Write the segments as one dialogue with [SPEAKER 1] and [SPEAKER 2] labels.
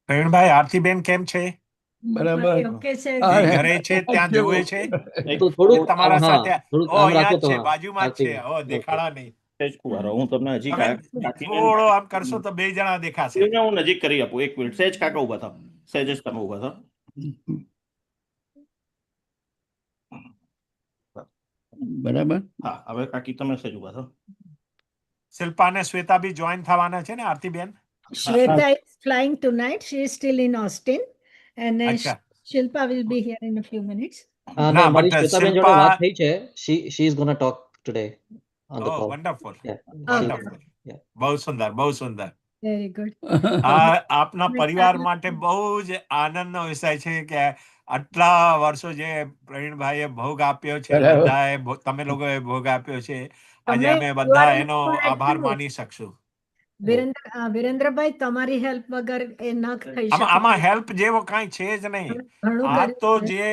[SPEAKER 1] પ્રવીણભાઈ, આરતીબેન કેમ છે?
[SPEAKER 2] બરાબર.
[SPEAKER 3] ઓકે છે.
[SPEAKER 1] એ ઘરે છે, ત્યાં જુએ છે
[SPEAKER 4] તો થોડુંક
[SPEAKER 1] કે તમારા
[SPEAKER 4] હા
[SPEAKER 1] સાથે?
[SPEAKER 4] થોડુંક
[SPEAKER 1] ઓ,
[SPEAKER 4] આમ
[SPEAKER 1] અહીંયા
[SPEAKER 4] રાખો
[SPEAKER 1] જ
[SPEAKER 4] તો
[SPEAKER 1] છે,
[SPEAKER 4] હા
[SPEAKER 1] બાજુમાં જ છે.
[SPEAKER 4] આરતી
[SPEAKER 1] ઓ, દેખાડા નહીં.
[SPEAKER 5] સહેજ કુવારો હું તમને હજી
[SPEAKER 1] તમે થોડો આમ કરશો તો બે જણા દેખાશે.
[SPEAKER 5] હું નજીક કરી આપું. એક મિનિટ. સહેજ કાકા ઉભા થાવ. સહેજ જ તમે ઉભા થાવ.
[SPEAKER 2] બરાબર.
[SPEAKER 5] હા, હવે કાકી તમે સહેજ ઉભા થાવ.
[SPEAKER 1] શિલ્પા અને શ્વેતા બી જોઈન થવાના છે ને, આરતીબેન?
[SPEAKER 3] Shweta is flying tonight. She is still in Austin. And then
[SPEAKER 1] અચ્છા.
[SPEAKER 3] Shilpa will be here in a few minutes.
[SPEAKER 4] ના
[SPEAKER 1] ના,
[SPEAKER 4] મારી
[SPEAKER 1] બટ
[SPEAKER 4] શ્વેતાબેન જોડે
[SPEAKER 1] શિલ્પા.
[SPEAKER 4] વાત થઈ છે. she is gonna talk today on the
[SPEAKER 1] ઓ,
[SPEAKER 4] call.
[SPEAKER 1] Wonderful,
[SPEAKER 4] Yeah.
[SPEAKER 1] Wonderful.
[SPEAKER 4] Yeah.
[SPEAKER 1] બહુ સુંદર, બહુ સુંદર.
[SPEAKER 3] Very good.
[SPEAKER 1] આપના પરિવાર માટે બહુ જ આનંદનો વિષય છે કે આટલા વર્ષો જે પ્રવીણભાઈએ ભોગ આપ્યો છે,
[SPEAKER 2] બરાબર.
[SPEAKER 1] બધાએ તમે લોકોએ ભોગ આપ્યો છે, આજે
[SPEAKER 3] તમે
[SPEAKER 1] અમે બધા
[SPEAKER 3] you are
[SPEAKER 1] એનો
[SPEAKER 3] correct
[SPEAKER 1] આભાર
[SPEAKER 3] too.
[SPEAKER 1] માની શકશું.
[SPEAKER 3] વિરેન્દ્રભાઈ, તમારી હેલ્પ વગર એ ન થઈ શકે.
[SPEAKER 1] આમાં હેલ્પ જેવો કાંઈ છે જ નહીં.
[SPEAKER 3] ઘણું
[SPEAKER 1] આ તો
[SPEAKER 3] કર્યું છે.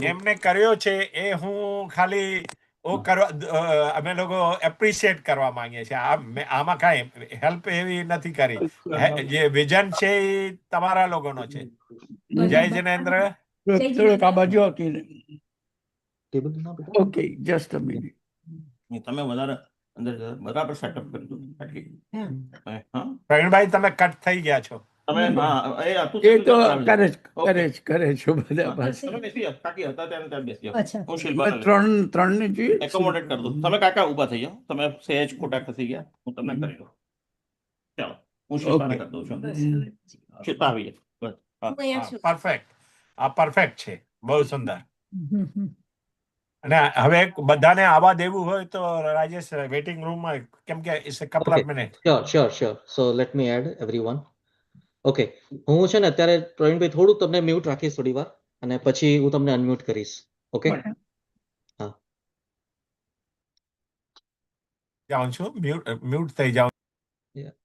[SPEAKER 1] જે એમને કર્યો છે એ હું ખાલી અમે લોકો એપ્રિશિએટ કરવા માંગીએ છીએ. આમાં કાંઈ હેલ્પ એવી નથી કરી. જે વિઝન છે એ તમારા લોકોનો છે. જય જિનેન્દ્ર.
[SPEAKER 2] થોડોક આ બાજુ આપીને.
[SPEAKER 4] ટેબલ ના બેટા.
[SPEAKER 2] Okay, just a minute.
[SPEAKER 5] તમે વધારે અંદર બરાબર સેટઅપ કરી દો કાકી. હા,
[SPEAKER 1] પ્રવીણભાઈ, તમે કટ થઈ ગયા છો.
[SPEAKER 5] તમે હા એ હતું
[SPEAKER 2] એ તો
[SPEAKER 5] કરાવી
[SPEAKER 2] કરે છો બધા
[SPEAKER 5] હા,
[SPEAKER 2] પાસે.
[SPEAKER 5] તમે બેસી જાઓ. કાકી હતા ત્યારે ત્યાં બેસી જાઓ.
[SPEAKER 3] અચ્છા.
[SPEAKER 5] હું શિલ્પા
[SPEAKER 2] ત્રણ ને જોઈએ.
[SPEAKER 5] એકોમોડેટ કરી દઉં. તમે કાકા ઉભા થઈ જાઓ. તમે સહેજ ખોટા ખસી ગયા. હું તમને કરી દઉં. ચાલો, હું શિલ્પાને કરી દઉં છું. શિલ્પા આવી જાય. બસ. હા.
[SPEAKER 1] પરફેક્ટ. આ પરફેક્ટ છે. બહુ સુંદર. અને હવે બધાને આવવા દેવું હોય તો રાજેશ વેઇટિંગ રૂમમાં, કેમ કે it's a couple
[SPEAKER 4] Okay.
[SPEAKER 1] Of minute.
[SPEAKER 4] Sure. So let me add everyone. Okay. હું છે ને અત્યારે પ્રવીણભાઈ થોડું તમને મ્યુટ રાખીશ થોડી વાર અને પછી હું તમને અનમ્યુટ કરીશ. ઓકે. હા.
[SPEAKER 1] જાઉં છું, મ્યુટ થઈ જાઉં.
[SPEAKER 4] Yeah.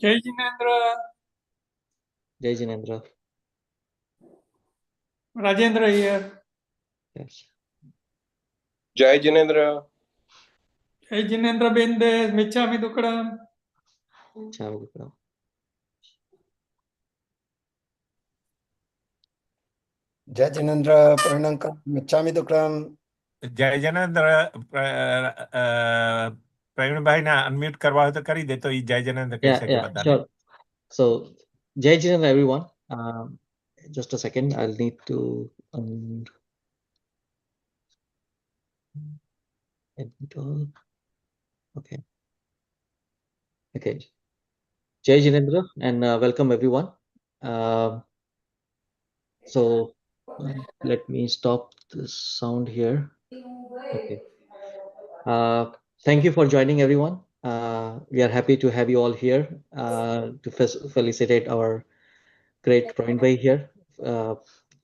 [SPEAKER 2] જય જિનેન્દ્ર.
[SPEAKER 4] જય જિનેન્દ્ર.
[SPEAKER 2] રાજેન્દ્ર હિયર.
[SPEAKER 4] Yes.
[SPEAKER 6] જય જિનેન્દ્ર.
[SPEAKER 2] જય જિનેન્દ્ર બેન દે મિચ્છામી દુક્કડમ.
[SPEAKER 4] ચાલો દીકરા.
[SPEAKER 6] જય જિનેન્દ્ર પ્રવીણ મિચ્છામી દુક્કડમ.
[SPEAKER 1] જય જિનેન્દ્ર. પ્રવીણભાઈને અનમ્યુટ કરવા હોય તો કરી દે, તો એ જય જિનેન્દ્ર કહી શકે બધાને.
[SPEAKER 4] Sure. So Jai Jinen everyone. Just a second. I'll need to okay. Jai Jinendra and welcome everyone. So let me stop this sound here. Okay. Thank you for joining everyone. We are happy to have you all here to felicitate our great Pravinbhai here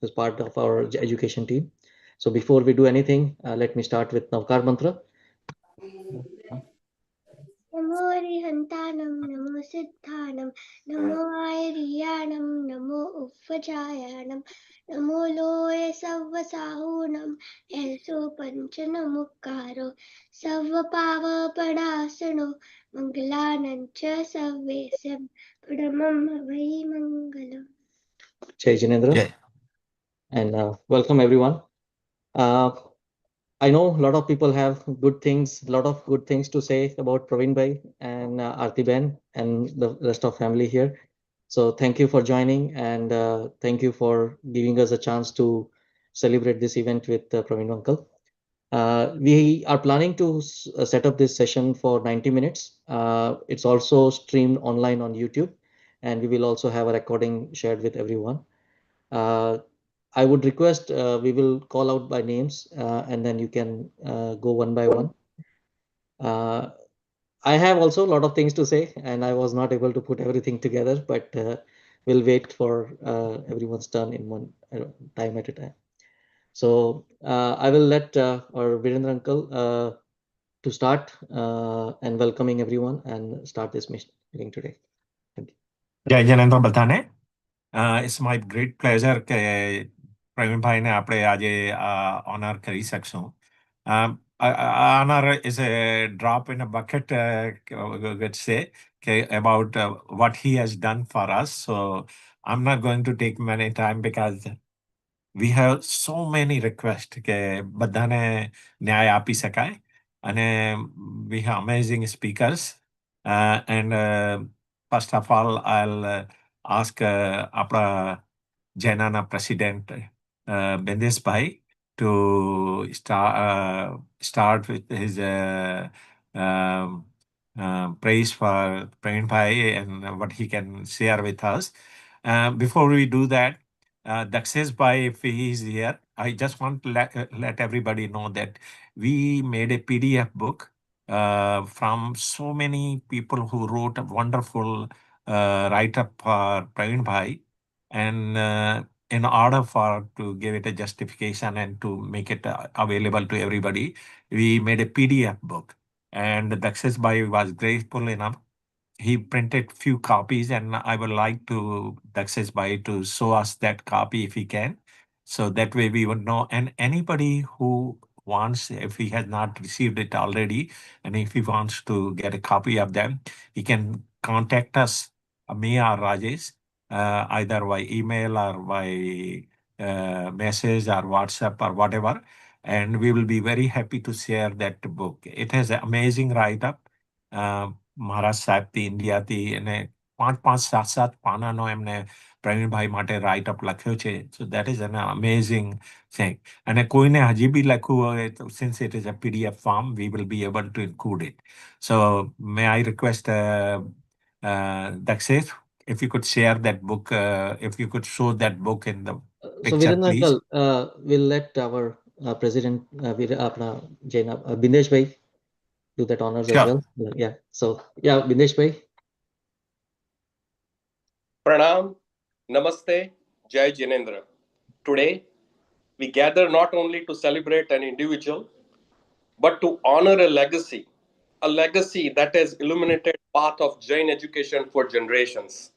[SPEAKER 4] as part of our education team. So before we do anything, let me start with Navkar Mantra.
[SPEAKER 7] नमो हरिहंतानं नमो सिद्धानं नमो आयर्याणं नमो उपजायानं नमो लोय सव्वसाहूनं ऐसो पंच नमुकारो सव्वपावपणासनो मंगलानं च सव्वेशं परमं वै मंगलम्.
[SPEAKER 4] Jai Jinendra. And welcome everyone. I know a lot of people have a lot of good things to say about Pravinbhai and Aarti Ben and the rest of family here. So thank you for joining and thank you for giving us a chance to celebrate this event with Praveen Uncle. We are planning to set up this session for 90 minutes. It's also streamed online on YouTube and we will also have a recording shared with everyone. I would request we will call out by names and then you can go one by one. I have also a lot of things to say and I was not able to put everything together, but we'll wait for everyone's turn in one time at a time. So I will let our Virendra uncle to start and welcoming everyone and start this meeting today. Thank you.
[SPEAKER 1] જય જિનેન્દ્ર બધાને. It's my great pleasure કે પ્રવીણભાઈને આપણે આજે honour કરી શકશું. Honor is a drop in a bucket, let's say, about what he has done for us. So I'm not going to take many time because we have so many requests કે બધાને ન્યાય આપી શકાય અને we have amazing speakers. And first of all, I'll ask આપણા જૈનાના president Bendesh Bhai to start with his praise for Pravinbhai and what he can share with us. Before we do that, Dakshesh Bhai, if he is here, I just want to let everybody know that we made a PDF book from so many people who wrote a wonderful write-up for Pravinbhai. And in order for to give it a justification and to make it available to everybody, we made a PDF book. And Dakshesh Bhai was grateful enough. He printed few copies, and I would like to Dakshesh Bhai to show us that copy if he can. So that way we would know. And anybody who wants, if he has not received it already, and if he wants to get a copy of them, he can contact us, me or Rajesh, either by email or by message or WhatsApp or whatever. And we will be very happy to share that book. It has an amazing write-up. મહારાજ સાહેબથી ઇન્ડિયાથી એને 5-7 પાનાનો એમને પ્રવીણભાઈ માટે write-up લખ્યો છે. So that is an amazing thing. અને કોઈને હજી બી લખવું હોય તો since it is a PDF form, we will be able to include it. So may I request Dakshesh, if you could share that book, if you could show that book in the
[SPEAKER 4] So
[SPEAKER 1] picture,
[SPEAKER 4] Virendra
[SPEAKER 1] please.
[SPEAKER 4] Uncle, we'll let our president apna Jaina Bindesh Bhai do that honors as
[SPEAKER 1] Sure.
[SPEAKER 4] well. Yeah. So yeah, Bindesh Bhai.
[SPEAKER 6] Pranam, Namaste, Jai Jinendra. Today, we gather not only to celebrate an individual, but to honor a legacy that has illuminated the path of Jain education for generations.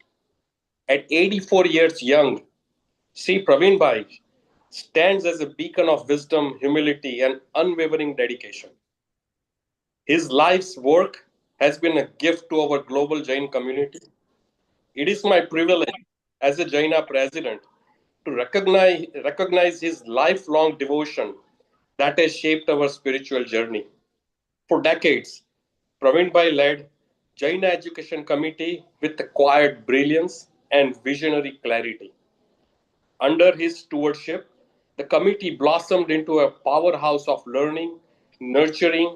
[SPEAKER 6] At 84 years young, Shri Pravinbhai stands as a beacon of wisdom, humility, and unwavering dedication. His life's work has been a gift to our global Jain community. It is my privilege as a Jaina president to recognize his lifelong devotion that has shaped our spiritual journey. For decades, Pravinbhai led Jaina Education Committee with quiet brilliance and visionary clarity. Under his stewardship, the committee blossomed into a powerhouse of learning, nurturing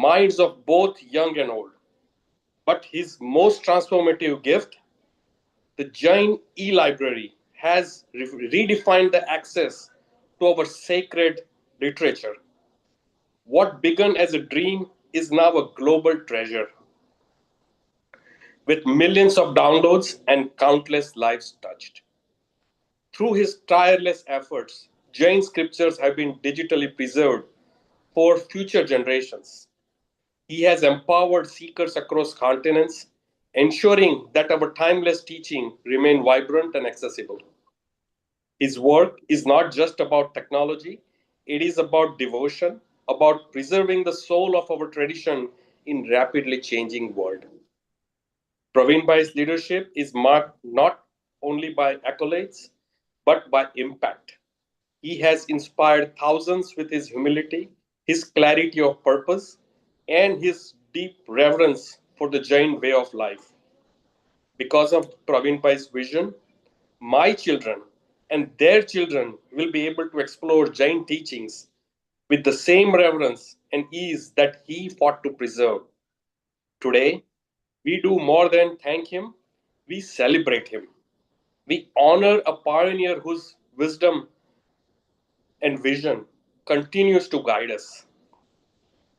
[SPEAKER 6] minds of both young and old. But his most transformative gift, the Jain e-library, has redefined the access to our sacred literature. What began as a dream is now a global treasure. With millions of downloads and countless lives touched. Through his tireless efforts, Jain scriptures have been digitally preserved for future generations. He has empowered seekers across continents, ensuring that our timeless teaching remain vibrant and accessible. His work is not just about technology, it is about devotion, about preserving the soul of our tradition in rapidly changing world. Pravinbhai's leadership is marked not only by accolades, but by impact. He has inspired thousands with his humility, his clarity of purpose, and his deep reverence for the Jain way of life. Because of Pravinbhai's vision, my children and their children will be able to explore Jain teachings with the same reverence and ease that he fought to preserve. Today, we do more than thank him, we celebrate him. We honor a pioneer whose wisdom and vision continues to guide us,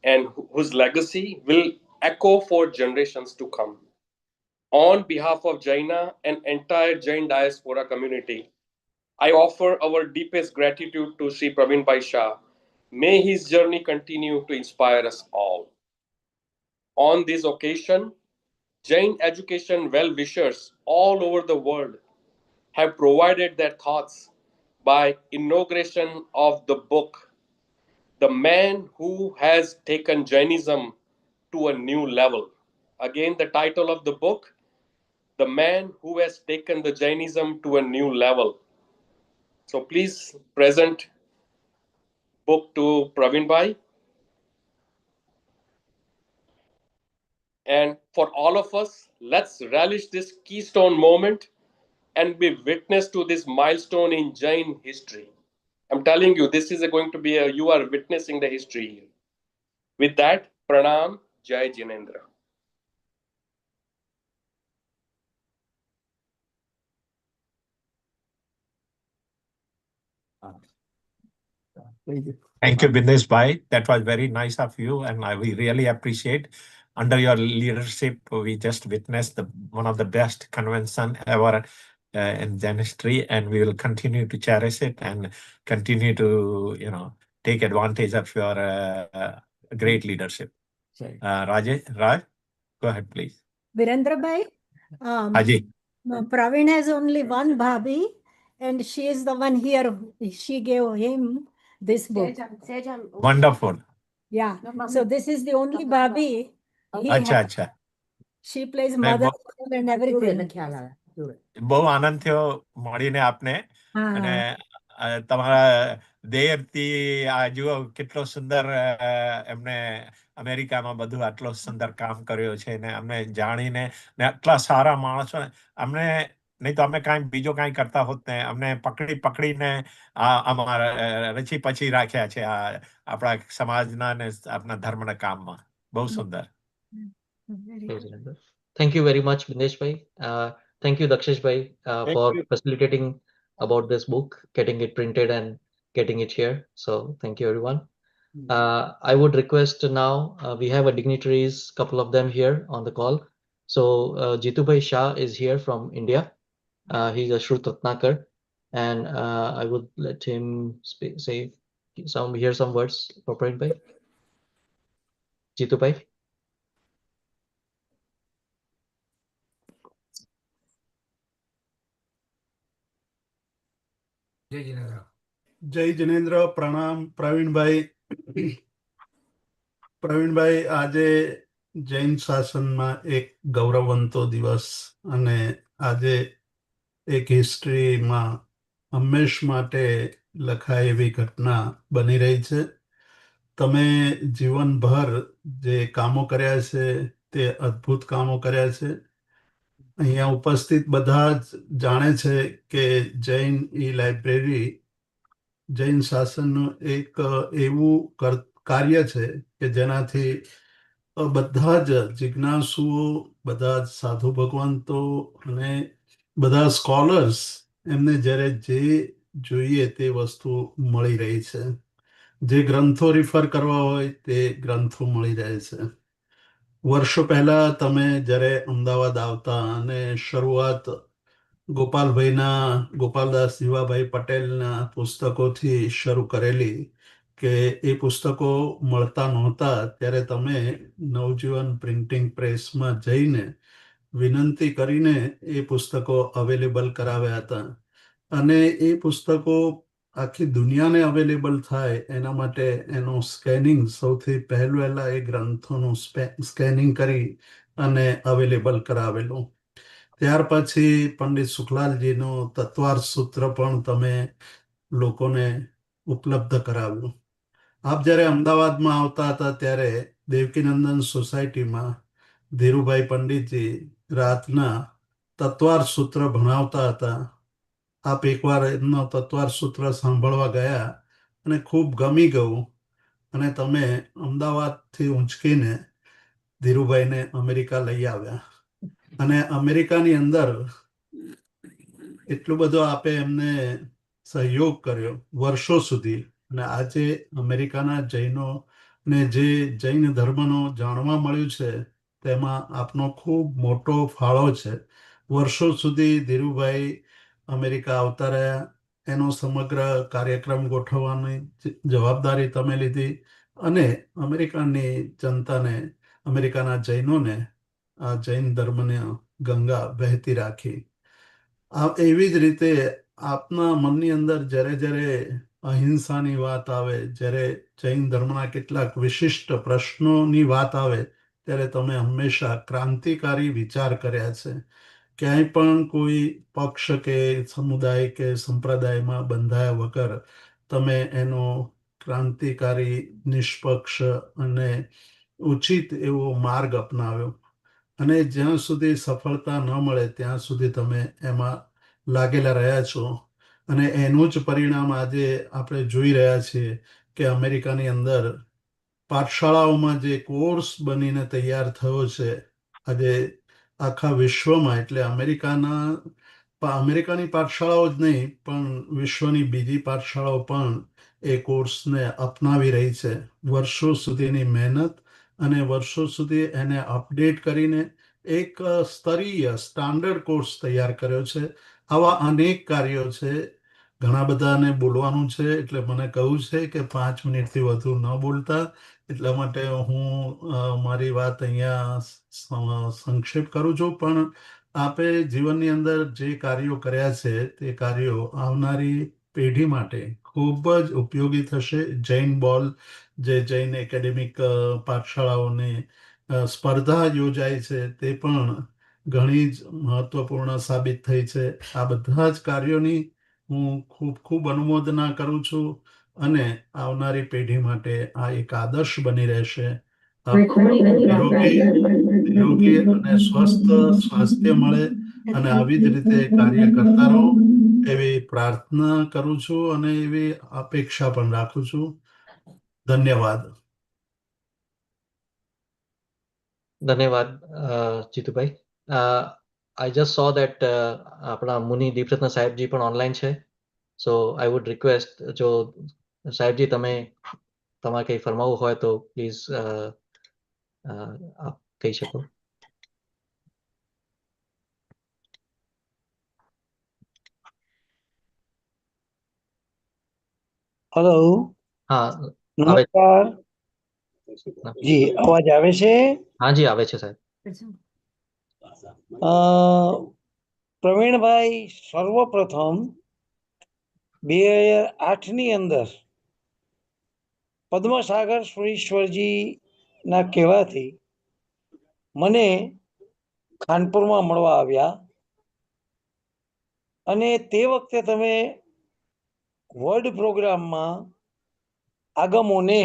[SPEAKER 6] and whose legacy will echo for generations to come. On behalf of Jaina and entire Jain diaspora community, I offer our deepest gratitude to Shri Pravinbhai Shah May his journey continue to inspire us all. On this occasion, Jain education well-wishers all over the world have provided their thoughts by inauguration of the book, The Man Who Has Taken Jainism to a New Level. Again, the title of the book, The Man Who Has Taken the Jainism to a New Level. So please present book to Pravinbhai. And for all of us, let's relish this keystone moment and be witness to this milestone in Jain history. I'm telling you, this is going to be you are witnessing the history here. With that, Pranam, Jai Jinendra.
[SPEAKER 1] Thank you, Bindesh Bhai. That was very nice of you, and we really appreciate. Under your leadership, we just witnessed one of the best convention ever in Zen history, and we will continue to cherish it and continue to, take advantage of your great leadership. Raj, go ahead, please.
[SPEAKER 3] Virendra Bhai,
[SPEAKER 1] Haji.
[SPEAKER 3] Praveen has only one bhabhi, and she is the one here. She gave him this book.
[SPEAKER 1] Wonderful.
[SPEAKER 3] Yeah. So this is the only bhabhi.
[SPEAKER 1] Acha.
[SPEAKER 3] She plays
[SPEAKER 1] मैं
[SPEAKER 3] mother
[SPEAKER 1] बहुत-
[SPEAKER 3] and everything.
[SPEAKER 1] બહુ આનંદ થયો મળીને આપને અને તમારા દેરથી આ જુઓ કેટલો સુંદર એમને અમેરિકામાં બધું આટલો સુંદર કામ કર્યો છે ને અમને જાણીને ને આટલા સારા માણસો અમને નહીં તો અમે કાંઈ બીજો કાંઈ કરતા હોત ને અમને પકડીને અમારા રચી પચી રાખ્યા છે આ આપણા સમાજના ને આપણા ધર્મના કામમાં બહુ સુંદર.
[SPEAKER 4] Thank you very much, Bindesh Bhai. Thank you, Dakshish Bhai, for facilitating about this book, getting it printed and getting it here. So thank you, everyone. I would request now, we have a dignitaries, couple of them here on the call. So Shri Pravinbhai Shah is here from India. He's a Shrut Ratnakar, and I would let him hear some words for Pravinbhai. Shri Pravinbhai.
[SPEAKER 8] જય જિનેન્દ્ર. પ્રણામ પ્રવીણભાઈ. પ્રવીણભાઈ, આજે જૈન શાસનમાં એક ગૌરવવંતો દિવસ અને આજે એક હિસ્ટ્રીમાં હંમેશ માટે લખાય એવી ઘટના બની રહી છે. તમે જીવનભર જે કામો કર્યા છે તે અદ્ભુત કામો કર્યા છે. અહીંયા ઉપસ્થિત બધા જ જાણે છે કે જૈન લાઇબ્રેરી જૈન શાસનનું એક એવું કાર્ય છે કે જેનાથી બધા જ જિજ્ઞાસુઓ, બધા જ સાધુ ભગવંતો અને બધા સ્કોલર્સ એમને જ્યારે જે જોઈએ તે વસ્તુ મળી રહી છે. જે ગ્રંથો રિફર કરવા હોય તે ગ્રંથો મળી રહે છે. વર્ષો પહેલા તમે જ્યારે અમદાવાદ આવતા અને શરૂઆત ગોપાલદાસ જીવાભાઈ પટેલના પુસ્તકોથી શરૂ કરેલી કે એ પુસ્તકો મળતા નહોતા ત્યારે તમે નવજીવન પ્રિન્ટિંગ પ્રેસમાં જઈને વિનંતી કરીને એ પુસ્તકો અવેલેબલ કરાવ્યા હતા અને એ પુસ્તકો આખી દુનિયાને અવેલેબલ થાય એના માટે એનું સ્કેનિંગ સૌથી પહેલા એ ગ્રંથોનું સ્કેનિંગ કરી અને અવેલેબલ કરાવેલું. ત્યાર પછી પંડિત સુખલાલજીનું તત્વાર્થ સૂત્ર પણ તમે લોકોને ઉપલબ્ધ કરાવ્યું. આપ જ્યારે અમદાવાદમાં આવતા હતા ત્યારે દેવકીનંદન સોસાયટીમાં ધીરુભાઈ પંડિતજી રાતના તત્વાર્થ સૂત્ર ભણાવતા હતા. આપ એકવાર એમનો તત્વાર્થ સૂત્ર સાંભળવા ગયા અને ખૂબ ગમી ગયું અને તમે અમદાવાદથી ઊંચકીને ધીરુભાઈને અમેરિકા લઈ આવ્યા અને અમેરિકાની અંદર એટલું બધું આપે એમને સહયોગ કર્યો વર્ષો સુધી. અને આજે અમેરિકાના જૈનો ને જે જૈન ધર્મનો જાણવા મળ્યું છે તેમાં આપનો ખૂબ મોટો ફાળો છે. વર્ષો સુધી ધીરુભાઈ અમેરિકા આવતા રહ્યા એનો સમગ્ર કાર્યક્રમ ગોઠવવાની જવાબદારી તમે લીધી અને અમેરિકાની જનતાને, અમેરિકાના જૈનોને આ જૈન ધર્મને ગંગા વહેતી રાખી. એવી જ રીતે આપના મનની અંદર જ્યારે જ્યારે અહિંસાની વાત આવે, જ્યારે જૈન ધર્મના કેટલાક વિશિષ્ટ પ્રશ્નોની વાત આવે, ત્યારે તમે હંમેશા ક્રાંતિકારી વિચાર કર્યા છે. ક્યાંય પણ કોઈ પક્ષ કે સમુદાય કે સંપ્રદાયમાં બંધાયા વગર તમે એનો ક્રાંતિકારી, નિષ્પક્ષ અને ઉચિત એવો માર્ગ અપનાવ્યો. અને જ્યાં સુધી સફળતા ન મળે ત્યાં સુધી તમે એમાં લાગેલા રહ્યા છો. અને એનું જ પરિણામ આજે આપણે જોઈ રહ્યા છીએ કે અમેરિકાની અંદર પાઠશાળાઓમાં જે કોર્સ બનીને તૈયાર થયો છે આજે આખા વિશ્વમાં, એટલે અમેરિકાની પાઠશાળાઓ જ નહીં પણ વિશ્વની બીજી પાઠશાળાઓ પણ એ કોર્સને અપનાવી રહી છે. વર્ષો સુધીની મહેનત અને વર્ષો સુધી એને અપડેટ કરીને એક સ્તરીય સ્ટાન્ડર્ડ કોર્સ તૈયાર કર્યો છે. આવા અનેક કાર્યો છે. ઘણા બધાને બોલવાનું છે એટલે મને કહ્યું છે કે 5 મિનિટથી વધુ ન બોલતા, એટલા માટે હું મારી વાત અહીંયા સંક્ષેપ કરું છું. પણ આપે જીવનની અંદર જે કાર્યો કર્યા છે તે કાર્યો આવનારી પેઢી માટે ખૂબ જ ઉપયોગી થશે. જૈન બોલ, જે જૈન એકેડેમિક પાઠશાળાઓની સ્પર્ધા યોજાય છે, તે પણ ઘણી જ મહત્વપૂર્ણ સાબિત થઈ છે. આ બધા જ કાર્યોની હું ખૂબ ખૂબ અનુમોદના કરું છું અને આવનારી પેઢી માટે આ એક આદર્શ બની રહેશે. નિરોગી અને સ્વસ્થ સ્વાસ્થ્ય મળે અને આવી જ રીતે કાર્ય કરતા રહો એવી પ્રાર્થના કરું છું અને એવી અપેક્ષા પણ રાખું છું. ધન્યવાદ.
[SPEAKER 4] ધન્યવાદ Jitubhai. I just saw that આપણા મુનિ દીપરત્ન સાહેબજી પણ ઓનલાઈન છે. સો આઈ વુડ રિક્વેસ્ટ, જો સાહેબજી તમે તમારે કંઈ ફરમાવવું હોય તો પ્લીઝ આપ કહી શકો.
[SPEAKER 9] હેલો.
[SPEAKER 4] હા,
[SPEAKER 9] નમસ્કાર જી, અવાજ આવે છે?
[SPEAKER 4] હા જી, આવે છે સાહેબ.
[SPEAKER 9] પ્રવીણભાઈ સર્વપ્રથમ 2008 ની અંદર પદ્મસાગર સુરેશ્વરજી ના કહેવાથી મને ખાનપુરમાં મળવા આવ્યા અને તે વખતે તમે વર્લ્ડ પ્રોગ્રામમાં આગમોને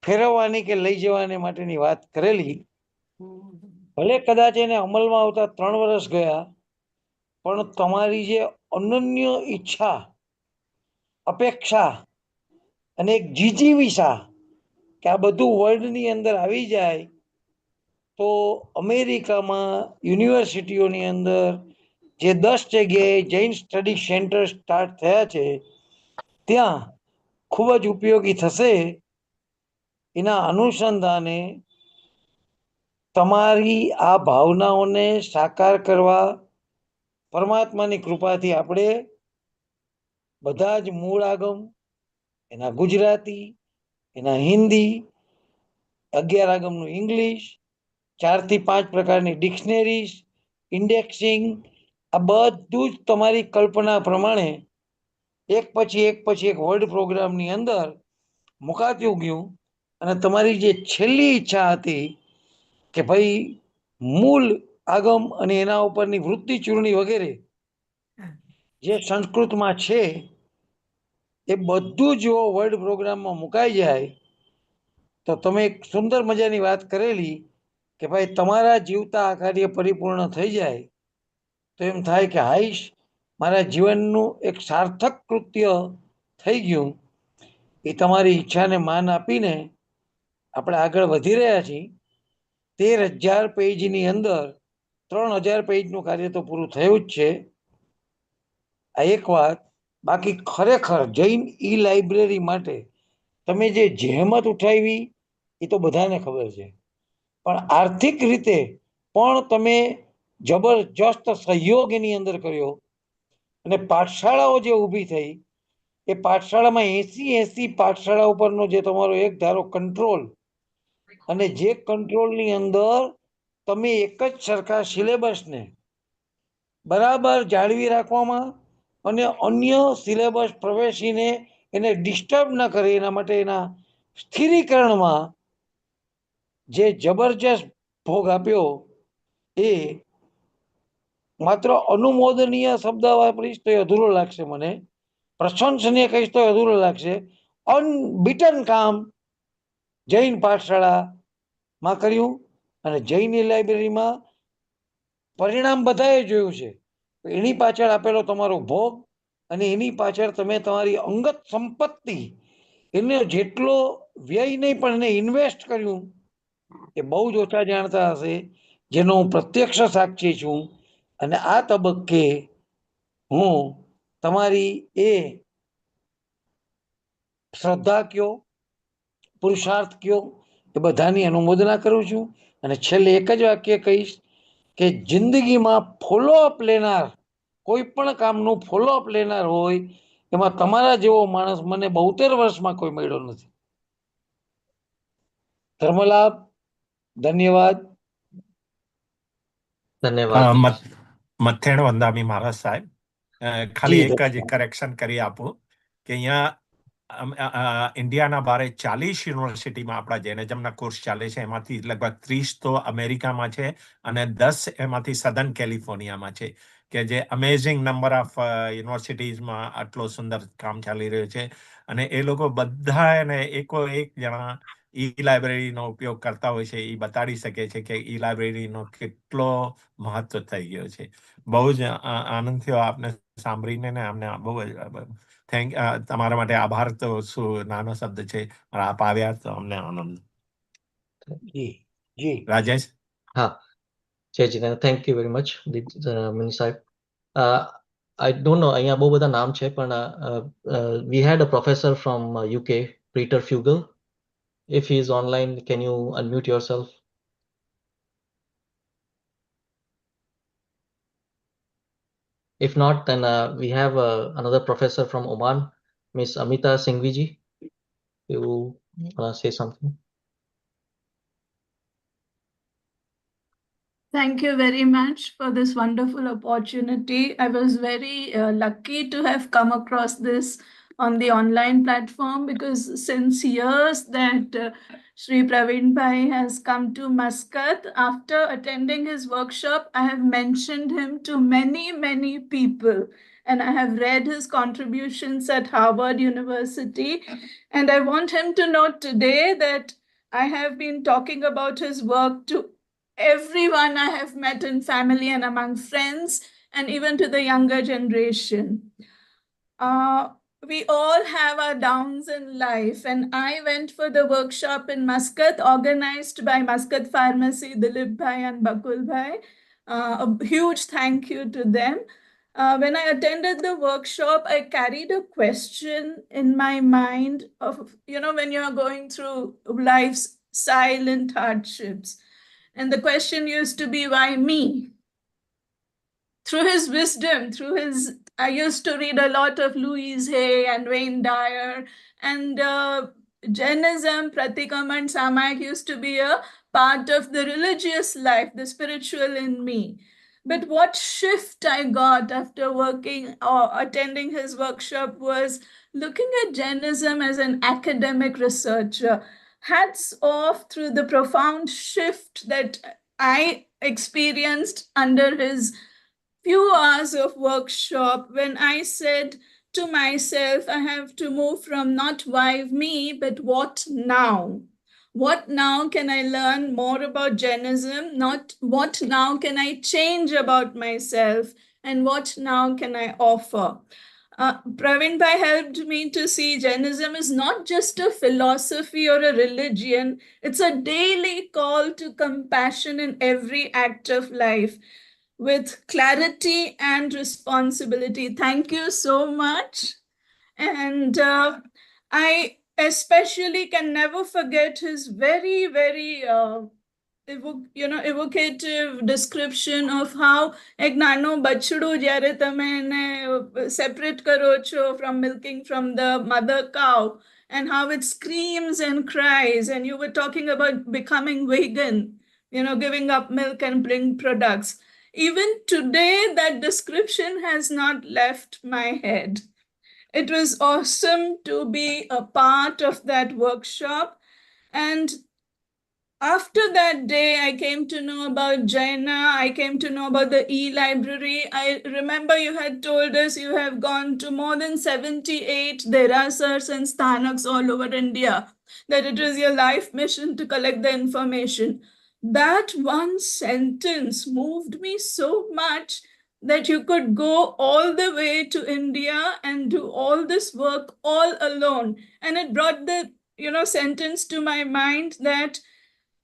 [SPEAKER 9] ફેરવવાની કે લઈ જવાની માટેની વાત કરેલી. ભલે કદાચ એને અમલમાં આવતા 3 વર્ષ ગયા, પણ તમારી જે અનન્ય ઈચ્છા, અપેક્ષા અને એક જીજીવિષા કે આ બધું વર્લ્ડની અંદર આવી જાય તો અમેરિકામાં યુનિવર્સિટીઓની અંદર જે 10 જગ્યાએ જૈન સ્ટડી સેન્ટર સ્ટાર્ટ થયા છે ત્યાં ખૂબ જ ઉપયોગી થશે. એના અનુસંધાને તમારી આ ભાવનાઓને સાકાર કરવા પરમાત્માની કૃપાથી આપણે બધા જ મૂળ આગમ, એના ગુજરાતી, એના હિન્દી, 11 આગમનું ઇંગ્લિશ, 4 થી 5 પ્રકારની ડિક્શનરીઝ, ઇન્ડેક્સિંગ, આ બધું જ તમારી કલ્પના પ્રમાણે એક પછી એક વર્લ્ડ પ્રોગ્રામની અંદર મુકાતું ગયું. અને તમારી જે છેલ્લી ઈચ્છા હતી કે ભાઈ મૂળ આગમ અને એના ઉપરની વૃત્તિ ચૂર્ણી વગેરે જે સંસ્કૃતમાં છે એ બધું જો વર્લ્ડ પ્રોગ્રામમાં મુકાઈ જાય તો તમે એક સુંદર મજાની વાત કરેલી કે ભાઈ તમારા જીવતા આ કાર્ય પરિપૂર્ણ થઈ જાય તો એમ થાય કે હાઈશ, મારા જીવનનું એક સાર્થક કૃત્ય થઈ ગયું. એ તમારી ઈચ્છાને માન આપીને આપણે આગળ વધી રહ્યા છીએ. 13,000 પેજની અંદર 3,000 પેજનું કાર્ય તો પૂરું થયું જ છે. આ એક વાત. બાકી ખરેખર જૈન ઈ લાઇબ્રેરી માટે તમે જે જહેમત ઉઠાવી એ તો બધાને ખબર છે, પણ આર્થિક રીતે પણ તમે જબરજસ્ત સહયોગ એની અંદર કર્યો. અને પાઠશાળાઓ જે ઊભી થઈ એ પાઠશાળામાં 80 પાઠશાળા ઉપરનો જે તમારો એક ધારો કંટ્રોલ અને જે કંટ્રોલની અંદર તમે એક જ સરખા સિલેબસને બરાબર જાળવી રાખવામાં અને અન્ય સિલેબસ પ્રવેશીને એને ડિસ્ટર્બ ન કરે એના માટે એના સ્થિરીકરણમાં જે જબરજસ્ત ભોગ આપ્યો એ માત્ર અનુમોદનીય શબ્દ વાપરીશ તો અધૂરો લાગશે મને, પ્રશંસનીય કહીશ તો અધૂરો લાગશે. અનબીટન કામ જૈન પાઠશાળામાં કર્યું અને જૈનની લાઇબ્રેરીમાં પરિણામ બધાએ જોયું છે. એની પાછળ આપેલો તમારો ભોગ અને એની પાછળ તમે તમારી અંગત સંપત્તિ એને જેટલો વ્યય નહીં પણ એને ઇન્વેસ્ટ કર્યું એ બહુ જ ઓછા જાણતા હશે, જેનો હું પ્રત્યક્ષ સાક્ષી છું. અને આ તબક્કે હું તમારી એ શ્રદ્ધા કયો, પુરુષાર્થ કયો, એ બધાની અનુમોદના કરું છું. અને છેલ્લે એક જ વાક્ય કહીશ કે જિંદગીમાં ફોલોઅપ લેનાર, કોઈ પણ કામનું ફોલોઅપ લેનાર હોય એમાં તમારા જેવો માણસ મને 72 વર્ષમાં કોઈ મળ્યો નથી. ધર્મલાભ. ધન્યવાદ.
[SPEAKER 4] ધન્યવાદ.
[SPEAKER 1] મથેણ વંદામી મહારાજ સાહેબ, ખાલી એક જ કરેક્શન કરી આપું કે અહીંયા ઇન્ડિયાના બારે 40 યુનિવર્સિટીમાં આપણા જૈનિઝમના કોર્સ ચાલે છે. એમાંથી લગભગ 30 તો અમેરિકામાં છે અને 10 એમાંથી સધન કેલિફોર્નિયામાં છે, કે જે અમેઝિંગ નંબર ઓફ યુનિવર્સિટીઝમાં આટલો સુંદર કામ ચાલી રહ્યું છે. અને એ લોકો બધા એને એકો એક જણા ઈ લાઇબ્રેરીનો ઉપયોગ કરતા હોય છે. એ બતાડી શકે છે કે ઈ લાઇબ્રેરીનો કેટલો મહત્વ થઈ ગયો છે. બહુ જ આનંદ થયો આપને સાંભળીને ને અમને બહુ જ તમારા માટે આભાર તો શું નાનો શબ્દ છે, પણ આપ આવ્યા તો અમને આનંદ. રાજેશ.
[SPEAKER 4] હા, જય Jinendra, thank you very much mini સાહેબ. I don't know, અહીંયા બહુ બધા નામ છે પણ we had a professor from UK, Peter Fugel. If he is online, can you unmute yourself? If not, then we have another professor from Oman, Miss Amita Singhviji. You want to say something?
[SPEAKER 10] Thank you very much for this wonderful opportunity. I was very lucky to have come across this on the online platform, because since years that Shri Pravinbhai has come to Muscat, after attending his workshop, I have mentioned him to many, many people. And I have read his contributions at Harvard University. And I want him to know today that I have been talking about his work to everyone I have met in family and among friends, and even to the younger generation. We all have our downs in life, and I went for the workshop in Muscat, organized by Muscat Pharmacy, Dilip Bhai and Bakul Bhai. A huge thank you to them. When I attended the workshop, I carried a question in my mind of, when you are going through life's silent hardships. And the question used to be, why me? Through his wisdom, I used to read a lot of Louise Hay and Wayne Dyer, and Jainism, Pratikam and Samayak used to be a part of the religious life, the spiritual in me. But what shift I got after working or attending his workshop was looking at Jainism as an academic researcher. Hats off through the profound shift that I experienced under his few hours of workshop, when I said to myself, I have to move from not why me, but what now? What now can I learn more about Jainism? Not what now can I change about myself, and what now can I offer? Pravinbhai helped me to see Jainism is not just a philosophy or a religion. It's a daily call to compassion in every act of life, with clarity and responsibility. Thank you so much. And I especially can never forget his very, very evocative description of how એક નાનો બછડું જ્યારે તમે એને separate કરો છો from milking from the mother cow and how it screams and cries, and you were talking about becoming vegan, giving up milk and bring products. Even today, that description has not left my head. It was awesome to be a part of that workshop. And after that day, I came to know about Jaina. I came to know about the e-library. I remember you had told us you have gone to more than 78 derasars and sthanaks all over India, that it is your life mission to collect the information. That one sentence moved me so much that you could go all the way to India and do all this work all alone. And it brought the, sentence to my mind that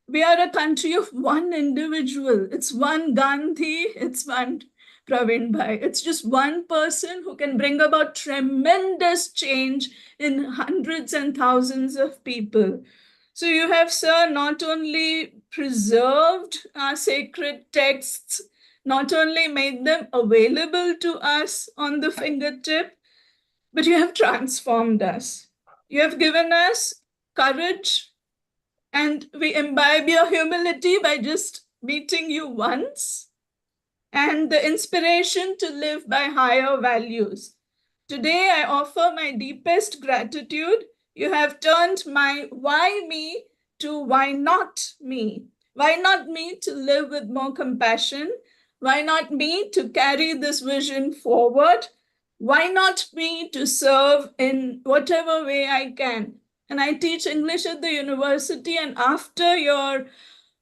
[SPEAKER 10] we are a country of one individual. It's one Gandhi, it's one Pravinbhai. It's just one person who can bring about tremendous change in hundreds and thousands of people. So you have, sir, not only preserved our sacred texts, not only made them available to us on the fingertip, but you have transformed us. You have given us courage, and we imbibe your humility by just meeting you once, and the inspiration to live by higher values. Today, I offer my deepest gratitude. You have turned my why me to why not me. Why not me to live with more compassion? Why not me to carry this vision forward? Why not me to serve in whatever way I can? And I teach English at the university, and after your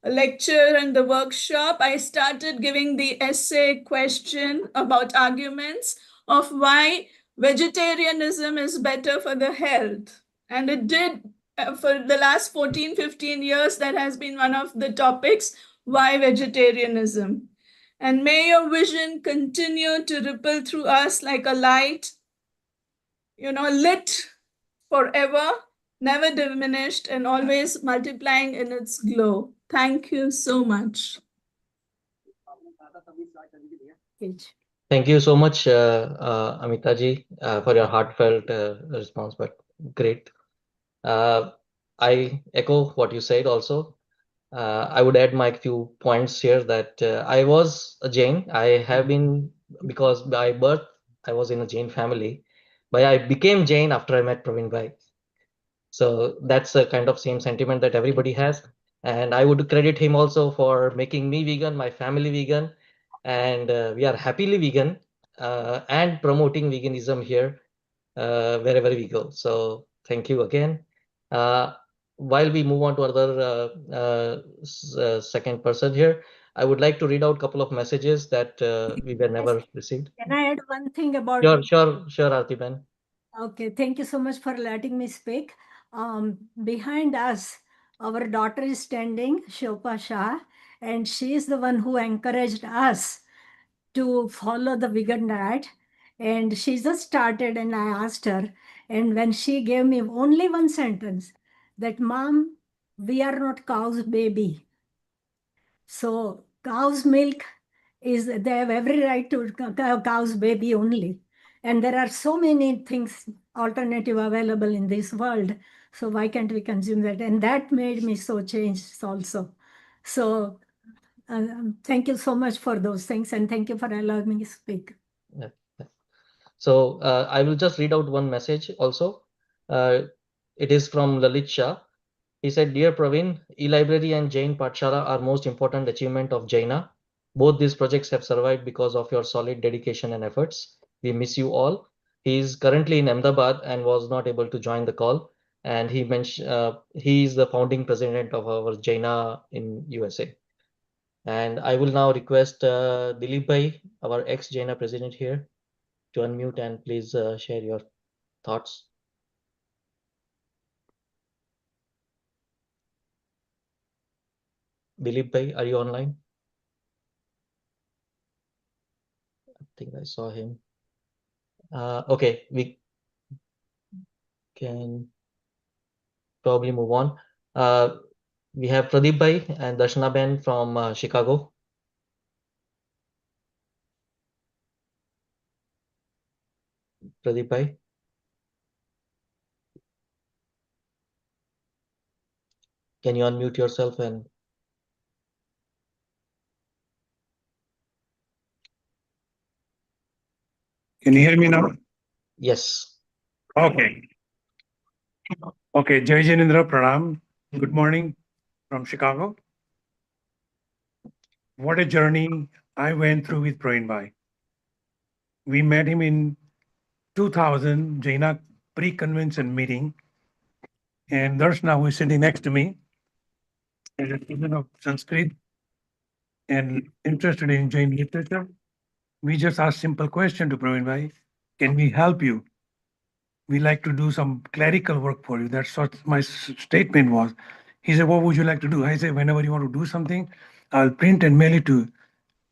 [SPEAKER 10] lecture and the workshop, I started giving the essay question about arguments of why vegetarianism is better for the health. And it did, for the last 14, 15 years, that has been one of the topics, why vegetarianism. And may your vision continue to ripple through us like a light, lit forever, never diminished, and always multiplying in its glow. Thank you so much.
[SPEAKER 4] Thank you so much, Amitaji, for your heartfelt response, but great. I echo what you said also. I would add my few points here that I was a Jain. I have been, because by birth, I was in a Jain family, but I became Jain after I met Praveen Bhai. So that's a kind of same sentiment that everybody has. And I would credit him also for making me vegan, my family vegan, and we are happily vegan and promoting veganism here wherever we go. So thank you again. While we move on to other second person here, I would like to read out a couple of messages that we were never received.
[SPEAKER 3] Can I add one thing about?
[SPEAKER 4] Sure, Aarti Ben.
[SPEAKER 3] Okay, thank you so much for letting me speak. Behind us, our daughter is standing, Shilpa Shah, and she is the one who encouraged us to follow the vegan diet. And she just started, and I asked her, and when she gave me only one sentence, that Mom, we are not cow's baby. So cow's milk is, they have every right to cow's baby only. And there are so many things, alternative available in this world. So why can't we consume that? And that made me so changed also. So thank you so much for those things. And thank you for allowing me to speak.
[SPEAKER 4] Yeah. So I will just read out one message also. It is from Lalit Shah. He said, Dear Praveen, e-library and Jain Pathshala are most important achievement of Jaina. Both these projects have survived because of your solid dedication and efforts. We miss you all. He is currently in Ahmedabad and was not able to join the call. And he mentioned he is the founding president of our Jaina in USA. And I will now request Dilip Bhai, our ex-Jaina president here, to unmute and please share your thoughts. Dilip Bhai, are you online? I think I saw him. Okay, we can probably move on. We have Pradeep Bhai and Darshana Ben from Chicago. Pradeep Bhai. Can you unmute yourself and
[SPEAKER 11] Can you hear me now?
[SPEAKER 4] yes.
[SPEAKER 11] Okay. Okay. Jai Janindra Pranam. Good morning from Chicago. What a journey I went through with Pravinbhai. We met him in 2000 Jaina pre-convention meeting, and Darshana, who is sitting next to me, is a student of Sanskrit and interested in Jain literature. We just asked simple question to Pravinbhai, can we help you? We like to do some clerical work for you. That's what my statement was. He said, what would you like to do? I said, whenever you want to do something, I'll print and mail it to you.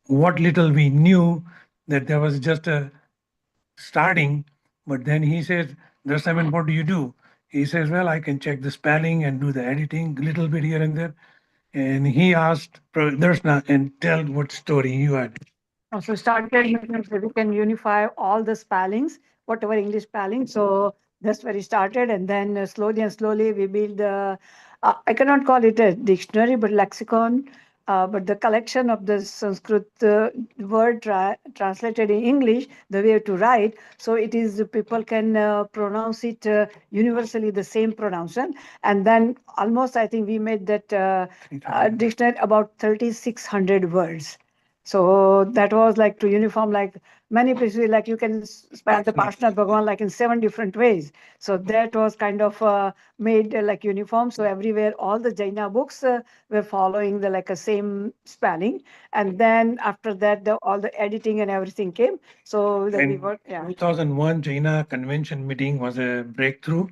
[SPEAKER 11] What little we knew that there was just a starting, but then he says, Darshana, what do you do? He says, well, I can check the spelling and do the editing, little bit here and there. And he asked Darshana and tell what story you had.
[SPEAKER 12] So started means we can unify all the spellings, whatever English spelling. So that's where it started, and then slowly and slowly we build the. I cannot call it a dictionary, but lexicon. But the collection of the Sanskrit word translated in English, the way to write, so it is people can pronounce it universally the same pronunciation, and then almost I think we made that dictionary about 3,600 words. So that was like to uniform, like many places, like you can spell the Parshnat Bhagavan like in 7 different ways. So that was kind of made like uniform. So everywhere, all the Jaina books were following the like a same spelling. And then after that, all the editing and everything came. So then we
[SPEAKER 11] And
[SPEAKER 12] were, yeah.
[SPEAKER 11] 2001 Jaina convention meeting was a breakthrough.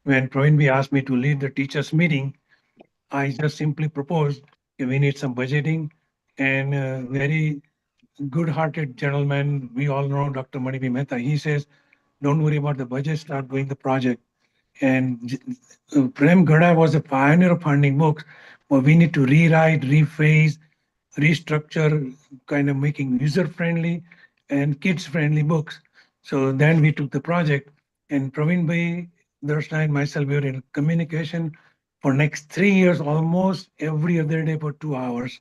[SPEAKER 11] When Pravinbhai asked me to lead the teachers meeting, I just simply proposed we need some budgeting, and very good-hearted gentleman, we all know Dr. Manibhi Mehta, he says, don't worry about the budget, start doing the project. And Prem Gada was a pioneer of funding books, but we need to rewrite, rephrase, restructure, kind of making user-friendly and kids-friendly books. So then we took the project, and Praveen Bhai, Darshana and myself, we were in communication for next 3 years, almost every other day for 2 hours.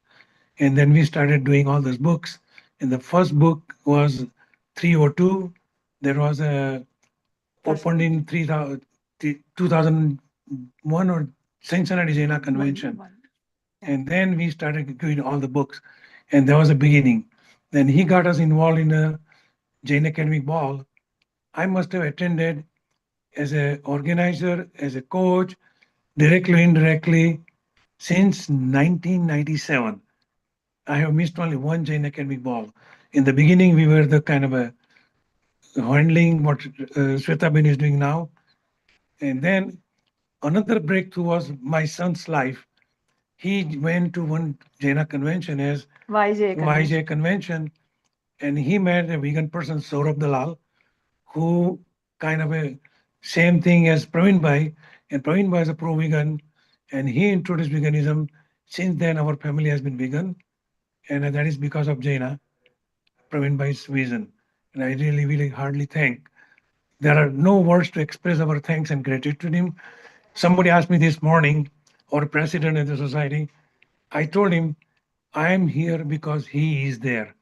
[SPEAKER 11] And then we started doing all those books. And the first book was 302. There was a opened in 2001 or Cincinnati Jaina Convention. And then we started doing all the books. And that was the beginning. Then he got us involved in a Jain Academic Ball. I must have attended as an organizer, as a coach, directly, indirectly, since 1997. I have missed only one Jain Academic Ball. In the beginning, we were the kind of a handling what Shweta Ben is doing now. And then another breakthrough was my son's life. He went to one Jaina convention as YJ convention, and he met a vegan person, Saurabh Dalal, who kind of a same thing as Praveen Bhai, and Praveen Bhai is a pro-vegan, and he introduced veganism. Since then, our family has been vegan, and that is because of Jaina, Praveen Bhai's vision. And I really, really hardly thank. There are no words to express our thanks and gratitude to him. Somebody asked me this morning, or president of the society, I told him, I am here because he is there.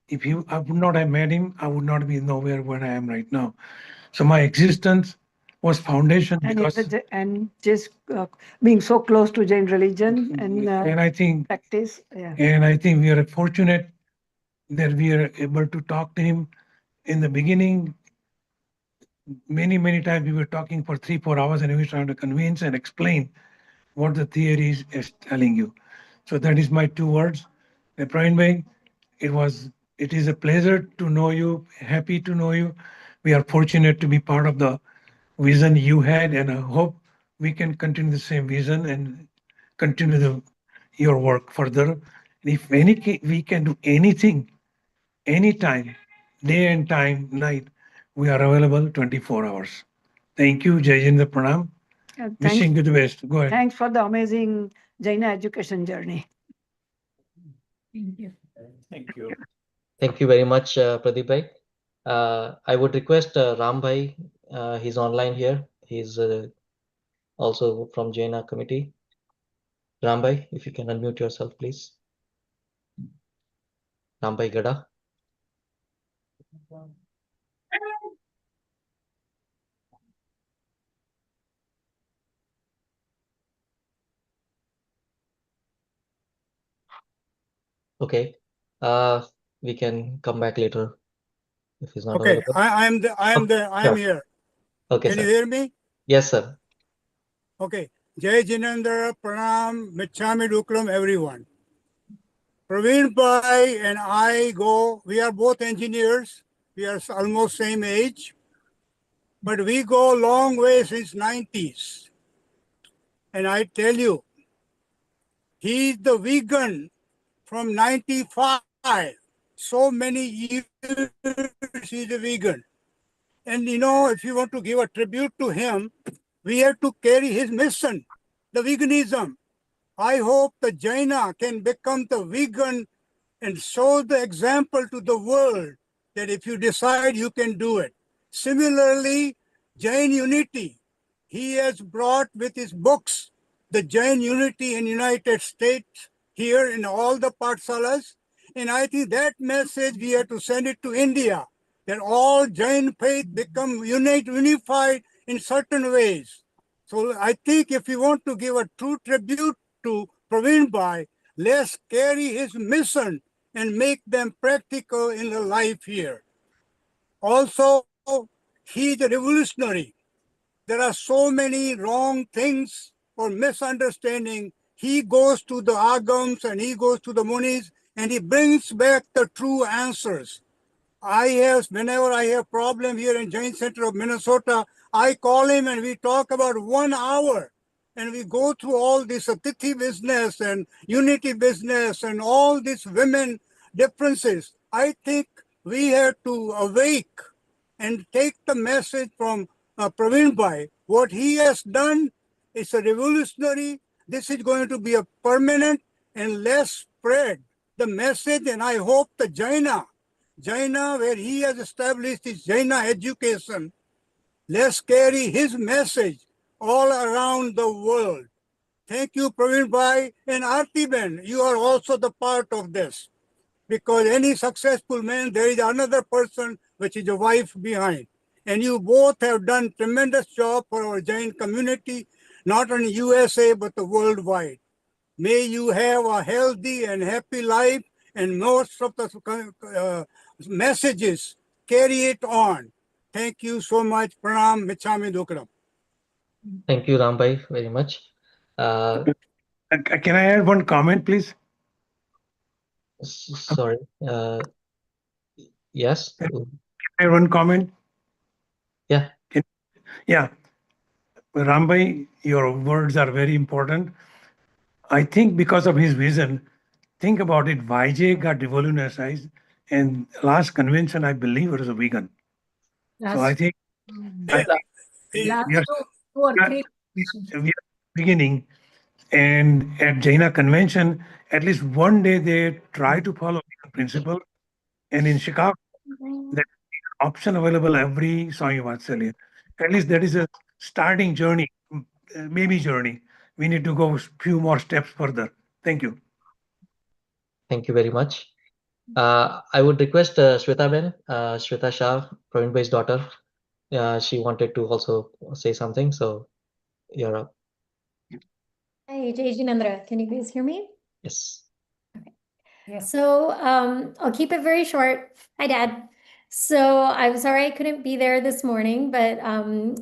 [SPEAKER 11] If I would not have met him, I would not be nowhere where I am right now. So my existence was foundation because,
[SPEAKER 12] and just being so close to Jain religion and
[SPEAKER 11] I think
[SPEAKER 12] practice. Yeah.
[SPEAKER 11] And I think we are fortunate that we are able to talk to him. In the beginning, many times we were talking for 3-4 hours, and we were trying to convince and explain what the theory is telling you. So that is my 2 words. Praveen Bhai, it is a pleasure to know you, happy to know you. We are fortunate to be part of the vision you had, and I hope we can continue the same vision and continue your work further. And if we can do anything, anytime, day and time, night, we are available 24 hours. Thank you, Jai Hind, Pranam. Wishing you the best. Go ahead.
[SPEAKER 12] Thanks for the amazing Jaina education journey.
[SPEAKER 3] Thank you.
[SPEAKER 5] Thank you.
[SPEAKER 4] Thank you very much, Pradeep bhai. I would request Ram bhai, he's online here. He's also from Jaina committee. Ram bhai, if you can unmute yourself, please. Ram bhai Gada. Okay. We can come back later if he's not
[SPEAKER 13] Okay,
[SPEAKER 4] available.
[SPEAKER 13] I am
[SPEAKER 4] Sure.
[SPEAKER 13] here.
[SPEAKER 4] Okay,
[SPEAKER 13] Can
[SPEAKER 4] sir.
[SPEAKER 13] you hear me?
[SPEAKER 4] Yes, sir.
[SPEAKER 13] Okay. Jai Jinendra, Pranam, Michami Duklam, everyone. Pravinbhai and I we are both engineers. We are almost same age, but we go a long way since 90s. And I tell you, he's the vegan from 95. So many years he's a vegan. And if you want to give a tribute to him, we have to carry his mission, the veganism. I hope the Jaina can become the vegan and show the example to the world that if you decide, you can do it. Similarly, Jain unity. He has brought with his books the Jain unity in United States, here in all the Partsalas. And I think that message we have to send it to India, that all Jain faith become unified in certain ways. So I think if we want to give a true tribute to Pravinbhai, let's carry his mission and make them practical in the life here. Also, he's a revolutionary. There are so many wrong things or misunderstanding. He goes to the agams and he goes to the munis and he brings back the true answers. Whenever I have problem here in Jain Center of Minnesota, I call him and we talk about 1 hour. And we go through all this Atithi business and unity business and all these women differences. I think we have to awake and take the message from Pravinbhai. What he has done is a revolutionary. This is going to be a permanent, and let's spread the message. And I hope the Jaina, where he has established his Jaina education, let's carry his message all around the world. Thank you, Pravinbhai, and Aarti Ben. You are also the part of this. Because any successful man, there is another person, which is a wife behind. And you both have done tremendous job for our Jain community, not only USA, but the worldwide. May you have a healthy and happy life, and most of the messages, carry it on. Thank you so much. Pranam, Michami Dukram.
[SPEAKER 4] Thank you, Ram bhai, very much.
[SPEAKER 11] Can I add one comment, please?
[SPEAKER 4] Sorry. Yes.
[SPEAKER 11] Can I add one comment?
[SPEAKER 4] Yeah.
[SPEAKER 11] Yeah. Rambhai, your words are very important. I think because of his vision, think about it, YJ got revolutionized, and last convention, I believe, was a vegan. So I think we are beginning, and at Jaina convention, at least one day they try to follow vegan principle, and in Chicago, that option available every Swami Vatsalya. At least that is a starting journey, maybe journey. We need to go a few more steps further. Thank you.
[SPEAKER 4] Thank you very much. I would request Shweta Ben, Shweta Shah, Pravinbhai's daughter. She wanted to also say something, so you're up.
[SPEAKER 14] Hi, Jai Jinendra. Can you guys hear me?
[SPEAKER 4] Yes.
[SPEAKER 14] Okay. So I'll keep it very short. Hi, Dad. So I'm sorry I couldn't be there this morning, but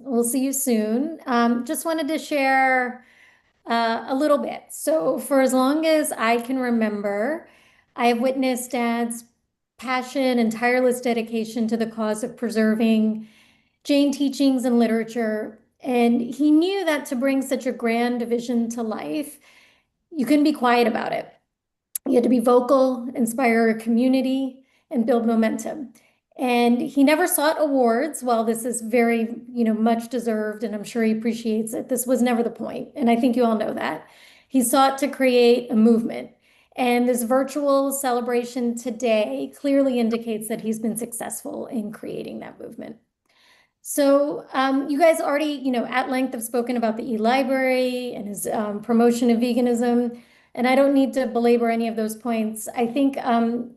[SPEAKER 14] we'll see you soon. Just wanted to share a little bit. So for as long as I can remember, I have witnessed Dad's passion and tireless dedication to the cause of preserving Jain teachings and literature. And he knew that to bring such a grand vision to life, you couldn't be quiet about it. You had to be vocal, inspire a community, and build momentum. And he never sought awards. While this is very, much deserved, and I'm sure he appreciates it, this was never the point. And I think you all know that. he sought to create a movement. And this virtual celebration today clearly indicates that he's been successful in creating that movement. So you guys already, at length have spoken about the e-library and his promotion of veganism, and I don't need to belabor any of those points. I think,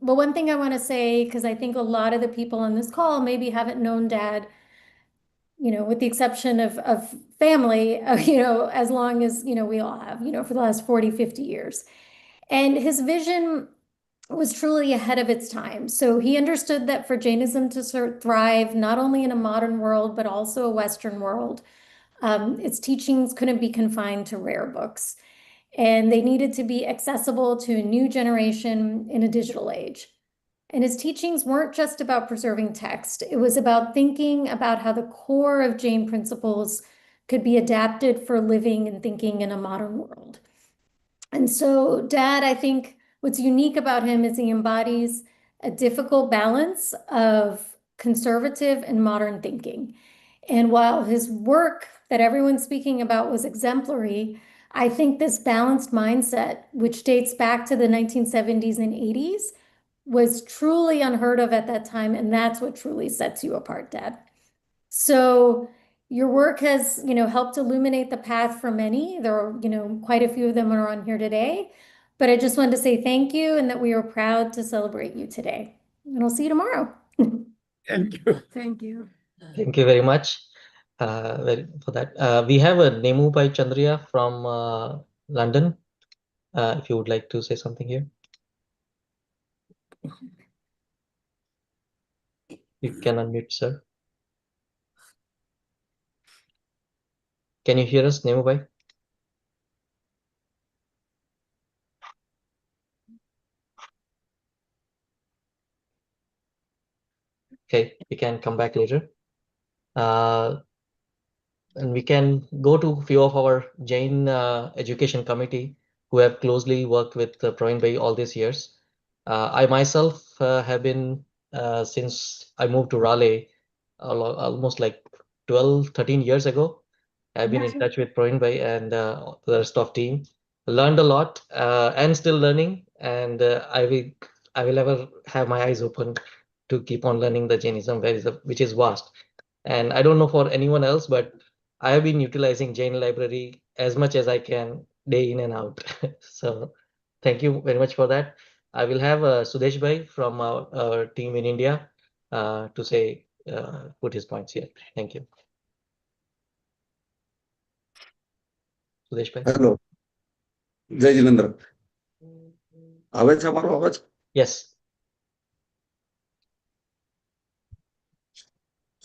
[SPEAKER 14] but one thing I want to say, because I think a lot of the people on this call maybe haven't known Dad, with the exception of family, as long as, we all have, for the last 40, 50 years. And his vision was truly ahead of its time. So he understood that for Jainism to thrive, not only in a modern world, but also a Western world, its teachings couldn't be confined to rare books. And they needed to be accessible to a new generation in a digital age. And his teachings weren't just about preserving text. It was about thinking about how the core of Jain principles could be adapted for living and thinking in a modern world. And so Dad, I think what's unique about him is he embodies a difficult balance of conservative and modern thinking. And while his work that everyone's speaking about was exemplary, I think this balanced mindset, which dates back to the 1970s and 80s, was truly unheard of at that time. And that's what truly sets you apart, Dad. So your work has, helped illuminate the path for many. There are, quite a few of them are on here today. But I just wanted to say thank you and that we are proud to celebrate you today. And I'll see you tomorrow.
[SPEAKER 1] Thank you.
[SPEAKER 3] Thank you.
[SPEAKER 4] Thank you very much for that. We have a Nemu by Chandriya from London. If you would like to say something here. You can unmute, sir. Can you hear us, Nemu bhai? Okay, we can come back later. And we can go to a few of our Jain education committee who have closely worked with Pravinbhai all these years. I myself have been, since I moved to Raleigh, almost like 12, 13 years ago. I've been in touch with Pravinbhai and the rest of team. Learned a lot and still learning. And I will ever have my eyes open to keep on learning the Jainism, which is vast. And I don't know for anyone else, but I have been utilizing Jain library as much as I can day in and out. So thank you very much for that. I will have Sudesh bhai from our team in India to say, put his points here. Thank you. Sudesh bhai.
[SPEAKER 15] Hello. Jai Jinendra. આવે છે મારો અવાજ?
[SPEAKER 4] Yes.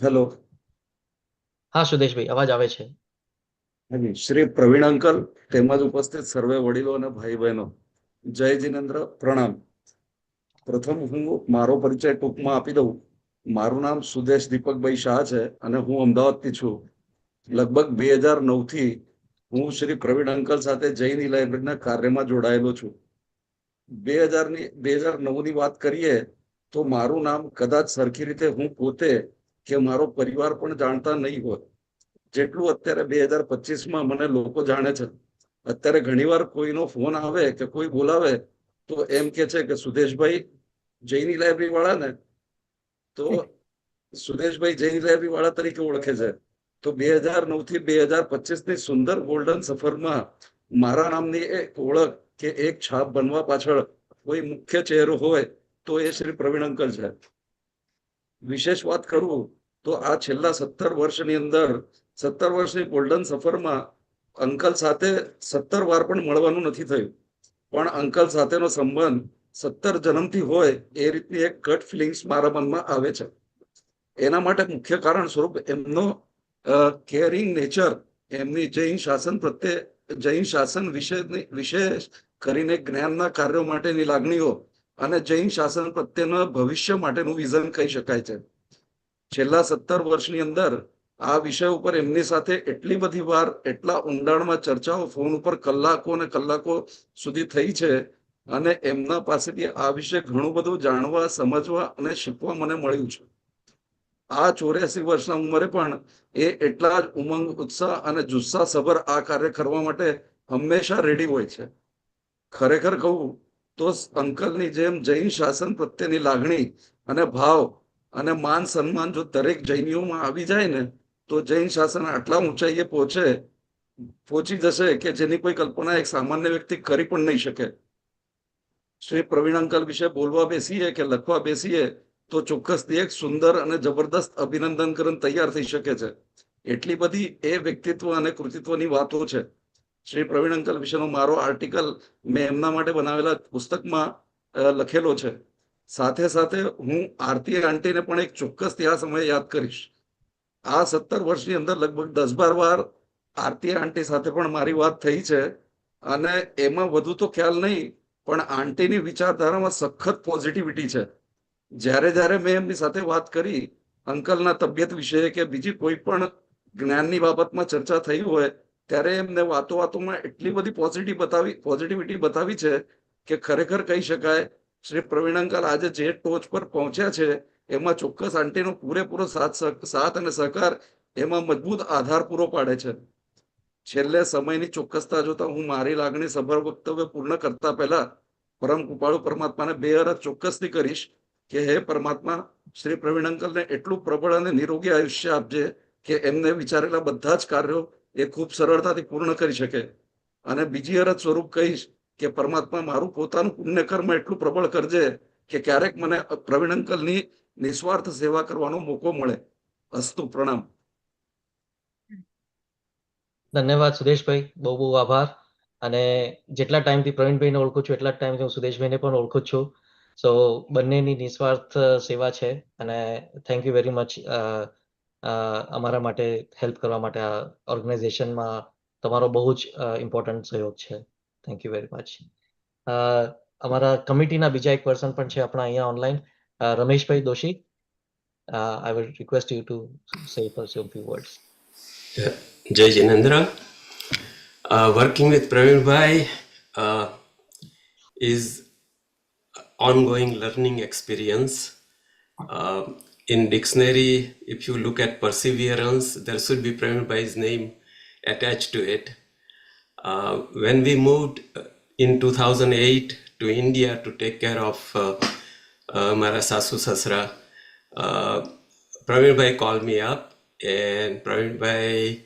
[SPEAKER 15] Hello.
[SPEAKER 4] હા સુદેશભાઈ અવાજ આવે છે.
[SPEAKER 15] Shri Pravin uncle તેમજ ઉપસ્થિત સર્વે વડીલો અને ભાઈ બહેનો, જય જીનેન્દ્ર, પ્રણામ. પ્રથમ હું મારો પરિચય ટૂંકમાં આપી દઉં. મારું નામ સુદેશ દીપકભાઈ શાહ છે અને હું અમદાવાદથી છું. લગભગ 2009 થી હું શ્રી પ્રવીણ અંકલ સાથે જૈન લાઇબ્રેરીના કાર્યમાં જોડાયેલો છું. 2009 ની વાત કરીએ તો મારું નામ કદાચ સરખી રીતે હું પોતે કે મારો પરિવાર પણ જાણતા નહીં હોય જેટલું અત્યારે 2025માં મને લોકો જાણે છે. અત્યારે ઘણીવાર કોઈનો ફોન આવે કે કોઈ બોલાવે તો એમ કે છે કે સુદેશભાઈ જૈની લાઇબ્રેરી વાળા ને, તો સુદેશભાઈ જૈની લાઇબ્રેરી વાળા તરીકે ઓળખે છે. તો 2009 થી 2025 ની સુંદર ગોલ્ડન સફરમાં મારા નામની એક ઓળખ કે એક છાપ બનવા પાછળ કોઈ મુખ્ય ચહેરો હોય તો એ શ્રી પ્રવીણ અંકલ છે. વિશેષ વાત કરું તો આ છેલ્લા 17 વર્ષની અંદર 17 વર્ષની ગોલ્ડન સફરમાં અંકલ સાથે 17 વાર પણ મળવાનું નથી થયું, પણ અંકલ સાથેનો સંબંધ 17 જન્મથી હોય એ રીતની એક ગટ ફિલિંગ્સ મારા મનમાં આવે છે. એના માટે મુખ્ય કારણ સ્વરૂપ એમનો કેરિંગ નેચર, એમની જૈન શાસન વિશેષ કરીને જ્ઞાનના કાર્યો માટેની લાગણીઓ અને જૈન શાસન પ્રત્યેના ભવિષ્ય માટેનું વિઝન કહી શકાય છે. છેલ્લા 17 વર્ષની અંદર આ વિષય ઉપર એમની સાથે એટલી બધી વાર એટલા ઊંડાણમાં ચર્ચાઓ ફોન ઉપર કલાકો અને કલાકો સુધી થઈ છે અને એમના પાસેથી આ વિશે ઘણું બધું જાણવા, સમજવા અને શીખવા મને મળ્યું છે. આ 84 વર્ષના ઉંમરે પણ એ એટલા જ ઉમંગ, ઉત્સાહ અને જુસ્સાસભર આ કાર્ય કરવા માટે હંમેશા રેડી હોય છે. ખરેખર કહું તો અંકલની જેમ જૈન શાસન પ્રત્યેની લાગણી અને ભાવ અને માન સન્માન જો દરેક જૈનીઓમાં આવી જાય ને તો જૈન શાસન આટલા ઊંચાઈએ પહોંચી જશે કે જેની કોઈ કલ્પના એક સામાન્ય વ્યક્તિ કરી પણ નહીં શકે. શ્રી પ્રવીણ અંકલ વિશે બોલવા બેસીએ કે લખવા બેસીએ તો ચોક્કસથી એક સુંદર અને જબરદસ્ત અભિનંદન કરીને તૈયાર થઈ શકે છે. એટલી બધી એ વ્યક્તિત્વ અને કૃતિત્વની વાતો છે. શ્રી પ્રવીણ અંકલ વિશેનો મારો આર્ટિકલ મેં એમના માટે બનાવેલા પુસ્તકમાં લખેલો છે. સાથે સાથે હું આરતી આંટીને પણ એક ચોક્કસથી આ સમયે યાદ કરીશ. આ 17 વર્ષની અંદર લગભગ 10-12 વાર આરતી આંટી સાથે પણ મારી વાત થઈ છે અને એમાં વધુ તો ખ્યાલ નહીં પણ આંટીની વિચારધારામાં સખત પોઝિટિવિટી છે. જ્યારે મેં એમની સાથે વાત કરી અંકલના તબિયત વિશે કે બીજી કોઈ પણ જ્ઞાનની બાબતમાં ચર્ચા થઈ હોય ત્યારે એમને વાતોમાં એટલી બધી પોઝિટિવિટી બતાવી છે કે ખરેખર કહી શકાય શ્રી પ્રવીણ અંકલ આજે જે ટોચ પર પહોંચ્યા છે એમાં ચોક્કસ આંટીનો પૂરેપૂરો સાથ અને સહકાર એમાં મજબૂત આધાર પૂરો પાડે છે. છેલ્લે સમયની ચોક્કસતા જોતા હું મારી લાગણી સભર વક્તવ્ય પૂર્ણ કરતા પહેલા પરમ કૃપાળુ પરમાત્માને 2 અરજ ચોક્કસથી કરીશ કે હે પરમાત્મા શ્રી પ્રવીણ અંકલને એટલું પ્રબળ અને નિરોગી આયુષ્ય આપજે કે એમને વિચારેલા બધા જ કાર્યો એ ખૂબ સરળતાથી પૂર્ણ કરી શકે. અને બીજી અરજ સ્વરૂપ કહીશ કે પરમાત્મા મારું પોતાનું પુણ્યકર્મ એટલું પ્રબળ કરજે કે ક્યારેક મને પ્રવીણ અંકલની નિસ્વાર્થ સેવા કરવાનો મોકો મળે. અસ્તુ. પ્રણામ.
[SPEAKER 4] ધન્યવાદ સુદેશભાઈ, બહુ બહુ આભાર. અને જેટલા ટાઈમથી પ્રવીણભાઈને ઓળખું છું એટલા ટાઈમથી હું સુદેશભાઈને પણ ઓળખું છું. સો બંનેની નિસ્વાર્થ સેવા છે અને થેન્ક યુ વેરી મચ અમારા માટે હેલ્પ કરવા માટે. આ ઓર્ગેનાઇઝેશનમાં તમારો બહુ જ ઇમ્પોર્ટન્ટ સહયોગ છે. Thank you very much. અમારા કમિટીના બીજા એક પર્સન પણ છે આપણા અહીંયા online, Rameshbhai Doshi. I will request you to say first a few words.
[SPEAKER 16] Jai Jinendra. Working with Pravinbhai is ongoing learning experience. In dictionary, if you look at perseverance, there should be Pravinbhai's name attached to it. When we moved in 2008 to India to take care of Mara Sasu Sasra, Pravinbhai called me up and Pravinbhai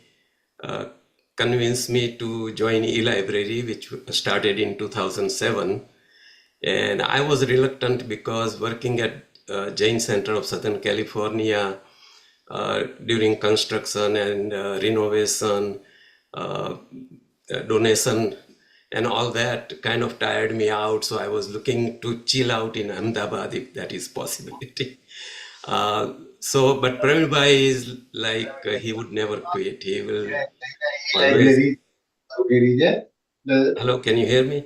[SPEAKER 16] convinced me to join e-library, which started in 2007. And I was reluctant because working at Jain Center of Southern California during construction and renovation, donation and all that kind of tired me out. So I was looking to chill out in Ahmedabad if that is possibility. But Pravinbhai is like, he would never quit. He will always... Hello, can you hear me?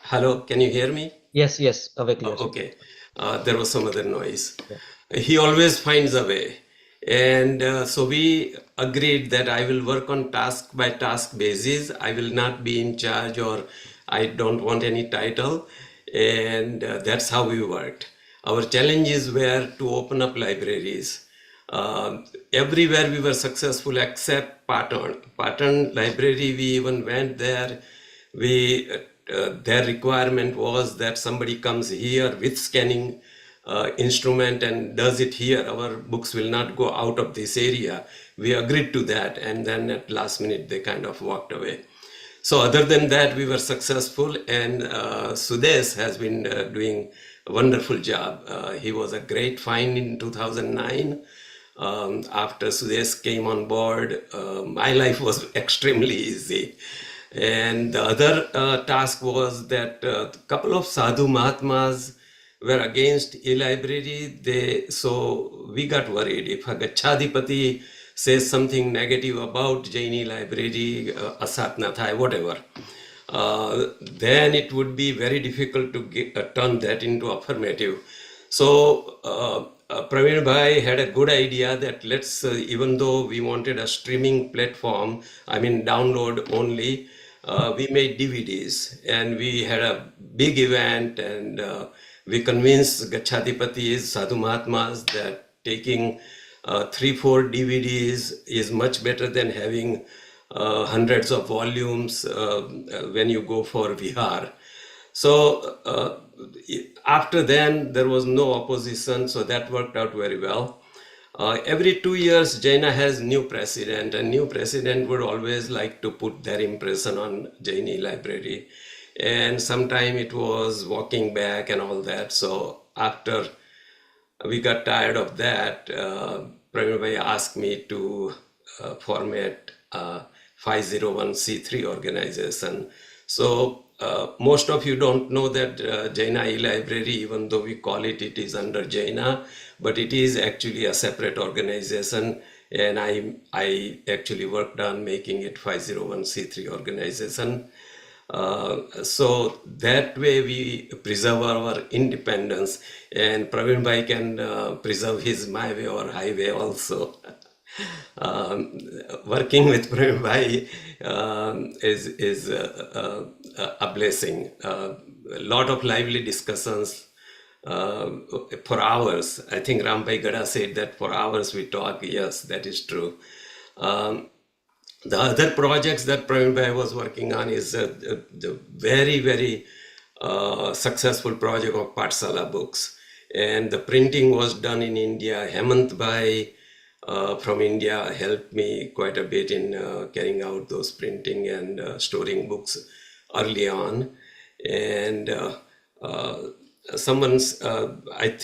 [SPEAKER 16] Hello, can you hear me?
[SPEAKER 4] Yes, clear.
[SPEAKER 16] Okay. There was some other noise. Yeah. He always finds a way. And so we agreed that I will work on task by task basis. I will not be in charge or I don't want any title. And that's how we worked. Our challenges were to open up libraries. Everywhere we were successful except Patan library, we even went there. Their requirement was that somebody comes here with scanning instrument and does it here. Our books will not go out of this area. We agreed to that, and then at last minute they kind of walked away. So other than that, we were successful, and Sudesh has been doing a wonderful job. He was a great find in 2009. After Sudesh came on board, my life was extremely easy. And the other task was that a couple of sadhu mahatmas were against e-library. So we got worried. If a Gachadipati says something negative about Jain e-library, asat na thai, whatever, then it would be very difficult to turn that into affirmative. So Pravinbhai had a good idea that let's, even though we wanted a streaming platform, I mean download only, we made DVDs and we had a big event and we convinced Gachadipatis, Sadhu Mahatmas that taking 3-4 DVDs is much better than having hundreds of volumes when you go for Vihar. So after then, there was no opposition, so that worked out very well. Every 2 years, Jaina has new president, and new president would always like to put their impression on Jaini library. And sometime it was walking back and all that. So after we got tired of that, Pravinbhai asked me to format 501c3 organization. So most of you don't know that Jaina e-library, even though we call it, it is under Jaina, but it is actually a separate organization, and I actually worked on making it 501c3 organization. So that way we preserve our independence, and Pravinbhai can preserve his my way or highway also. Working with Pravinbhai is a blessing. A lot of lively discussions for hours. I think Rambhai Gada said that for hours we talk. Yes, that is true. The other projects that Pravinbhai was working on is the very, very successful project of Pathshala books. And the printing was done in India. Hemant Bhai from India helped me quite a bit in carrying out those printing and storing books early on. And someone said that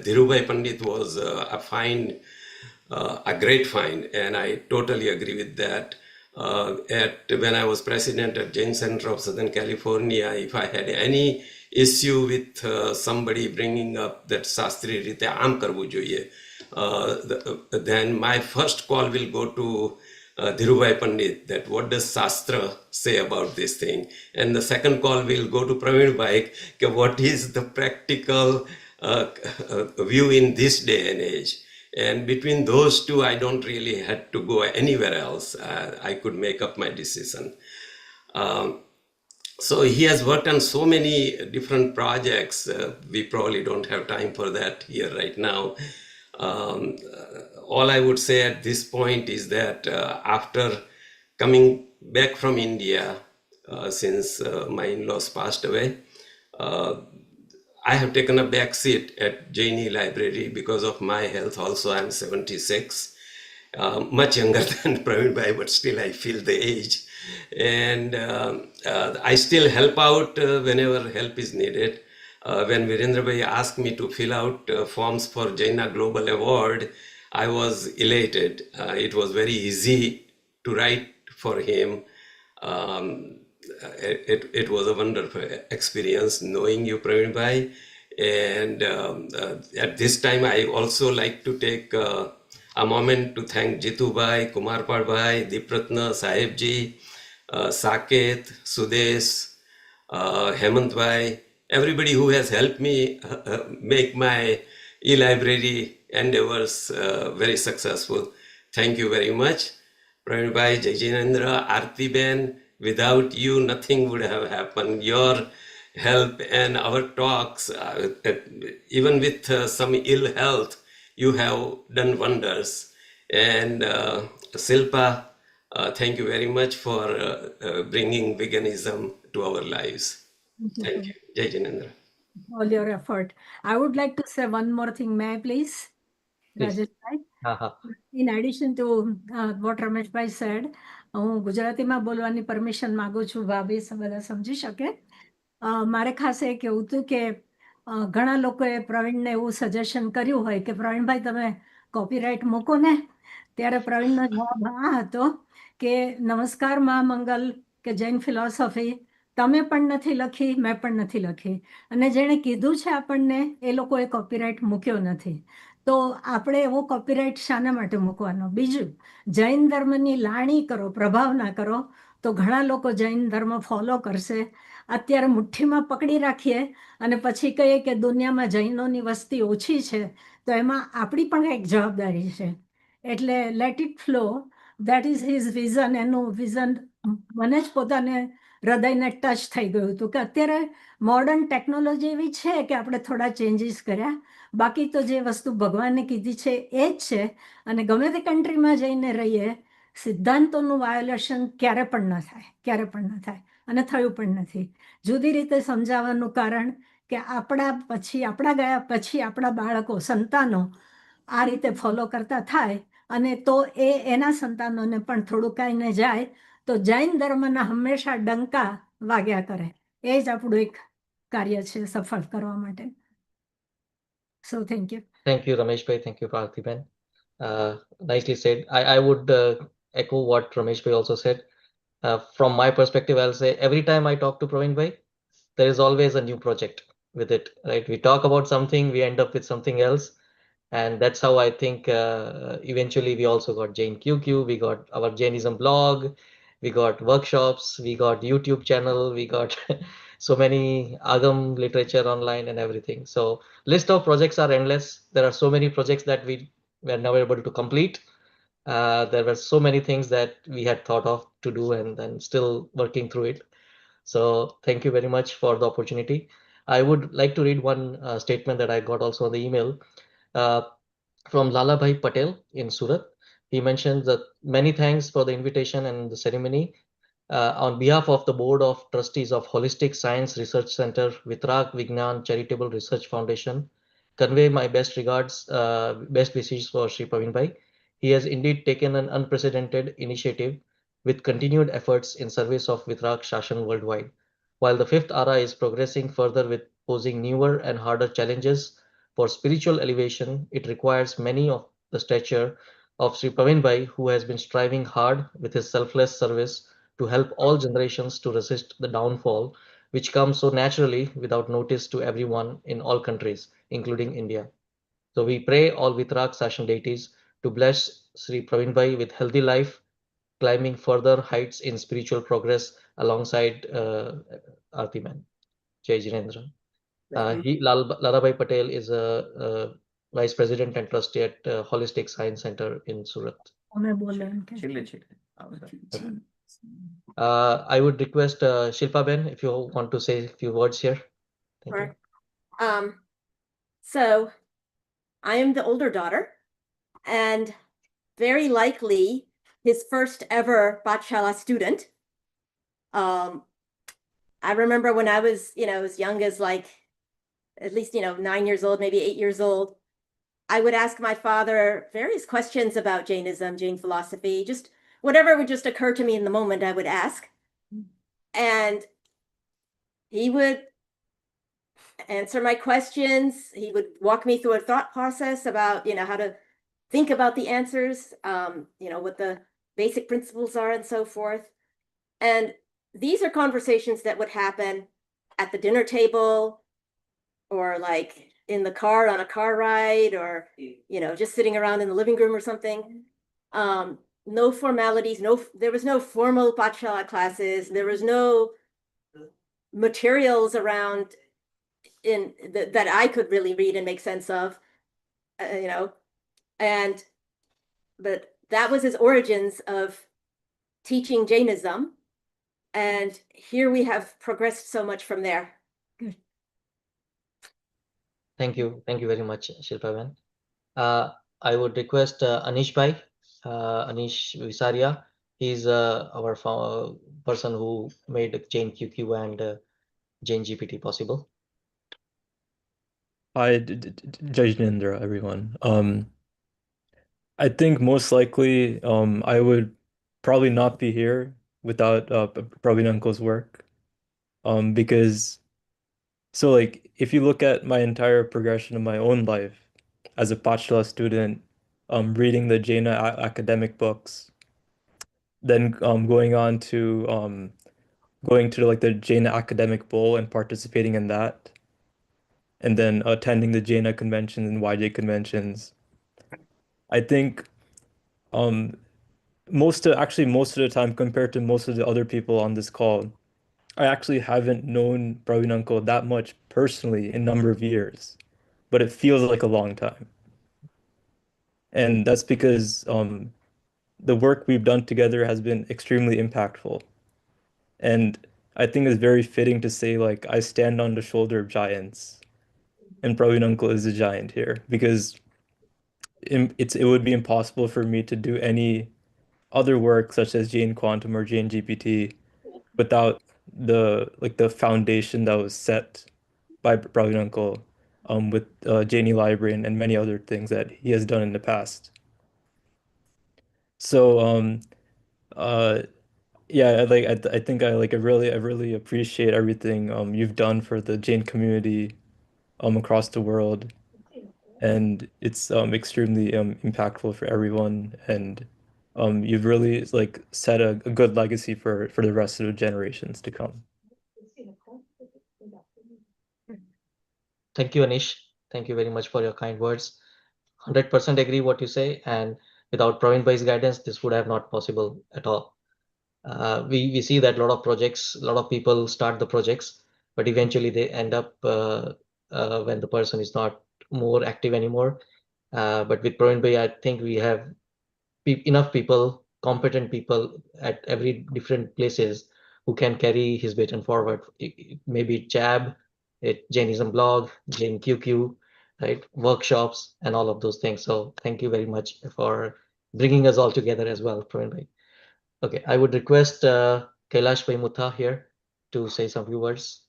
[SPEAKER 16] Dhirubhai Pandit was a great find, and I totally agree with that. When I was president at Jain Center of Southern California, if I had any issue with somebody bringing up that Shastri Rite Aam Karvu Joiye, then my first call will go to Dhirubhai Pandit, that what does Shastra say about this thing? And the second call will go to Pravinbhai, what is the practical view in this day and age? And between those two, I don't really have to go anywhere else. I could make up my decision. So he has worked on so many different projects. We probably don't have time for that here right now. All I would say at this point is that after coming back from India, since my in-laws passed away, I have taken a back seat at Jaini Library because of my health also. I'm 76, much younger than Pravinbhai, but still I feel the age. And I still help out whenever help is needed. When Virendra Bhai asked me to fill out forms for Jaina Global Award, I was elated. It was very easy to write for him. It was a wonderful experience knowing you, Pravinbhai. And at this time, I also like to take a moment to thank Jitu Bhai, Kumarpal Bhai, Dipratna, Sahibji, Saket, Sudesh, Hemant Bhai, everybody who has helped me make my e-library endeavors very successful. Thank you very much. Pravinbhai, Jayinendra, Aarti Ben, without you, nothing would have happened. Your help and our talks, even with some ill health, you have done wonders. And Silpa, thank you very much for bringing veganism to our lives. Thank you. Jai Jinendra.
[SPEAKER 3] All your effort. I would like to say one more thing. May I please?
[SPEAKER 4] Please.
[SPEAKER 3] Rajesh, in addition to what Ramesh Bhai said, હું ગુજરાતીમાં બોલવાની permission માંગુ છું, ભાભી બધા સમજી શકે. મારે ખાસ એ કહેવું હતું કે ઘણા લોકોએ પ્રવીણને એવું સજેશન કર્યું હોય કે પ્રવીણભાઈ તમે કોપીરાઇટ મૂકો ને, ત્યારે પ્રવીણનો જવાબ આ હતો કે નમસ્કાર મા મંગલ કે જૈન ફિલોસોફી તમે પણ નથી લખી, મેં પણ નથી લખી, અને જેણે કીધું છે આપણને એ લોકોએ કોપીરાઇટ મૂક્યો નથી. તો આપણે એવો કોપીરાઇટ શાના માટે મૂકવાનો? બીજું, જૈન ધર્મની લાણી કરો, પ્રભાવ ના કરો તો ઘણા લોકો જૈન ધર્મ ફોલો કરશે. અત્યારે મુઠ્ઠીમાં પકડી રાખીએ અને પછી કહીએ કે દુનિયામાં જૈનોની વસ્તી ઓછી છે, તો એમાં આપણી પણ એક જવાબદારી છે. એટલે let it flow, that is his vision. એનું વિઝન મને જ પોતાને હૃદયને ટચ થઈ ગયું હતું કે અત્યારે મોડર્ન ટેકનોલોજી એવી છે કે આપણે થોડા ચેન્જીસ કર્યા, બાકી તો જે વસ્તુ ભગવાને કીધી છે એ જ છે. અને ગમે તે કન્ટ્રીમાં જઈને રહીએ, સિદ્ધાંતોનું વાયોલેશન ક્યારે પણ ન થાય અને થયું પણ નથી. જુદી રીતે સમજાવવાનું કારણ કે આપણા ગયા પછી આપણા બાળકો સંતાનો આ રીતે ફોલો કરતા થાય અને તો એના સંતાનોને પણ થોડું કાંઈને જાય તો જૈન ધર્મના હંમેશા ડંકા વાગ્યા કરે. એ જ આપણું એક કાર્ય છે સફળ કરવા માટે. So thank you.
[SPEAKER 4] Thank you, Ramesh bhai. Thank you, Parthiban. Nicely said. I would echo what Ramesh bhai also said. From my perspective, I'll say every time I talk to Praveen bhai, there is always a new project with it, right? We talk about something, we end up with something else. And that's how I think eventually we also got Jain QQ, we got our Jainism blog, we got workshops, we got YouTube channel, we got so many Agam literature online and everything. So list of projects are endless. There are so many projects that we were never able to complete. There were so many things that we had thought of to do and then still working through it. So thank you very much for the opportunity. I would like to read one statement that I got also on the email from Lalabhai Patel in Surat. He mentions that many thanks for the invitation and the ceremony. On behalf of the Board of Trustees of Holistic Science Research Center, Vitrak Vignan Charitable Research Foundation, convey my best regards, best wishes for Shri Pravinbhai. He has indeed taken an unprecedented initiative with continued efforts in service of Vitrak Shashan worldwide. While the fifth ara is progressing further with posing newer and harder challenges for spiritual elevation, it requires many of the stature of Sri Pravinbhai, who has been striving hard with his selfless service to help all generations to resist the downfall, which comes so naturally without notice to everyone in all countries, including India. So we pray all Vitrak Sashan deities to bless Sri Pravinbhai with healthy life, climbing further heights in spiritual progress alongside Aarti Man. Jai Jinendra. Lalabhai Patel is a Vice President and Trustee at Holistic Science Center in Surat. I would request Shilpa Ben if you want to say a few words here. Thank you.
[SPEAKER 17] So I am the older daughter, and very likely his first ever Pathshala student. I remember when I was, as young as like, at least, 9 years old, maybe 8 years old, I would ask my father various questions about Jainism, Jain philosophy, just whatever would just occur to me in the moment, I would ask. And he would answer my questions. He would walk me through a thought process about, how to think about the answers, what the basic principles are and so forth. And these are conversations that would happen at the dinner table or like in the car on a car ride or, just sitting around in the living room or something. No formalities, there was no formal Pathshala classes. There was no materials around that I could really read and make sense of, but that was his origins of teaching Jainism. And here we have progressed so much from there.
[SPEAKER 3] Good.
[SPEAKER 4] Thank you. Thank you very much, Shilpa Ben. I would request Anish Bhai, Anish Visaria. He's our person who made Jain QQ and Jain GPT possible.
[SPEAKER 18] Hi, Jai Jinendra, everyone. I think most likely I would probably not be here without Praveen Uncle's work. Because so like if you look at my entire progression of my own life as a Pathshala student, reading the Jaina academic books, then going to like the Jaina Academic Bowl and participating in that, and then attending the Jaina conventions and YJ conventions. I think most of the time compared to most of the other people on this call, I actually haven't known Praveen Uncle that much personally in a number of years, but it feels like a long time. And that's because the work we've done together has been extremely impactful. And I think it's very fitting to say, like, I stand on the shoulder of giants, and Praveen Uncle is a giant here because it would be impossible for me to do any other work such as Jane Quantum or Jane GPT without the foundation that was set by Praveen Uncle with Janie Library and many other things that he has done in the past. So uh yeah, I think I really appreciate everything you've done for the Jane community across the world, and it's extremely impactful for everyone, and you've really like set a good legacy for the rest of the generations to come.
[SPEAKER 4] Thank you, Anish. Thank you very much for your kind words. 100% agree what you say, and without Praveen Bhai's guidance, this would have not possible at all. We see that a lot of projects, a lot of people start the projects, but eventually they end up when the person is not more active anymore. But with Praveen Bhai, I think we have enough people, competent people at every different places who can carry his baton forward. Maybe JAB, Jainism blog, Jain QQ, right? Workshops and all of those things. So thank you very much for bringing us all together as well, Praveen Bhai. Okay, I would request Kailash Bhai Mutha here to say some few words.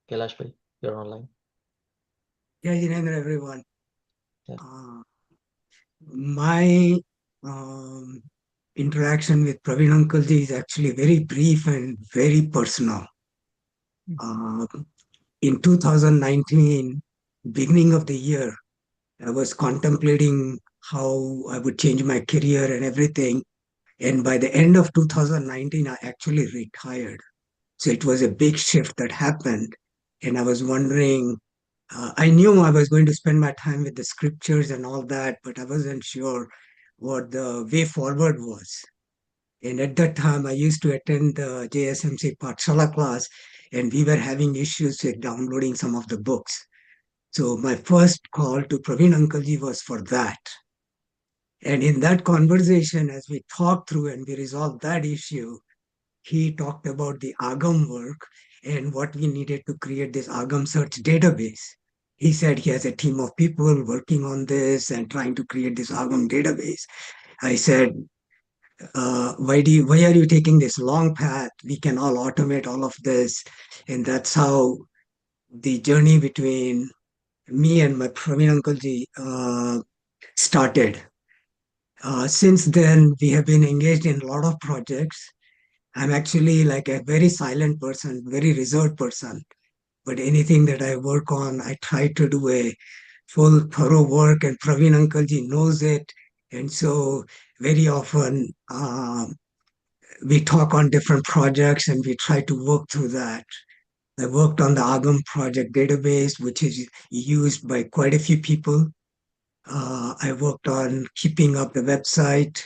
[SPEAKER 4] Kailash Bhai, you're online.
[SPEAKER 19] Jai Jinendra, everyone.
[SPEAKER 4] Yeah.
[SPEAKER 19] My interaction with Praveen Uncle-ji is actually very brief and very personal. In 2019, beginning of the year, I was contemplating how I would change my career and everything. And by the end of 2019, I actually retired. So it was a big shift that happened. And I was wondering, I knew I was going to spend my time with the scriptures and all that, but I wasn't sure what the way forward was. And at that time, I used to attend the JSMC Patshala class, and we were having issues with downloading some of the books. So my first call to Praveen Uncle-ji was for that. And in that conversation, as we talked through and we resolved that issue, he talked about the Agam work and what we needed to create this Agam search database. He said he has a team of people working on this and trying to create this Agam database. I said, why are you taking this long path? We can all automate all of this. And that's how the journey between me and my Praveen Uncle-ji started. Since then, we have been engaged in a lot of projects. I'm actually like a very silent person, very reserved person. But anything that I work on, I try to do a full, thorough work, and Praveen Uncle-ji knows it. And so very often we talk on different projects and we try to work through that. I worked on the Agam project database, which is used by quite a few people. I worked on keeping up the website,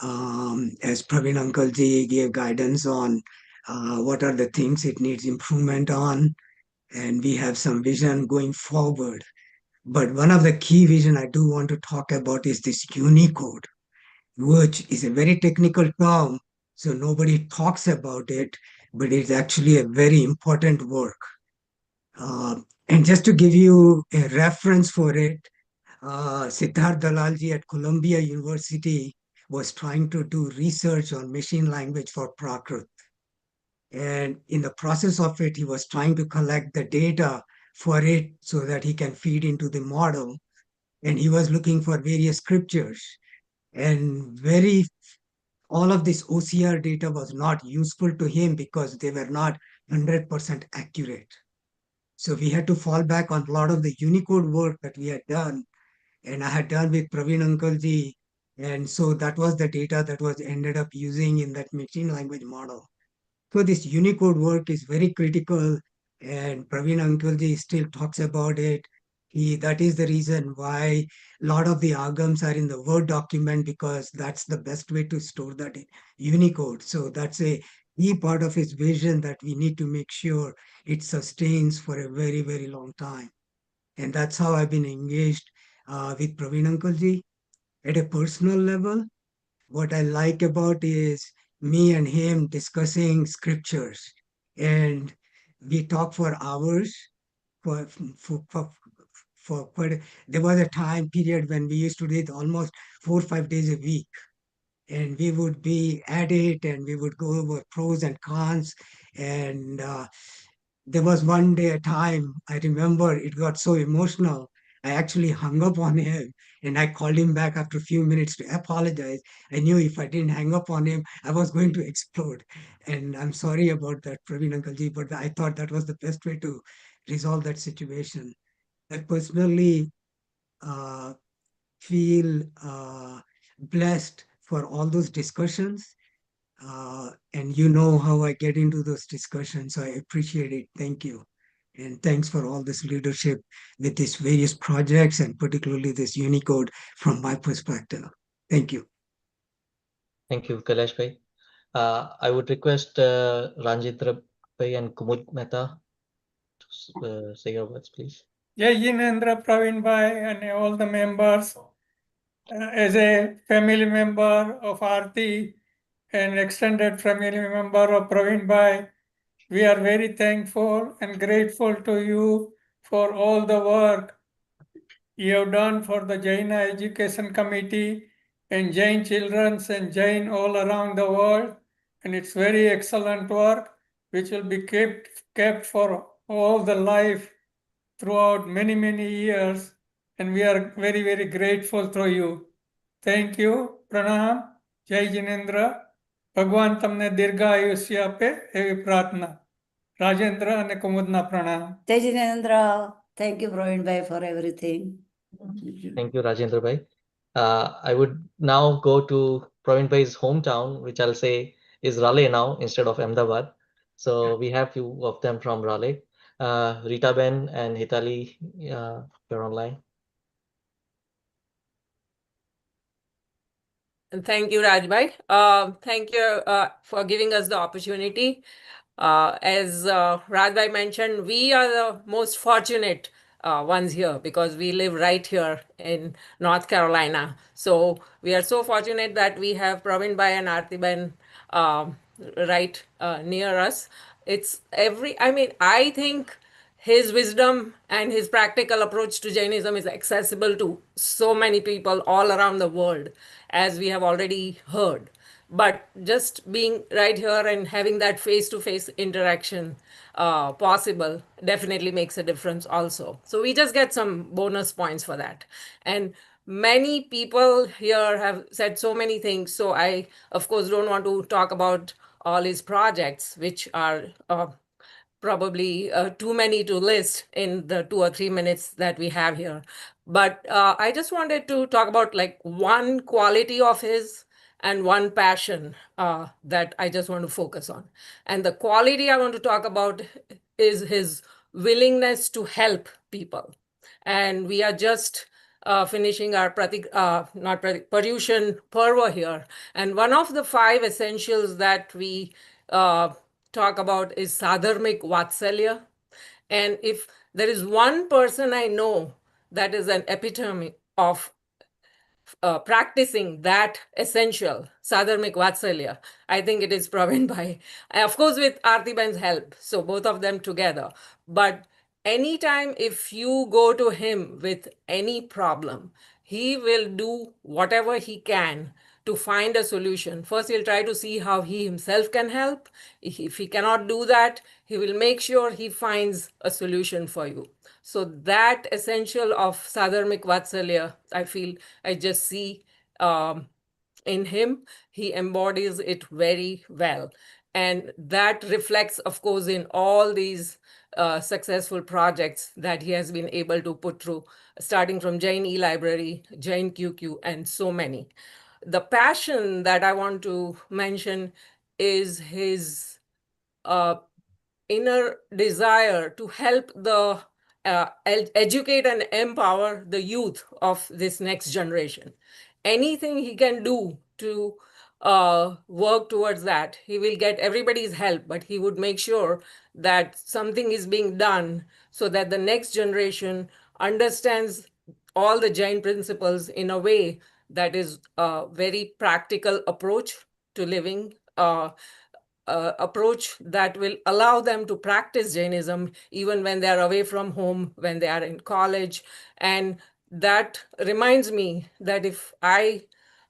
[SPEAKER 19] as Praveen Uncle-ji gave guidance on what are the things it needs improvement on. And we have some vision going forward. But one of the key vision I do want to talk about is this Unicode, which is a very technical term, so nobody talks about it, but it's actually a very important work. And just to give you a reference for it, Siddharth Dalalji at Columbia University was trying to do research on machine language for Prakrit. And in the process of it, he was trying to collect the data for it so that he can feed into the model. And he was looking for various scriptures. And all of this OCR data was not useful to him because they were not 100% accurate. So we had to fall back on a lot of the Unicode work that we had done. And I had done with Praveen Uncle-ji. And so that was the data that was ended up using in that machine language model. So this Unicode work is very critical, and Praveen Uncle-ji still talks about it. That is the reason why a lot of the agams are in the Word document, because that's the best way to store that in Unicode. So that's a key part of his vision that we need to make sure it sustains for a very, very long time. And that's how I've been engaged with Praveen Uncle-ji. At a personal level, what I like about is me and him discussing scriptures, and we talk for hours, for for quite. There was a time period when we used to do it almost 4 or 5 days a week, and we would be at it, and we would go over pros and cons, and there was one day a time I remember it got so emotional. I actually hung up on him and I called him back after a few minutes to apologize. I knew if I didn't hang up on him, I was going to explode. And I'm sorry about that, Praveen Uncle but I thought that was the best way to resolve that situation. I personally feel blessed for all those discussions. And you know how I get into those discussions. So I appreciate it. Thank you. And thanks for all this leadership with these various projects and particularly this Unicode from my perspective. Thank you.
[SPEAKER 4] Thank you, Kailash bhai. I would request Ranjitra bhai and Kumud Mehta to say your words, please.
[SPEAKER 2] Jai Jinendra, Pravinbhai, and all the members. As a family member of Aarti and extended family member of Pravinbhai, we are very thankful and grateful to you for all the work you have done for the Jaina Education Committee and Jain children and Jain all around the world. And it's very excellent work which will be kept for all the life throughout many, many years. And we are very, very grateful to you. Thank you. Pranam. Jai Jinendra. ભગવાન તમને દીર્ઘાયુષ્ય આપે એવી પ્રાર્થના. રાજેન્દ્ર અને કુમુદના પ્રણામ.
[SPEAKER 20] Jai Jinendra. Thank you, Pravinbhai, for everything.
[SPEAKER 4] Thank you, Rajendra bhai. I would now go to Praveen bhai's hometown, which I'll say is Raleigh now instead of Ahmedabad. So we have few of them from Raleigh. Rita Ben and Hitali, you're online.
[SPEAKER 21] Thank you, Rajbhai. Thank you for giving us the opportunity. As Rajbhai mentioned, we are the most fortunate ones here because we live right here in North Carolina. So we are so fortunate that we have Pravinbhai and Aartiben right near us. I think his wisdom and his practical approach to Jainism is accessible to so many people all around the world, as we have already heard. But just being right here and having that face-to-face interaction possible definitely makes a difference also. So we just get some bonus points for that. And many people here have said so many things. So I, of course, don't want to talk about all his projects, which are probably too many to list in the 2 or 3 minutes that we have here. But I just wanted to talk about like one quality of his and one passion that I just want to focus on. And the quality I want to talk about is his willingness to help people. And we are just finishing our Paryushan Parva here. And one of the 5 essentials that we talk about is Sadharmik Vatsalya. And if there is one person I know that is an epitome of practicing that essential, Sadharmik Vatsalya, I think it is Pravinbhai. Of course, with Aartiben's help, so both of them together. But anytime if you go to him with any problem, he will do whatever he can to find a solution. First, he'll try to see how he himself can help. If he cannot do that, he will make sure he finds a solution for you. So that essential of Sadharmik Vatsalya, I feel I just see in him. He embodies it very well. And that reflects, of course, in all these successful projects that he has been able to put through, starting from Jain E-Library, Jain QQ, and so many. The passion that I want to mention is his inner desire to help the educate and empower the youth of this next generation. Anything he can do to work towards that, he will get everybody's help, but he would make sure that something is being done so that the next generation understands all the Jain principles in a way that is a very practical approach to living approach that will allow them to practice Jainism even when they are away from home, when they are in college. And that reminds me that if I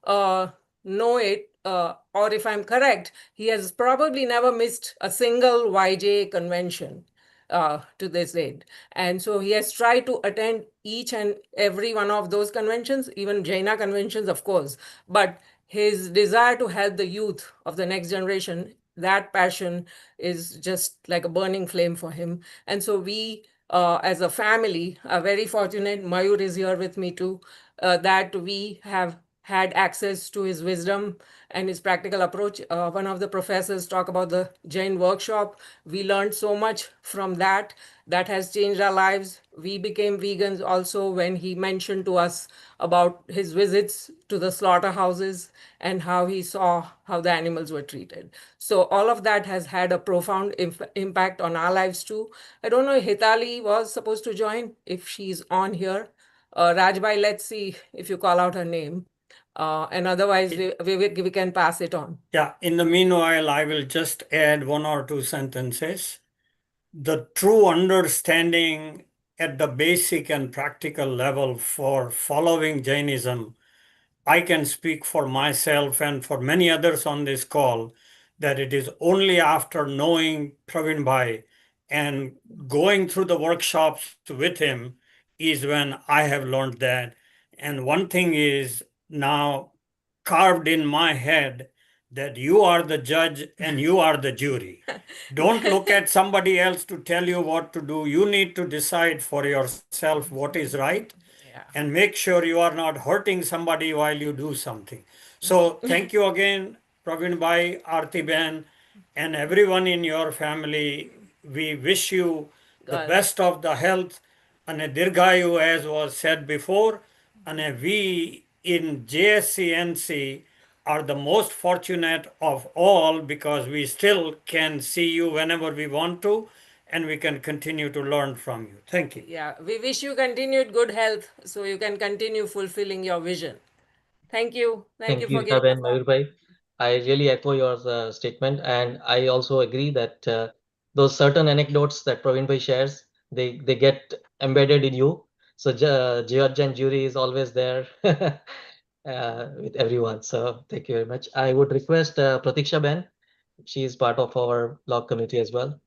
[SPEAKER 21] know it, or if I'm correct, he has probably never missed a single YJ convention to this date. And so he has tried to attend each and every one of those conventions, even Jaina conventions, of course. But his desire to help the youth of the next generation, that passion is just like a burning flame for him. And so we, as a family, are very fortunate. Mayur is here with me too, that we have had access to his wisdom and his practical approach. One of the professors talked about the Jain workshop. We learned so much from that. That has changed our lives. We became vegans also when he mentioned to us about his visits to the slaughterhouses and how he saw how the animals were treated. So all of that has had a profound impact on our lives too. I don't know if Hitali was supposed to join, if she's on here. Rajbhai, let's see if you call out her name. And otherwise, we can pass it on.
[SPEAKER 7] Yeah, in the meanwhile, I will just add 1 or 2 sentences. The true understanding at the basic and practical level for following Jainism, I can speak for myself and for many others on this call, that it is only after knowing Pravinbhai and going through the workshops with him is when I have learned that. And one thing is now carved in my head, that you are the judge and you are the jury. Don't look at somebody else to tell you what to do. You need to decide for yourself what is right. And make sure you are not hurting somebody while you do something. So thank you again, Pravinbhai, Aarti Ben, and everyone in your family. We wish you the best of the health and a dirghayu, as was said before. And we in JSCNC are the most fortunate of all, because we still can see you whenever we want to, and we can continue to learn from you. Thank you.
[SPEAKER 21] Yeah, we wish you continued good health so you can continue fulfilling your vision. Thank you. Thank you for
[SPEAKER 4] Thank you,
[SPEAKER 21] giving us
[SPEAKER 4] Mayur Bhai. I really echo your statement, and I also agree that those certain anecdotes that Praveen Bhai shares, they get embedded in you. So judge and jury is always there with everyone. So thank you very much. I would request Pratiksha Ben. She is part of our blog community as well.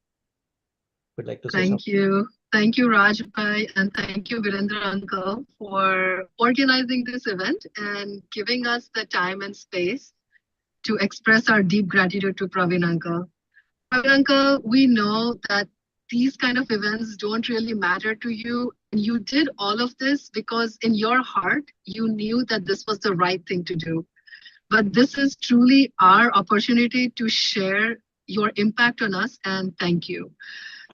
[SPEAKER 4] Would like to say something.
[SPEAKER 22] Thank you. Thank you, Rajbhai, and thank you, Virendra Uncle, for organizing this event and giving us the time and space to express our deep gratitude to Praveen Uncle. Praveen Uncle, we know that these kind of events don't really matter to you. And you did all of this because in your heart, you knew that this was the right thing to do. But this is truly our opportunity to share your impact on us, and thank you.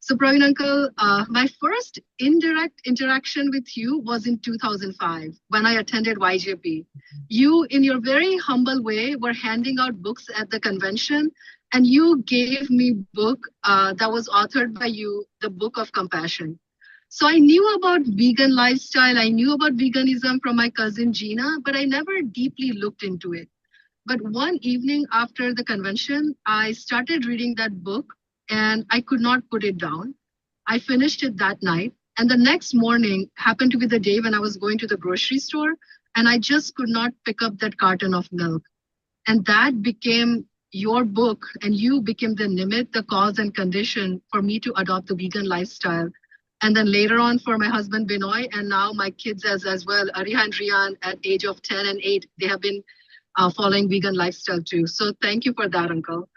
[SPEAKER 22] So Praveen Uncle, my first indirect interaction with you was in 2005 when I attended YJP. You, in your very humble way, were handing out books at the convention, and you gave me book that was authored by you, the Book of Compassion. So I knew about vegan lifestyle, I knew about veganism from my cousin Gina, but I never deeply looked into it. But one evening after the convention, I started reading that book, and I could not put it down. I finished it that night. And the next morning happened to be the day when I was going to the grocery store, and I just could not pick up that carton of milk. And that became your book, and you became the nimit, the cause and condition for me to adopt the vegan lifestyle. And then later on for my husband Binoy, and now my kids as well, Ariha and Rian at age of 10 and 8, they have been following vegan lifestyle too. So thank you for that, Uncle.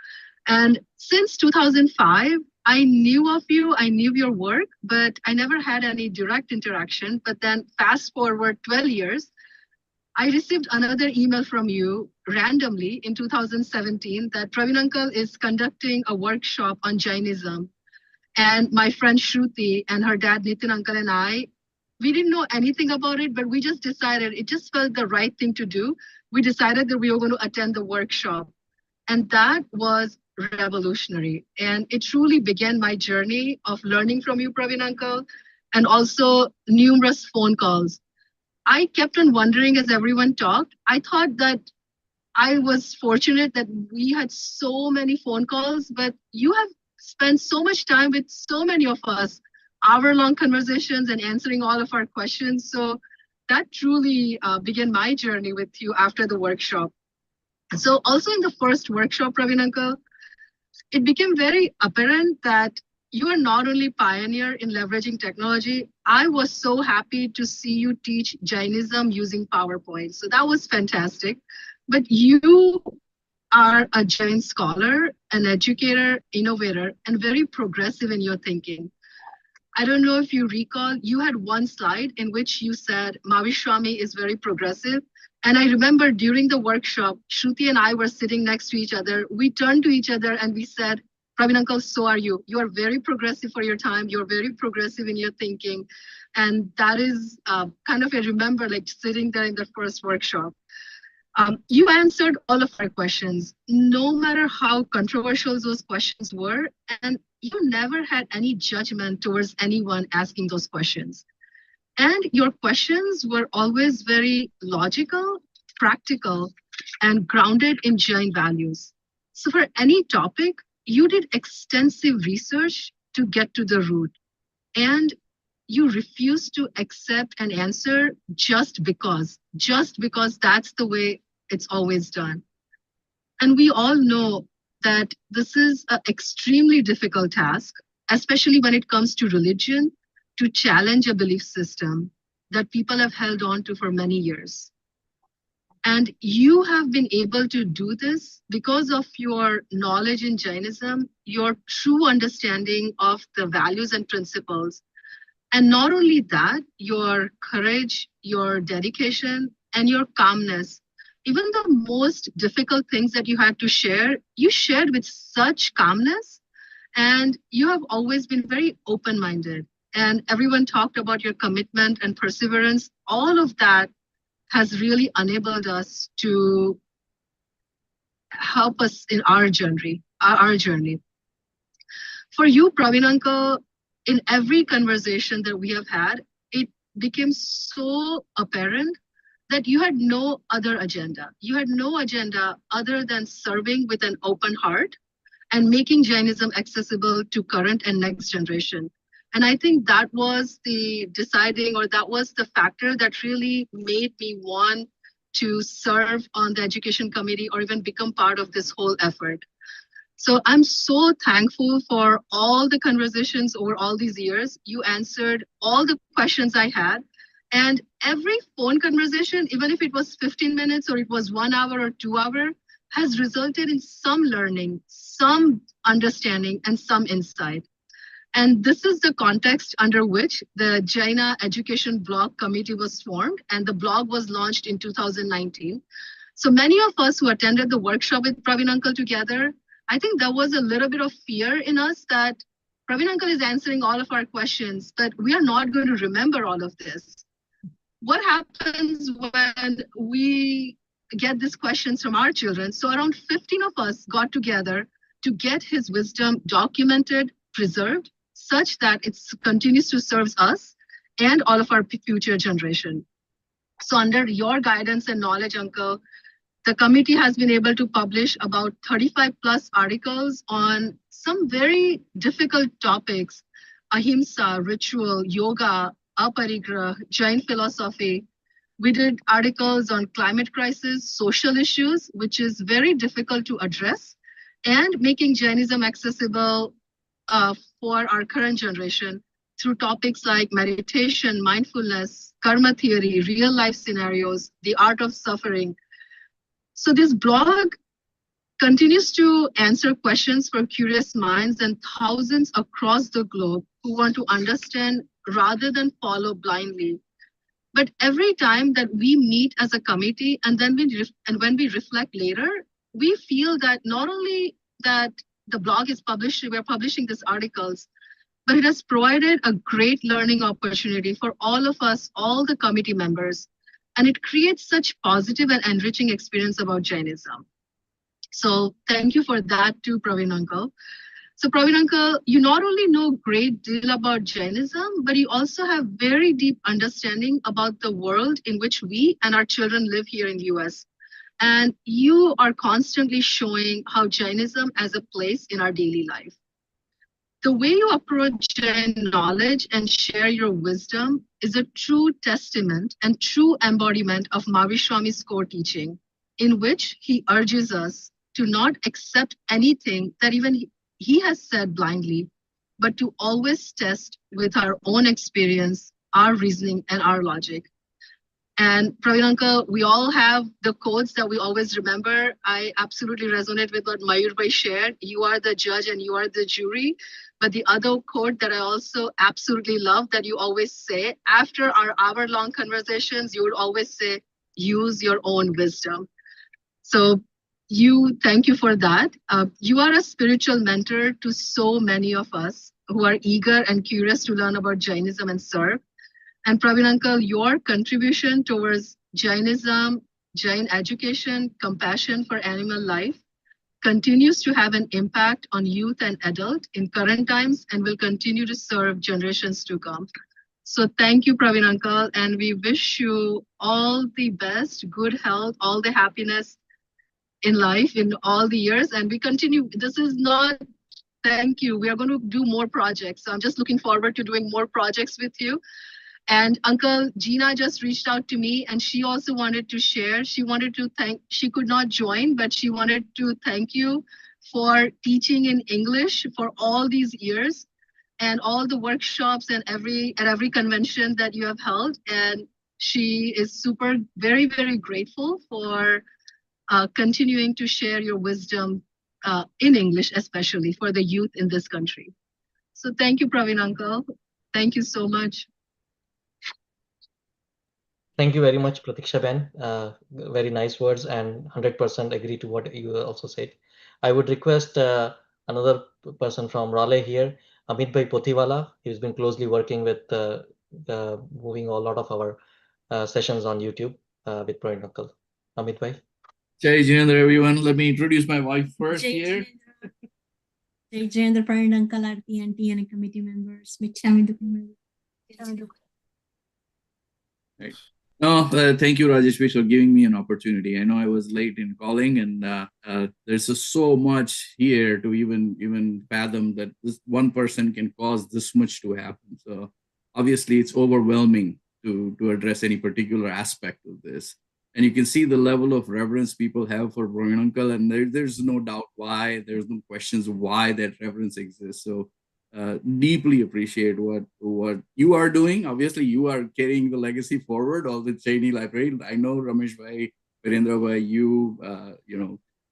[SPEAKER 22] And since 2005, I knew of you, I knew your work, but I never had any direct interaction. But then fast forward 12 years, I received another email from you randomly in 2017 that Praveen Uncle is conducting a workshop on Jainism. And my friend Shruti and her dad Nitin Uncle and I, we didn't know anything about it, but we just decided, it just felt the right thing to do. We decided that we were going to attend the workshop. And that was revolutionary. And it truly began my journey of learning from you, Praveen Uncle, and also numerous phone calls. I kept on wondering as everyone talked, I thought that I was fortunate that we had so many phone calls, but you have spent so much time with so many of us, hour-long conversations and answering all of our questions. So that truly began my journey with you after the workshop. So also in the first workshop, Praveen Uncle, it became very apparent that you are not only pioneer in leveraging technology. I was so happy to see you teach Jainism using PowerPoint. So that was fantastic. But you are a Jain scholar, an educator, innovator, and very progressive in your thinking. I don't know if you recall, you had one slide in which you said Maheshwami is very progressive. And I remember during the workshop, Shruti and I were sitting next to each other. We turned to each other and we said, Praveen Uncle, so are you. You are very progressive for your time. You're very progressive in your thinking. And that is kind of, I remember like sitting there in the first workshop. You answered all of our questions, no matter how controversial those questions were, and you never had any judgment towards anyone asking those questions. And your questions were always very logical, practical, and grounded in Jain values. So for any topic, you did extensive research to get to the root, and you refused to accept an answer just because that's the way it's always done. And we all know that this is an extremely difficult task, especially when it comes to religion, to challenge a belief system that people have held on to for many years. And you have been able to do this because of your knowledge in Jainism, your true understanding of the values and principles. And not only that, your courage, your dedication, and your calmness. Even the most difficult things that you had to share, you shared with such calmness, and you have always been very open-minded. And everyone talked about your commitment and perseverance. All of that has really enabled us to help us in our journey. For you, Praveen Uncle, in every conversation that we have had, it became so apparent that you had no other agenda. You had no agenda other than serving with an open heart and making Jainism accessible to current and next generation. And I think that was the deciding, or that was the factor that really made me want to serve on the education committee or even become part of this whole effort. So I'm so thankful for all the conversations over all these years. You answered all the questions I had. And every phone conversation, even if it was 15 minutes or it was 1 hour or 2 hours, has resulted in some learning, some understanding, and some insight. And this is the context under which the Jaina Education Blog Committee was formed, and the blog was launched in 2019. So many of us who attended the workshop with Praveen Uncle together, I think there was a little bit of fear in us that Praveen Uncle is answering all of our questions, but we are not going to remember all of this. What happens when we get these questions from our children? So around 15 of us got together to get his wisdom documented, preserved, such that it continues to serve us and all of our future generation. So under your guidance and knowledge, Uncle, the committee has been able to publish about 35 plus articles on some very difficult topics: ahimsa, ritual, yoga, aparigraha, Jain philosophy. We did articles on climate crisis, social issues, which is very difficult to address, and making Jainism accessible for our current generation through topics like meditation, mindfulness, karma theory, real life scenarios, the art of suffering. So this blog continues to answer questions for curious minds and thousands across the globe who want to understand rather than follow blindly. But every time that we meet as a committee and then when we reflect later, we feel that not only that the blog is published, we're publishing these articles, but it has provided a great learning opportunity for all of us, all the committee members. And it creates such positive and enriching experience about Jainism. So thank you for that too, Praveen Uncle. So Praveen Uncle, you not only know a great deal about Jainism, but you also have very deep understanding about the world in which we and our children live here in the US. And you are constantly showing how Jainism as a place in our daily life. The way you approach Jain knowledge and share your wisdom is a true testament and true embodiment of Mahvishwami's core teaching, in which he urges us to not accept anything that even he has said blindly, but to always test with our own experience, our reasoning, and our logic. And Praveen Uncle, we all have the quotes that we always remember. I absolutely resonate with what Mayurbhai shared. You are the judge and you are the jury. But the other quote that I also absolutely love that you always say, after our hour-long conversations, you would always say, use your own wisdom. So thank you for that. You are a spiritual mentor to so many of us who are eager and curious to learn about Jainism and serve. And Praveen Uncle, your contribution towards Jainism, Jain education, compassion for animal life continues to have an impact on youth and adult in current times and will continue to serve generations to come. So thank you, Praveen Uncle, and we wish you all the best, good health, all the happiness in life in all the years. And we continue, this is not, thank you. We are going to do more projects. So I'm just looking forward to doing more projects with you. And Uncle Gina just reached out to me and she also wanted to share. She wanted to she could not join, but she wanted to thank you for teaching in English for all these years and all the workshops and at every convention that you have held. And she is very, very grateful for continuing to share your wisdom in English, especially for the youth in this country. So thank you, Praveen Uncle. Thank you so much.
[SPEAKER 4] Thank you very much, Pratiksha Ben. Very nice words and 100% agree to what you also said. I would request another person from Raleigh here, Amit Bhai Pothiwala. He's been closely working with moving a lot of our sessions on YouTube with Praveen Uncle. Amit Bhai.
[SPEAKER 6] Jai Jinendra, everyone. Let me introduce my wife first here.
[SPEAKER 8] Jai Jinendra, Praveen Uncle, Aarti Auntie, and committee members.
[SPEAKER 6] Right. No, thank you, Rajesh, for giving me an opportunity. I know I was late in calling, and there's just so much here to even fathom that this one person can cause this much to happen. So obviously, it's overwhelming to address any particular aspect of this. And you can see the level of reverence people have for Praveen Uncle, and there's no doubt why. There's no questions why that reverence exists. So deeply appreciate what you are doing. Obviously, you are carrying the legacy forward of the Cheney Library. I know Ramesh Bhai, Virendra Bhai, you,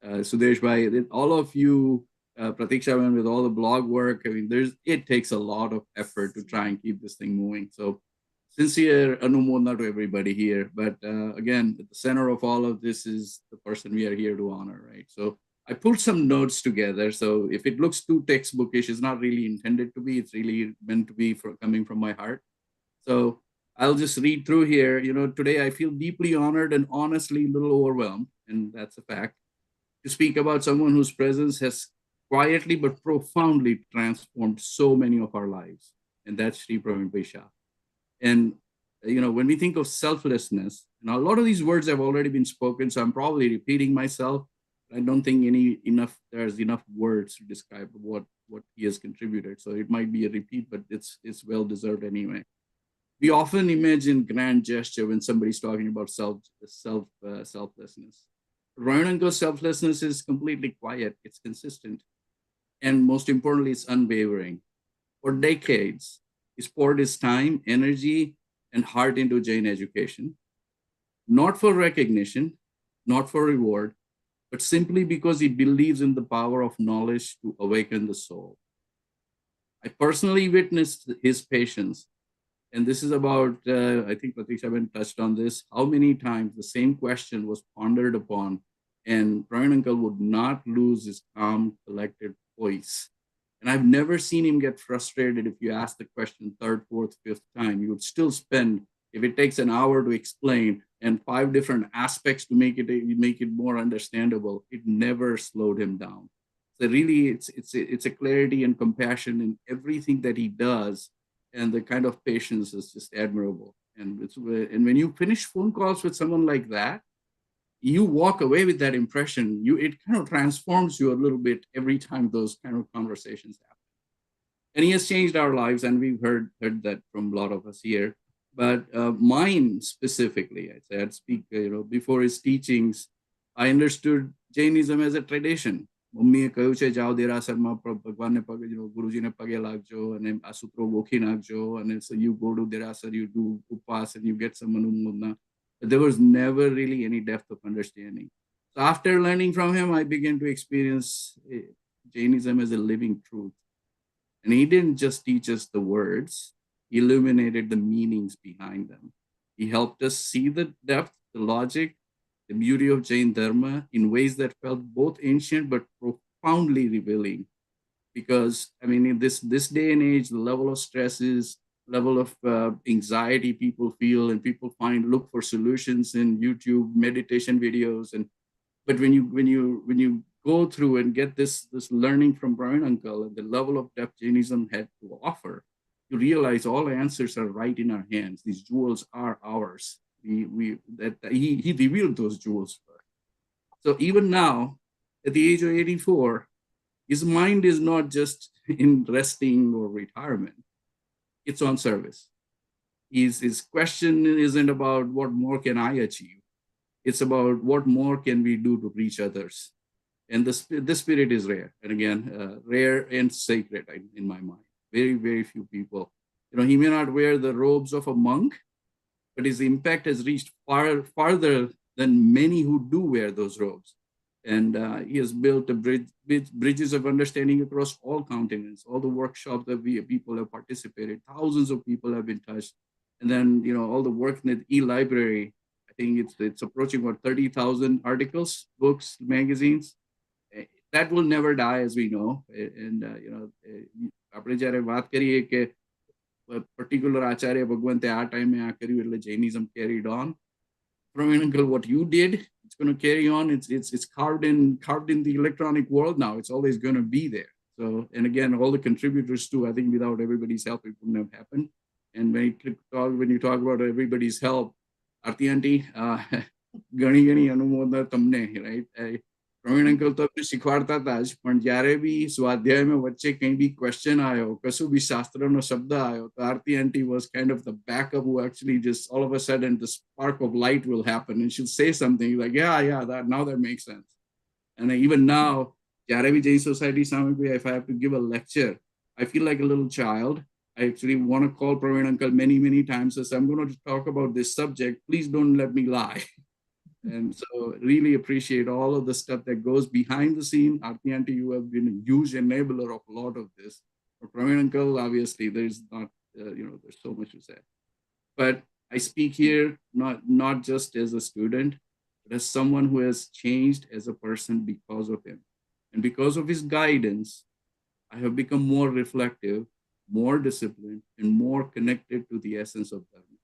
[SPEAKER 6] Sudesh Bhai, all of you, Pratiksha, with all the blog work. I mean, it takes a lot of effort to try and keep this thing moving. So sincere anumodana to everybody here. But again, at the center of all of this is the person we are here to honor, right? So I pulled some notes together. So if it looks too textbookish, it's not really intended to be. It's really meant to be coming from my heart. So I'll just read through here. Today I feel deeply honored and honestly a little overwhelmed, and that's a fact, to speak about someone whose presence has quietly but profoundly transformed so many of our lives, and that's Shri Pravinbhai Shah. And when we think of selflessness, and a lot of these words have already been spoken, so I'm probably repeating myself. I don't think there's enough words to describe what he has contributed. So it might be a repeat, but it's well deserved anyway. We often imagine grand gesture when somebody's talking about selflessness. Praveen Uncle's selflessness is completely quiet. It's consistent, and most importantly, it's unwavering. For decades, he's poured his time, energy, and heart into Jain education, not for recognition, not for reward, but simply because he believes in the power of knowledge to awaken the soul. I personally witnessed his patience, and this is about, I think Pratiksha touched on this, how many times the same question was pondered upon, and Praveen Uncle would not lose his calm, collected voice. And I've never seen him get frustrated if you ask the question third, fourth, fifth time. You would still spend, if it takes an hour to explain and 5 different aspects to make it more understandable, it never slowed him down. So really, it's a clarity and compassion in everything that he does, and the kind of patience is just admirable. And when you finish phone calls with someone like that, you walk away with that impression. It kind of transforms you a little bit every time those kind of conversations happen. And he has changed our lives, and we've heard that from a lot of us here. But mine specifically, I'd speak, before his teachings, I understood Jainism as a tradition. મમ્મીએ કહ્યું છે જાઓ દેરાસરમાં ભગવાનને પગે ગુરુજીને પગે લાગજો અને આ સૂત્રો ગોખી નાખજો અને so you go to derasar, you do upas and you get some anumodna. There was never really any depth of understanding. So after learning from him, I began to experience Jainism as a living truth. And he didn't just teach us the words, he illuminated the meanings behind them. He helped us see the depth, the logic, the beauty of Jain Dharma in ways that felt both ancient but profoundly revealing. Because, I mean, in this day and age, the level of stresses, level of anxiety people feel, and people look for solutions in YouTube, meditation videos. But when you go through and get this learning from Pravin Uncle and the level of depth Jainism had to offer, you realize all answers are right in our hands. These jewels are ours. He revealed those jewels for us. So even now, at the age of 84, his mind is not just in resting or retirement. It's on service. His question isn't about what more can I achieve. It's about what more can we do to reach others. And the spirit is rare. And again, rare and sacred in my mind. Very, very few people. He may not wear the robes of a monk, but his impact has reached farther than many who do wear those robes. And he has built bridges of understanding across all continents, all the workshops that people have participated, thousands of people have been touched. And then, all the work in the e-library, I think it's approaching 30,000 articles, books, magazines. That will never die, as we know. And, આપણે જ્યારે વાત કરીએ કે particular Acharya Bhagwante આ ટાઈમે આ કર્યું એટલે Jainism carried on. Pravin Uncle, what you did, it's going to carry on. It's carved in the electronic world now. It's always going to be there. So, and again, all the contributors too, I think without everybody's help, it wouldn't have happened. And when you talk about everybody's help, Aarti aunty, gani anumodna tamne, right? Pravin Uncle તો શીખવાડતા હતા જ, પણ જ્યારે બી સ્વાધ્યાયમાં વચ્ચે કંઈ બી question આવ્યો, કશું બી શાસ્ત્રનો શબ્દ આવ્યો, તો Aarti aunty was kind of the backup who actually just all of a sudden the spark of light will happen and she'll say something like, yeah, now that makes sense. And even now, જ્યારે બી Jain Society સામે if I have to give a lecture, I feel like a little child. I actually want to call Pravin Uncle many, many times and say, I'm going to talk about this subject. Please don't let me lie. And so really appreciate all of the stuff that goes behind the scene. Aarti aunty, you have been a huge enabler of a lot of this. For Pravin Uncle, obviously, there's not, there's so much to say. But I speak here not just as a student, but as someone who has changed as a person because of him. And because of his guidance, I have become more reflective, more disciplined, and more connected to the essence of Dharma.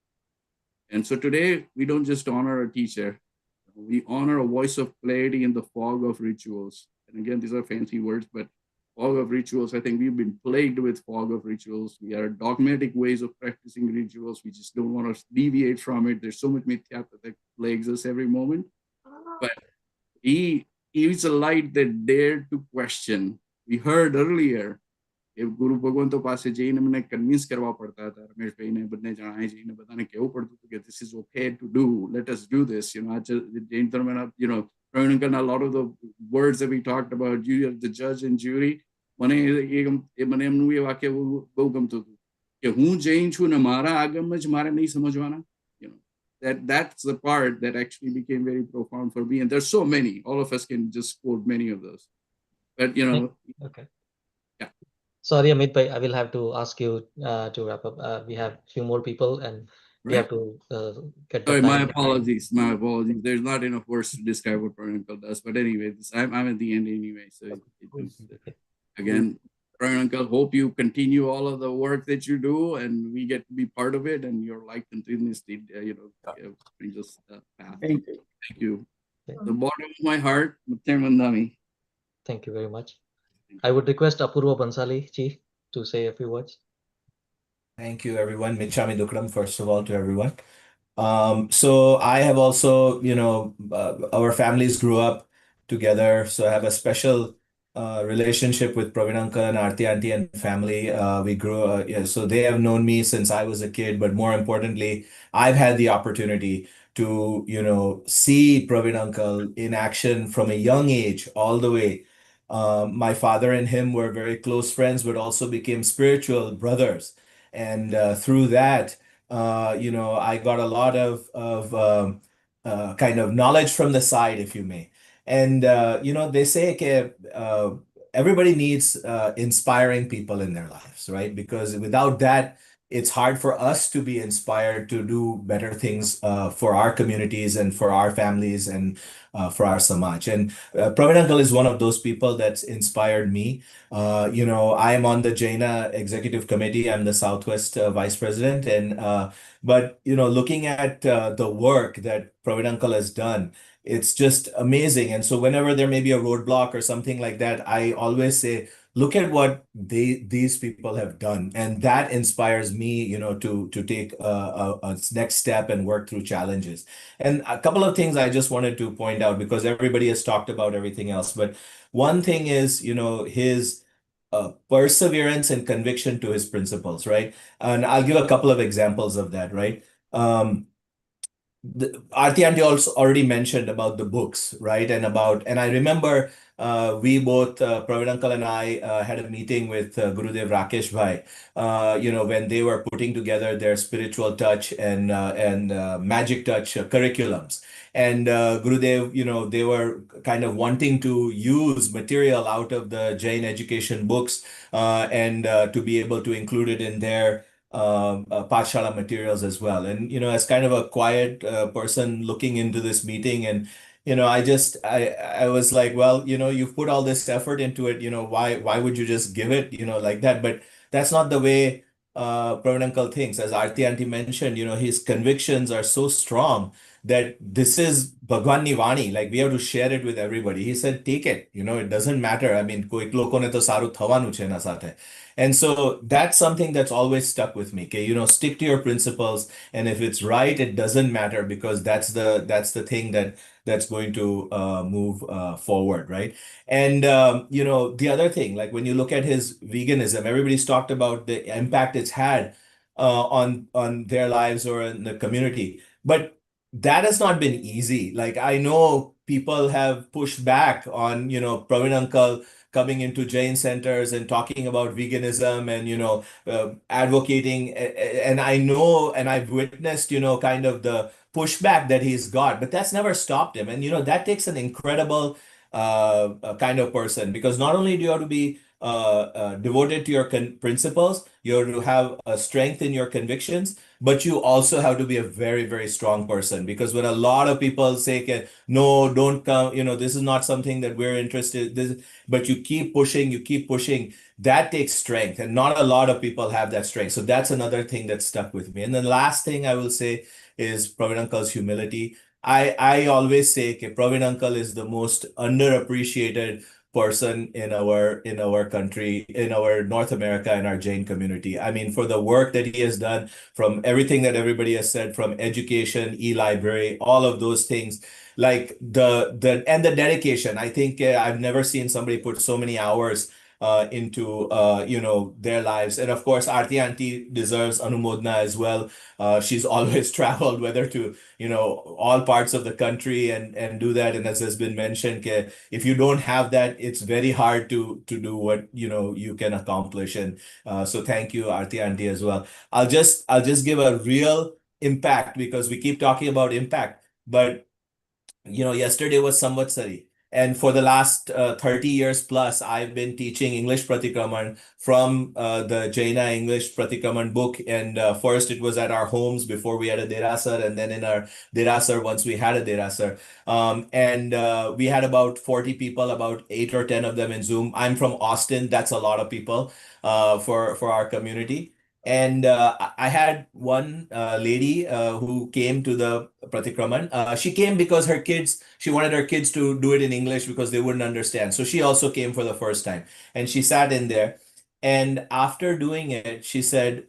[SPEAKER 6] And so today, we don't just honor a teacher, we honor a voice of clarity in the fog of rituals. And again, these are fancy words, but fog of rituals, I think we've been plagued with fog of rituals. We are dogmatic ways of practicing rituals. We just don't want to deviate from it. There's so much mithyata that plagues us every moment. But he is a light that dared to question. We heard earlier, if Guru Bhagwan to પાસે જઈને મને convince કરવા પડતા હતા, રમેશભાઈને બંને જણાએ જઈને બધાને કહેવું પડતું હતું કે this is okay to do, let us do this. Jain Dharma, Pravin Uncle, a lot of the words that we talked about, you are the judge and jury, મને એમનું એ વાક્ય બહુ ગમતું હતું કે હું જૈન છું ને મારા આગમ જ મારે નહીં સમજવાના. That's the part that actually became very profound for me. And there's so many, all of us can just quote many of those. But,
[SPEAKER 4] Okay. Yeah. Sorry, Amit bhai, I will have to ask you to wrap up. We have a few more people and we have to get the
[SPEAKER 6] Sorry,
[SPEAKER 4] time.
[SPEAKER 6] my apologies. There's not enough words to describe what Pravin Uncle does. But anyway, I'm at the end anyway. So again, Pravin Uncle, hope you continue all of the work that you do and we get to be part of it and your life continuously, brings us path. Thank you. The bottom of my heart,
[SPEAKER 4] Thank you very much. I would request Apurva Bansali ji to say a few words.
[SPEAKER 9] Thank you, everyone. Michami Dukram, first of all, to everyone. So I have also, our families grew up together. So I have a special relationship with Praveen Uncle and Aarti Auntie and family. We grew, yeah, so they have known me since I was a kid. But more importantly, I've had the opportunity to, see Praveen Uncle in action from a young age all the way. My father and him were very close friends, but also became spiritual brothers. And through that, I got a lot of kind of knowledge from the side, if you may. And they say everybody needs inspiring people in their lives, right? Because without that, it's hard for us to be inspired to do better things for our communities and for our families and for our samaj. And Praveen Uncle is one of those people that's inspired me. I am on the Jaina Executive Committee. I'm the Southwest Vice President, and but looking at the work that Praveen Uncle has done, it's just amazing. And so whenever there may be a roadblock or something like that, I always say, look at what these people have done, and that inspires me, to take a next step and work through challenges. And a couple of things I just wanted to point out because everybody has talked about everything else, but one thing is, his perseverance and conviction to his principles, right? And I'll give a couple of examples of that, right? Aarti Aunty also already mentioned about the books, right? And I remember we both, Praveen Uncle and I, had a meeting with Gurudev Rakesh Bhai, when they were putting together their spiritual touch and magic touch curriculums. And Gurudev, they were kind of wanting to use material out of the Jain education books and to be able to include it in their Pathshala materials as well. And, as kind of a quiet person looking into this meeting, and, I was like, well, you've put all this effort into it, why would you just give it, like that? But that's not the way Praveen Uncle thinks. As Aarti Aunty mentioned, his convictions are so strong that this is Bhagwan Nivani, like we have to share it with everybody. He said, take it, it doesn't matter. I mean, કોઈક લોકોને તો સારું થવાનું છે એના સાથે. And so that's something that's always stuck with me. Okay, stick to your principles, and if it's right, it doesn't matter because that's the thing that's going to move forward, right? And the other thing, like when you look at his veganism, everybody's talked about the impact it's had on their lives or in the community, but that has not been easy. Like I know people have pushed back on Praveen Uncle coming into Jain centers and talking about veganism and advocating, and I know and I've witnessed kind of the pushback that he's got, but that's never stopped him. And that takes an incredible kind of person, because not only do you have to be devoted to your principles, you have to have a strength in your convictions, but you also have to be a very, very strong person. Because when a lot of people say, no, don't come, this is not something that we're interested this, but you keep pushing, that takes strength. And not a lot of people have that strength. So that's another thing that stuck with me. And the last thing I will say is Praveen Uncle's humility. I always say Praveen Uncle is the most underappreciated person in our country, in our North America, in our Jain community. I mean, for the work that he has done, from everything that everybody has said, from education, e-library, all of those things, like the dedication. I think I've never seen somebody put so many hours into their lives. And of course, Aarti Aunty deserves Anumodna as well. She's always traveled, whether to all parts of the country and do that. And as has been mentioned, if you don't have that, it's very hard to do what you can accomplish. And so thank you, Aarti Aunty, as well. I'll just give a real impact, because we keep talking about impact, but yesterday was Samvatsari. And for the last 30 years plus, I've been teaching English Pratikraman from the Jaina English Pratikraman book. And first it was at our homes before we had a Derasar, and then in our Derasar once we had a Derasar. And we had about 40 people, about 8 or 10 of them in Zoom. I'm from Austin. That's a lot of people for our community. And I had one lady who came to the Pratikraman. She came because she wanted her kids to do it in English because they wouldn't understand. So she also came for the first time. And she sat in there. And after doing it, she said,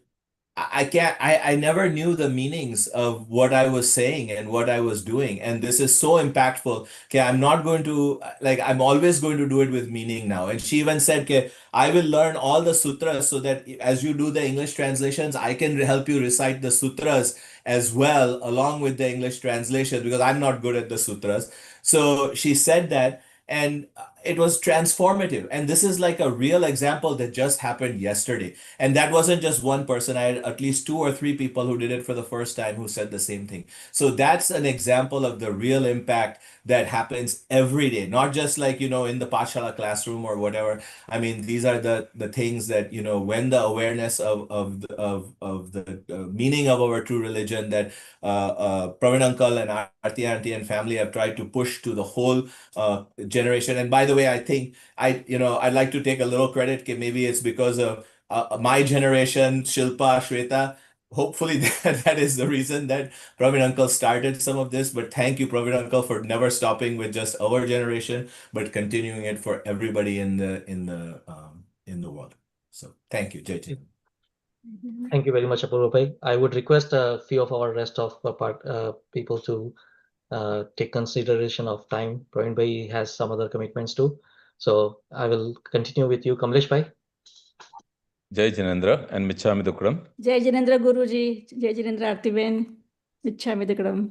[SPEAKER 9] I never knew the meanings of what I was saying and what I was doing. And this is so impactful. Okay, I'm not going to, like, I'm always going to do it with meaning now. And she even said, okay, I will learn all the sutras so that as you do the English translations, I can help you recite the sutras as well, along with the English translation, because I'm not good at the sutras. So she said that. And it was transformative. And this is like a real example that just happened yesterday. And that wasn't just one person. I had at least 2 or 3 people who did it for the first time who said the same thing. So that's an example of the real impact that happens every day, not just like, in the Pashala classroom or whatever. I mean, these are the things that, when the awareness of the meaning of our true religion that Praveen Uncle and Aarti Auntie and family have tried to push to the whole generation. And by the way, I think I'd like to take a little credit. Maybe it's because of my generation, Shilpa, Shweta. Hopefully that is the reason that Praveen Uncle started some of this. But thank you, Praveen Uncle, for never stopping with just our generation, but continuing it for everybody in the world. So thank you, JJ.
[SPEAKER 4] Thank you very much, Apurva Bhai. I would request a few of our rest of people to take consideration of time. Praveen Bhai has some other commitments too. So I will continue with you, Kamlesh Bhai.
[SPEAKER 10] Jai Jinendra and Michhami Dukram.
[SPEAKER 3] Jai Jinendra Guruji, Jai Jinendra Artiben, Michhami Dukram.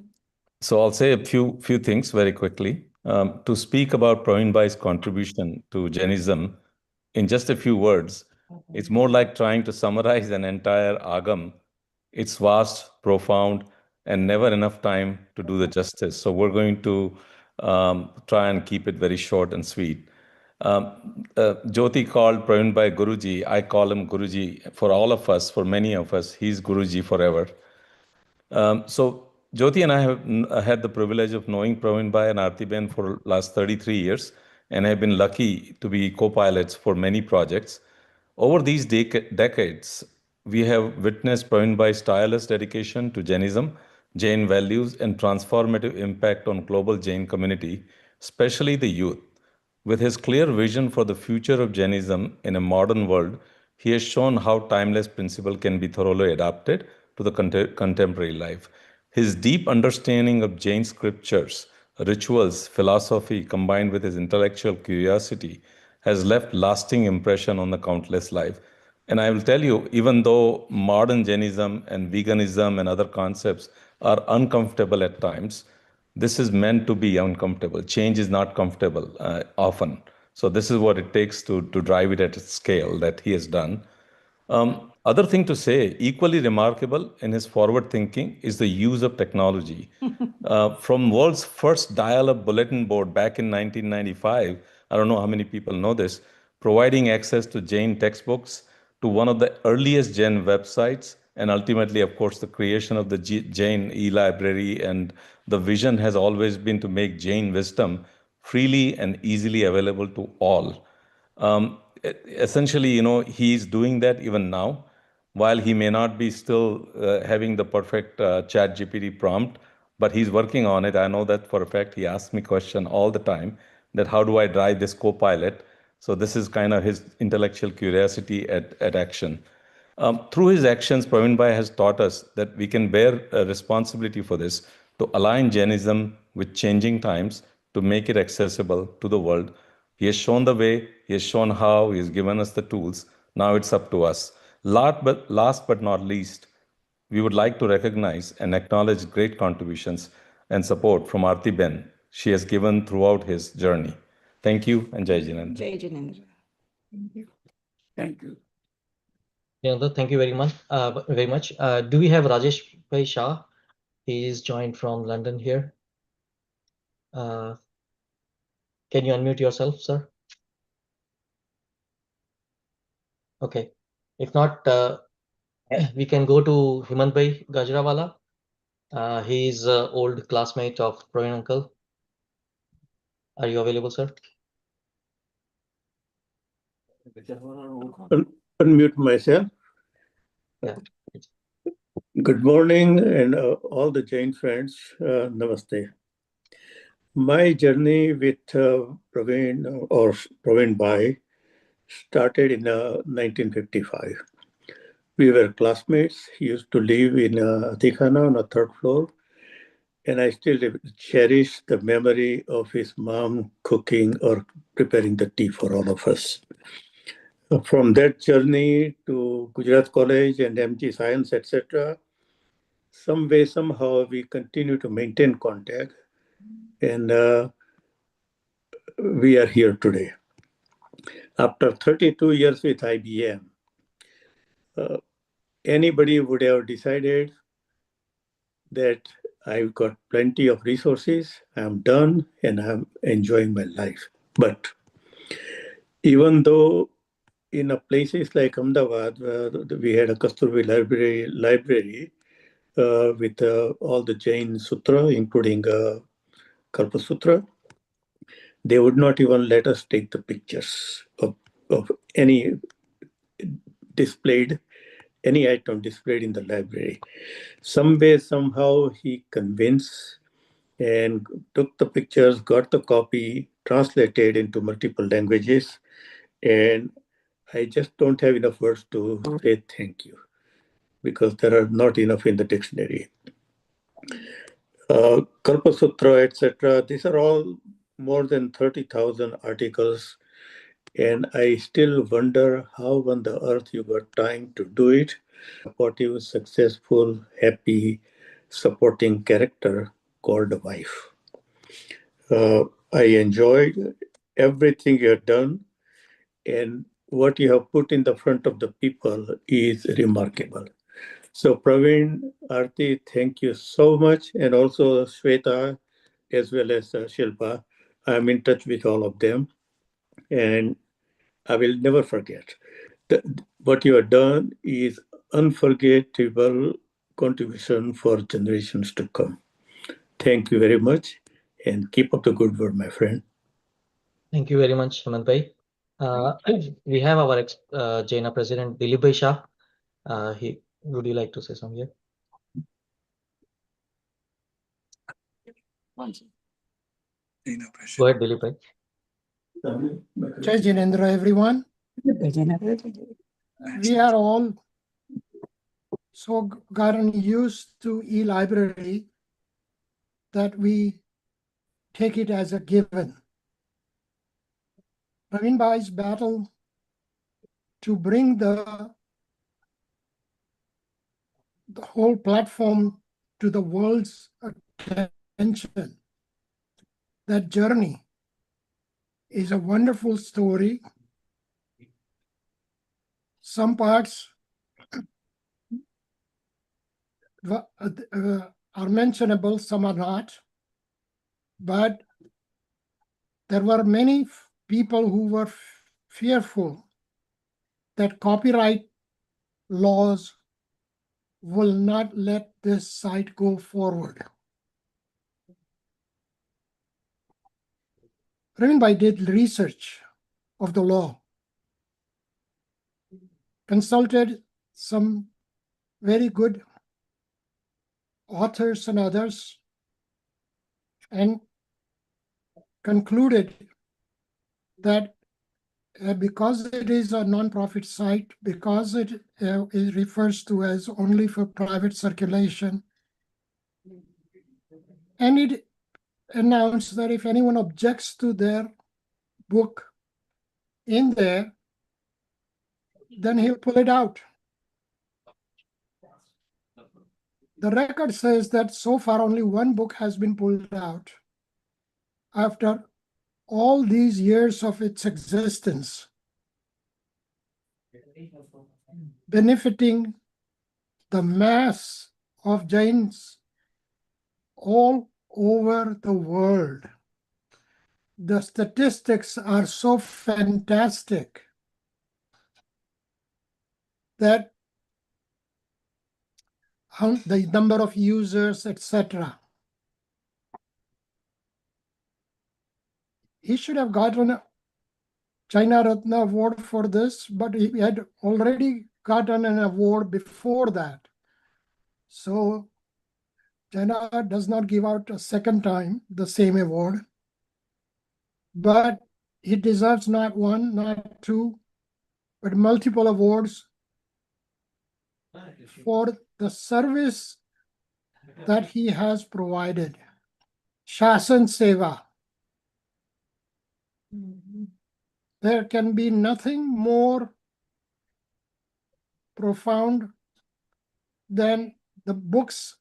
[SPEAKER 10] So I'll say a few things very quickly. To speak about Praveen Bhai's contribution to Jainism in just a few words, it's more like trying to summarize an entire agam. It's vast, profound, and never enough time to do the justice. So we're going to try and keep it very short and sweet. Jyoti called Praveen Bhai Guruji. I call him Guruji for all of us, for many of us. He's Guruji forever. So Jyoti and I have had the privilege of knowing Praveen Bhai and Aarti Ben for last 33 years, and have been lucky to be co-pilots for many projects. Over these decades, we have witnessed Praveen Bhai's tireless dedication to Jainism, Jain values, and transformative impact on global Jain community, especially the youth. With his clear vision for the future of Jainism in a modern world, he has shown how timeless principle can be thoroughly adapted to the contemporary life. His deep understanding of Jain scriptures, rituals, philosophy, combined with his intellectual curiosity, has left lasting impression on the countless life. And I will tell you, even though modern Jainism and veganism and other concepts are uncomfortable at times, this is meant to be uncomfortable. Change is not comfortable often. So this is what it takes to drive it at a scale that he has done. Other thing to say, equally remarkable in his forward thinking is the use of technology. From world's first dial-up bulletin board back in 1995, I don't know how many people know this, providing access to Jain textbooks, to one of the earliest Jain websites, and ultimately, of course, the creation of the Jain e-library. And the vision has always been to make Jain wisdom freely and easily available to all. Essentially, he's doing that even now, while he may not be still having the perfect chat GPT prompt, but he's working on it. I know that for a fact. He asks me question all the time that how do I drive this co-pilot? So this is kind of his intellectual curiosity at action. Through his actions, Praveen Bhai has taught us that we can bear a responsibility for this, to align Jainism with changing times, to make it accessible to the world. He has shown the way, he has shown how, he has given us the tools. Now it's up to us. Last but not least, we would like to recognize and acknowledge great contributions and support from Aarti Ben she has given throughout his journey. Thank you, and Jai Jinendra.
[SPEAKER 3] Jai Jinendra. Thank you.
[SPEAKER 11] Thank you.
[SPEAKER 4] Jinendra, thank you very much. Do we have Rajesh Bhai Shah? He is joined from London here. Can you unmute yourself, sir? Okay. If not, we can go to Himant Bhai Gajrawala. He is an old classmate of Praveen Uncle. Are you available, sir?
[SPEAKER 12] Unmute myself.
[SPEAKER 4] Yeah.
[SPEAKER 12] Good morning, and all the Jain friends. Namaste. My journey with Praveen Bhai started in 1955 We were classmates. He used to live in Atikana on the third floor. And I still cherish the memory of his mom cooking or preparing the tea for all of us. From that journey to Gujarat College and MG Science, etc., some way, somehow, we continue to maintain contact. And we are here today. After 32 years with IBM, anybody would have decided that I've got plenty of resources, I'm done, and I'm enjoying my life. But even though in places like Ahmedabad, where we had a Kasturbi library with all the Jain Sutra, including Kalpa Sutra, they would not even let us take the pictures of any item displayed in the library. Some way, somehow, he convinced and took the pictures, got the copy, translated into multiple languages, and I just don't have enough words to say thank you, because there are not enough in the dictionary. Kalpa Sutra, etc., these are all more than 30,000 articles, and I still wonder how on the earth you got time to do it. Supportive, successful, happy, supporting character called a wife. I enjoyed everything you have done, and what you have put in the front of the people is remarkable. So Praveen, Aarti, thank you so much, and also Shweta, as well as Shilpa. I'm in touch with all of them, and I will never forget. What you have done is unforgettable contribution for generations to come. Thank you very much, and keep up the good work, my friend.
[SPEAKER 4] Thank you very much, Hemant Bhai. We have our Jaina President, Dilip Bhai Shah. Would you like to say something here? Go ahead, Dilip Bhai.
[SPEAKER 5] Jai Jinendra, everyone. We are all so gotten used to e-library that we take it as a given. Pravinbhai's battle to bring the whole platform to the world's attention, that journey is a wonderful story. Some parts are mentionable, some are not. But there were many people who were fearful that copyright laws will not let this site go forward. Pravinbhai did research of the law, consulted some very good authors and others, and concluded that because it is a non-profit site, because it refers to as only for private circulation, and it announced that if anyone objects to their book in there, then he'll pull it out. The record says that so far only one book has been pulled out after all these years of its existence, benefiting the mass of Jains all over the world. The statistics are so fantastic that the number of users, etc. He should have gotten a China Ratna award for this, but he had already gotten an award before that. So China does not give out a second time the same award, but he deserves not one, not two, but multiple awards for the service that he has provided. Shasan Seva. There can be nothing more profound than the books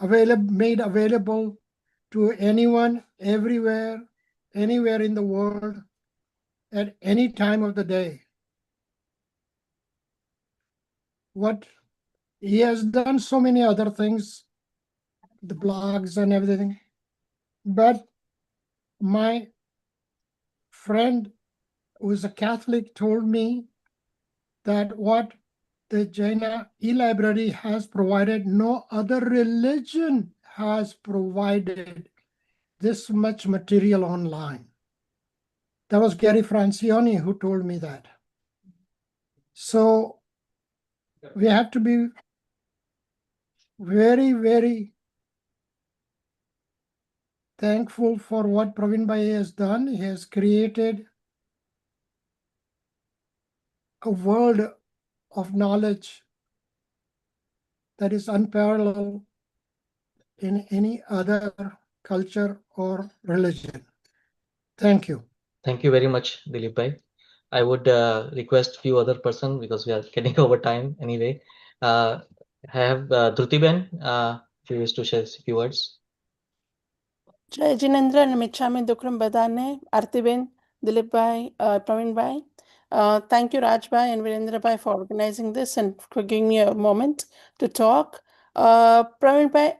[SPEAKER 5] made available to anyone, everywhere, anywhere in the world, at any time of the day. What he has done so many other things, the blogs and everything. But my friend who is a Catholic told me that what the Jaina e-library has provided, no other religion has provided this much material online. That was Gary Francione who told me that. So we have to be very, very thankful for what Pravinbhai has done. He has created a world of knowledge that is unparalleled in any other culture or religion. Thank you.
[SPEAKER 4] Thank you very much, Dilip Bhai. I would request few other person because we are getting over time anyway. Have Dhruti Ben, if you wish to share a few words.
[SPEAKER 13] Jai Jinendra and Michami Dukram Badane, Artiben, Dilip Bhai, Praveen Bhai. Thank you, Raj Bhai and Virendra Bhai, for organizing this and for giving me a moment to talk. Praveen Bhai,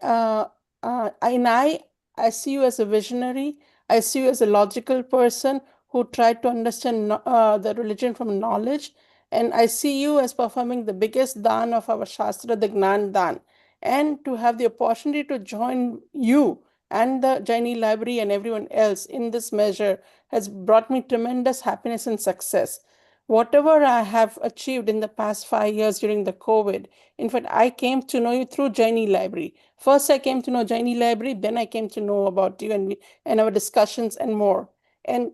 [SPEAKER 13] I see you as a visionary. I see you as a logical person who tried to understand the religion from knowledge. And I see you as performing the biggest dan of our Shastra, the Gnan Dan. And to have the opportunity to join you and the Jaini Library and everyone else in this measure has brought me tremendous happiness and success. Whatever I have achieved in the past 5 years during the COVID, in fact, I came to know you through Jaini Library. First, I came to know Jaini Library, then I came to know about you and our discussions and more. And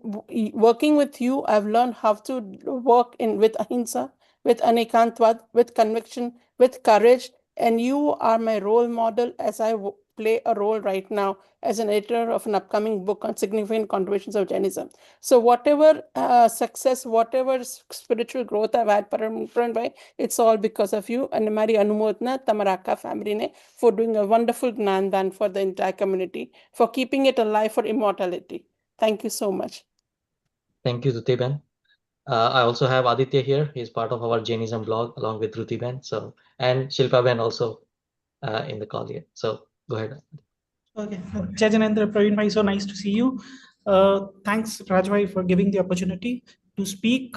[SPEAKER 13] working with you, I've learned how to work with ahimsa, with anekantvad, with conviction, with courage. And you are my role model as I play a role right now as an editor of an upcoming book on significant contributions of Jainism. So whatever success, whatever spiritual growth I've had, Pravinbhai, it's all because of you and Mary Anumodna, Tamaraka family ne, for doing a wonderful Gnandan for the entire community, for keeping it alive for immortality. Thank you so much.
[SPEAKER 4] Thank you, Dhruti Ben. I also have Aditya here. He's part of our Jainism blog along with Dhruti Ben. So, and Shilpa Ben also in the call here. So go ahead.
[SPEAKER 14] Okay, Jai Janendra, Praveen Bhai, so nice to see you. Thanks, Raj Bhai, for giving the opportunity to speak.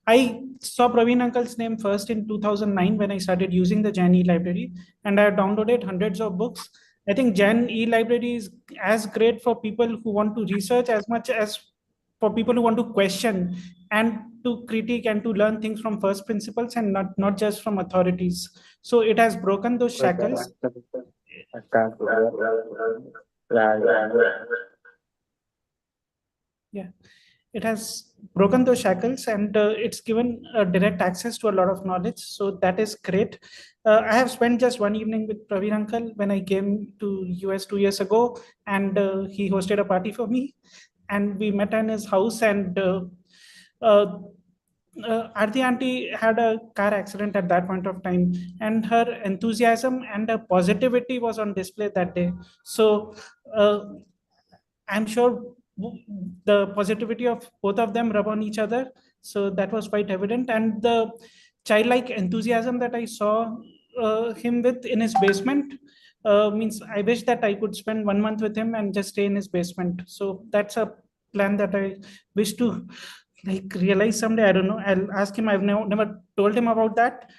[SPEAKER 14] I saw Praveen Uncle's name first in 2009 when I started using the Jain e-library, and I downloaded hundreds of books. I think Jain e-library is as great for people who want to research as much as for people who want to question and to critique and to learn things from first principles and not just from authorities. So it has broken those shackles. Yeah, it has broken those shackles and it's given direct access to a lot of knowledge. So that is great. I have spent just one evening with Praveen Uncle when I came to US 2 years ago, and he hosted a party for me, and we met in his house. And Aarti auntie had a car accident at that point of time, and her enthusiasm and her positivity was on display that day. So I'm sure the positivity of both of them rub on each other. So that was quite evident. And the childlike enthusiasm that I saw him with in his basement means I wish that I could spend 1 month with him and just stay in his basement. So that's a plan that I wish to realize someday. I don't know. I'll ask him. I've never told him about that.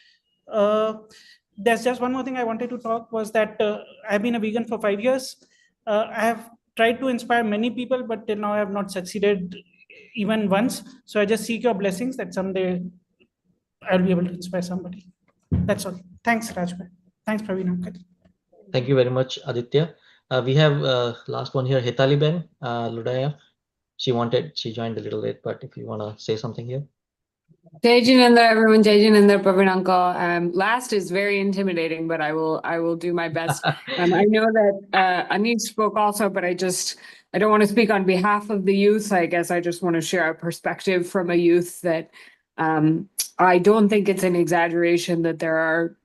[SPEAKER 14] There's just one more thing I wanted to talk was that I've been a vegan for 5 years. I have tried to inspire many people, but till now I have not succeeded even once. So I just seek your blessings that someday I'll be able to inspire somebody. That's all. Thanks, Rajbhai. Thanks, Praveen Uncle.
[SPEAKER 4] Thank you very much, Aditya. We have last one here, Hitali Ben Ludaya. She joined a little late, but if you want to say something here.
[SPEAKER 1] Jai Jinendra, everyone. Jai Jinendra, Praveen uncle. Last is very intimidating, but I will do my best. I know that Anish spoke also, but I don't want to speak on behalf of the youth. I guess I just want to share a perspective from a youth that I don't think it's an exaggeration that there are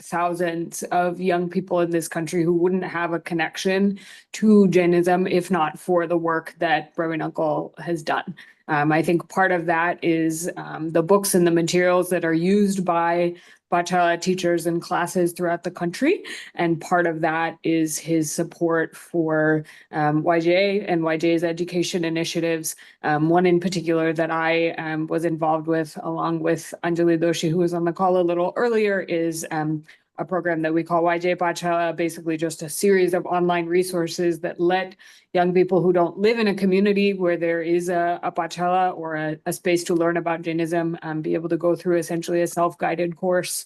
[SPEAKER 1] thousands of young people in this country who wouldn't have a connection to Jainism if not for the work that Praveen uncle has done. I think part of that is the books and the materials that are used by Pathshala teachers in classes throughout the country. And part of that is his support for YJA and YJA's education initiatives. One in particular that I was involved with, along with Anjali Doshi, who was on the call a little earlier, is a program that we call YJ Pathshala, basically just a series of online resources that let young people who don't live in a community where there is a Pathshala or a space to learn about Jainism be able to go through essentially a self-guided course.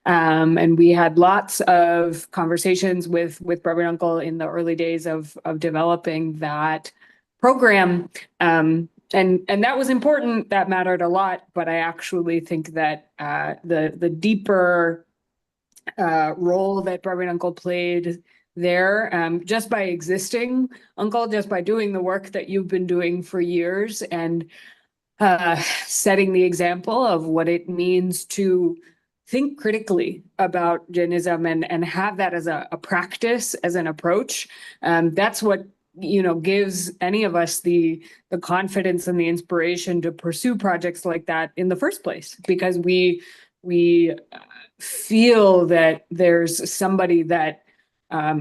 [SPEAKER 1] And we had lots of conversations with Praveen uncle in the early days of developing that program. And that was important, that mattered a lot, but I actually think that the deeper role that Praveen uncle played there, just by existing, uncle, just by doing the work that you've been doing for years and setting the example of what it means to think critically about Jainism and have that as a practice, as an approach. That's what gives any of us the confidence and the inspiration to pursue projects like that in the first place, because we feel that there's somebody that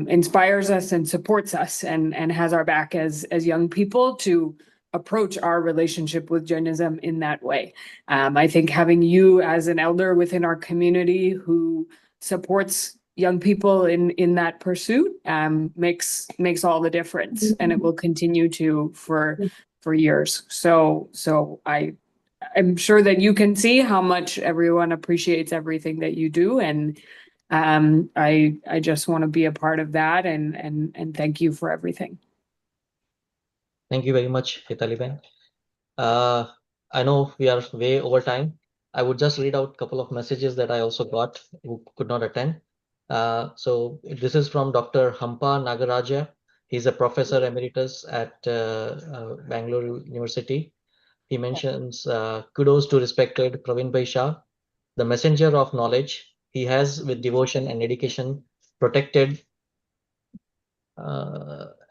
[SPEAKER 1] inspires us and supports us and has our back as young people to approach our relationship with Jainism in that way. I think having you as an elder within our community who supports young people in that pursuit makes all the difference, and it will continue to for years. So I'm sure that you can see how much everyone appreciates everything that you do, and I just want to be a part of that and thank you for everything.
[SPEAKER 4] Thank you very much, Hitali-ben. I know we are way over time. I would just read out a couple of messages that I also got who could not attend. So this is from Dr. Hampa Nagaraja. He's a professor emeritus at Bangalore University. He mentions, kudos to respected Pravinbhai Shah, the messenger of knowledge. He has, with devotion and dedication, protected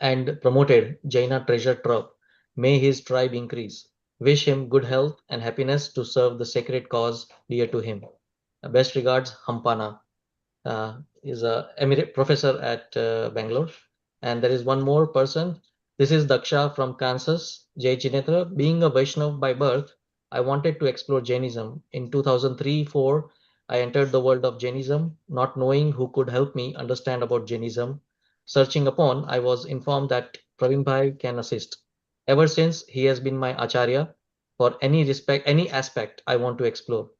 [SPEAKER 4] and promoted Jaina treasure trove. May his tribe increase. Wish him good health and happiness to serve the sacred cause dear to him. Best regards, Hampana. Is a professor at Bangalore. And there is one more person. This is Daksha from Kansas. Jai Jinendra. Being a Vaishnav by birth, I wanted to explore Jainism. In 2003-04, I entered the world of Jainism, not knowing who could help me understand about Jainism. Searching upon, I was informed that Pravinbhai can assist. Ever since, he has been my acharya for any aspect I want to explore.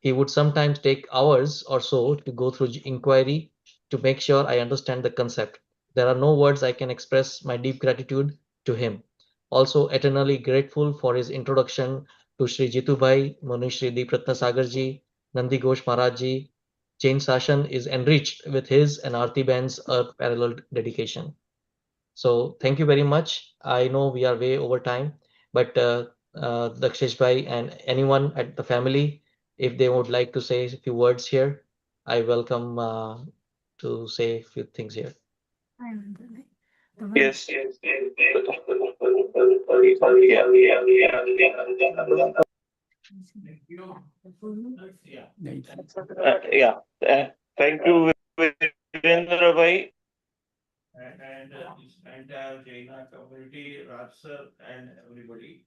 [SPEAKER 4] He would sometimes take hours or so to go through inquiry to make sure I understand the concept. There are no words I can express my deep gratitude to him. Also, eternally grateful for his introduction to Sri Jitubhai, Muni Sri Deepratna Sagarji, Nandi Ghosh Maharajji. Jain Sashan is enriched with his and Aarti Ben's parallel dedication. So thank you very much. I know we are way over time, but Dakshish Bhai and anyone at the family, if they would like to say a few words here, I welcome to say a few things here.
[SPEAKER 11] Yes. Yeah. Thank you, Virendra Bhai. And this entire Jaina community, Raj sir, and everybody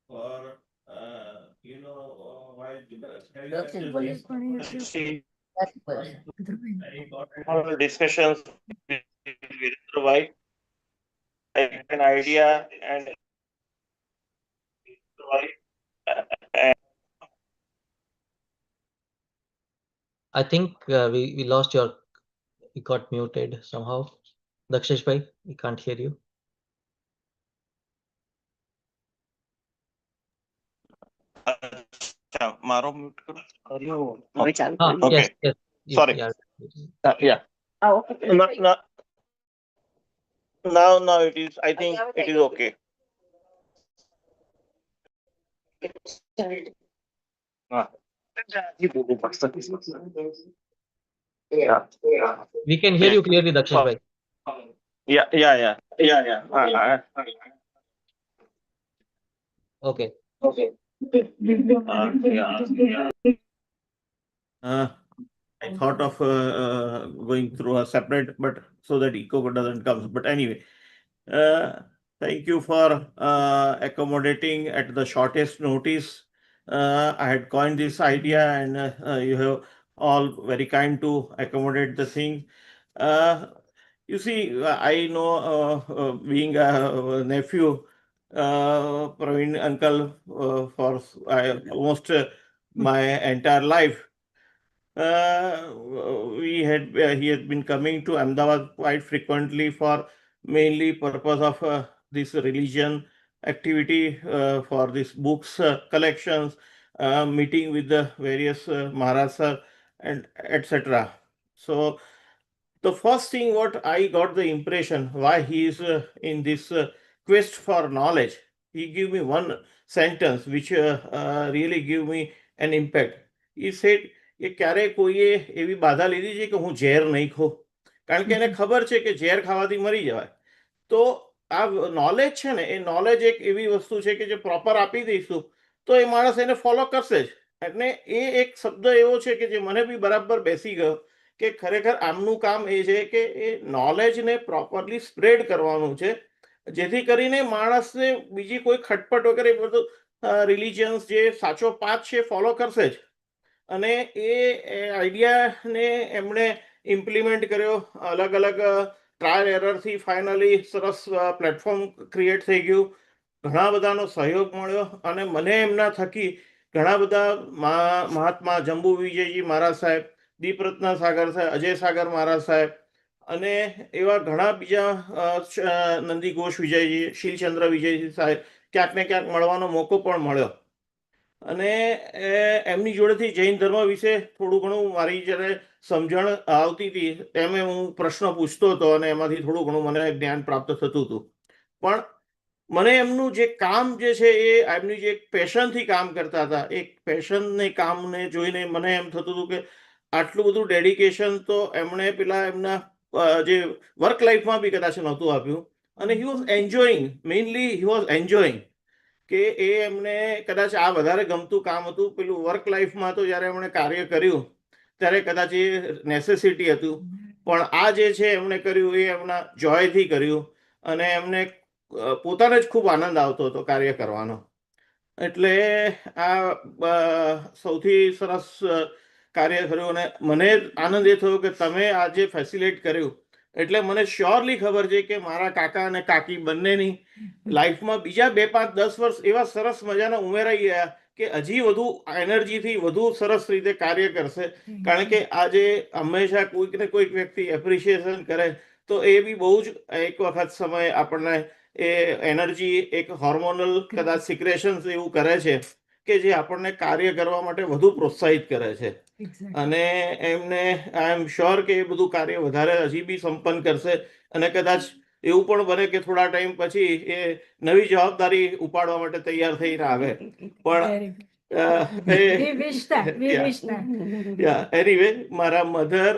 [SPEAKER 11] for while having discussions with Virendra Bhai, I get an idea and
[SPEAKER 4] I think we lost you got muted somehow. Dakshish Bhai, we can't hear you.
[SPEAKER 15] મારો mute કરો.
[SPEAKER 4] હવે ચાલુ કરી.
[SPEAKER 15] Okay.
[SPEAKER 4] Yes, yes.
[SPEAKER 15] Sorry.
[SPEAKER 4] Yeah.
[SPEAKER 15] Yeah. Now it is. I think it is okay. Yeah.
[SPEAKER 4] We can hear you clearly, Dakshin bhai.
[SPEAKER 15] Yeah.
[SPEAKER 4] Okay.
[SPEAKER 15] I thought of going through a separate, but so that echo doesn't come. But anyway, thank you for accommodating at the shortest notice. I had coined this idea, and you have all very kind to accommodate the thing. You see, I know, being a nephew, Praveen uncle, for almost my entire life. He had been coming to Ahmedabad quite frequently for mainly purpose of this religion activity, for these books collections, meeting with the various Maharaj and etc. So the first thing what I got the impression why he is in this quest for knowledge, he gave me one sentence which really gave me an impact. He said કે ક્યારે કોઈએ એવી બાધા લીધી છે કે હું ઝેર નહીં ખાઉં, કારણ કે એને ખબર છે કે ઝેર ખાવાથી મરી જવાય. તો આ નોલેજ છે ને, એ નોલેજ એક એવી વસ્તુ છે કે જે પ્રોપર આપી દઈશું તો એ માણસ એને ફોલો કરશે જ. એટલે એ એક શબ્દ એવો છે કે જે મને બી બરાબર બેસી ગયો કે ખરેખર આમનું કામ એ છે કે એ નોલેજને પ્રોપરલી સ્પ્રેડ કરવાનું છે, જેથી કરીને માણસને બીજી કોઈ ખટપટ વગેરે બધું રિલિજન્સ જે સાચો પાથ છે ફોલો કરશે જ. અને એ આઈડિયાને એમણે ઇમ્પ્લિમેન્ટ કર્યો, અલગ અલગ ટ્રાયલ એરરથી ફાઇનલી સરસ પ્લેટફોર્મ ક્રિએટ થઈ ગયું, ઘણા બધાનો સહયોગ મળ્યો, અને મને એમના થકી ઘણા બધા મહાત્મા જંબુ વિજયજી મહારાજ સાહેબ, દીપરત્ન સાગર સાહેબ, અજય સાગર મહારાજ સાહેબ, અને એવા ઘણા બીજા નંદી ઘોષ વિજયજી, શીલચંદ્ર વિજયજી સાહેબ, ક્યાંક ને ક્યાંક મળવાનો મોકો પણ મળ્યો. અને એમની જોડેથી જૈન ધર્મ વિશે થોડું ઘણું મારી જ્યારે સમજણ આવતી હતી એમ હું પ્રશ્ન પૂછતો હતો, અને એમાંથી થોડું ઘણું મને જ્ઞાન પ્રાપ્ત થતું હતું. પણ મને એમનું જે કામ જે છે એ એમની જે પેશનથી કામ કરતા હતા, એક પેશનને કામને જોઈને મને એમ થતું હતું કે આટલું બધું ડેડિકેશન તો એમણે પેલા એમના જે વર્ક લાઈફમાં બી કદાચ નહોતું આપ્યું. અને he was enjoying, mainly he was enjoying, કે એ એમને કદાચ આ વધારે ગમતું કામ હતું. પેલું વર્ક લાઈફમાં તો જ્યારે એમણે કાર્ય કર્યું ત્યારે કદાચ એ નેસેસિટી હતું, પણ આ જે છે એમણે કર્યું એ એમના જોયથી કર્યું, અને એમને પોતાને જ ખૂબ આનંદ આવતો હતો કાર્ય કરવાનો. એટલે આ સૌથી સરસ કાર્ય કર્યું, અને મને આનંદ એ થયો કે તમે આજે ફેસિલિટેટ કર્યું એટલે મને શ્યોરલી ખબર છે કે મારા કાકા અને કાકી બંનેની લાઈફમાં બીજા 2, 5, 10 વર્ષ એવા સરસ મજાના ઉમેરાઈ ગયા કે હજી વધુ એનર્જીથી વધુ સરસ રીતે કાર્ય કરશે. કારણ કે આજે હંમેશા કોઈક ને કોઈક વ્યક્તિ એપ્રિશિએશન કરે તો એ બી બહુ જ એક વખત સમય આપણને એ એનર્જી એક હોર્મોનલ કદાચ સિક્રેશન્સ એવું કરે છે કે જે આપણને કાર્ય કરવા માટે વધુ પ્રોત્સાહિત કરે છે. અને એમને આઈ એમ શ્યોર કે એ બધું કાર્ય વધારે હજી બી સંપન્ન કરશે, અને કદાચ એવું પણ બને કે થોડા ટાઈમ પછી એ નવી જવાબદારી ઉપાડવા માટે તૈયાર થઈને આવે. પણ એનીવે, મારા મધર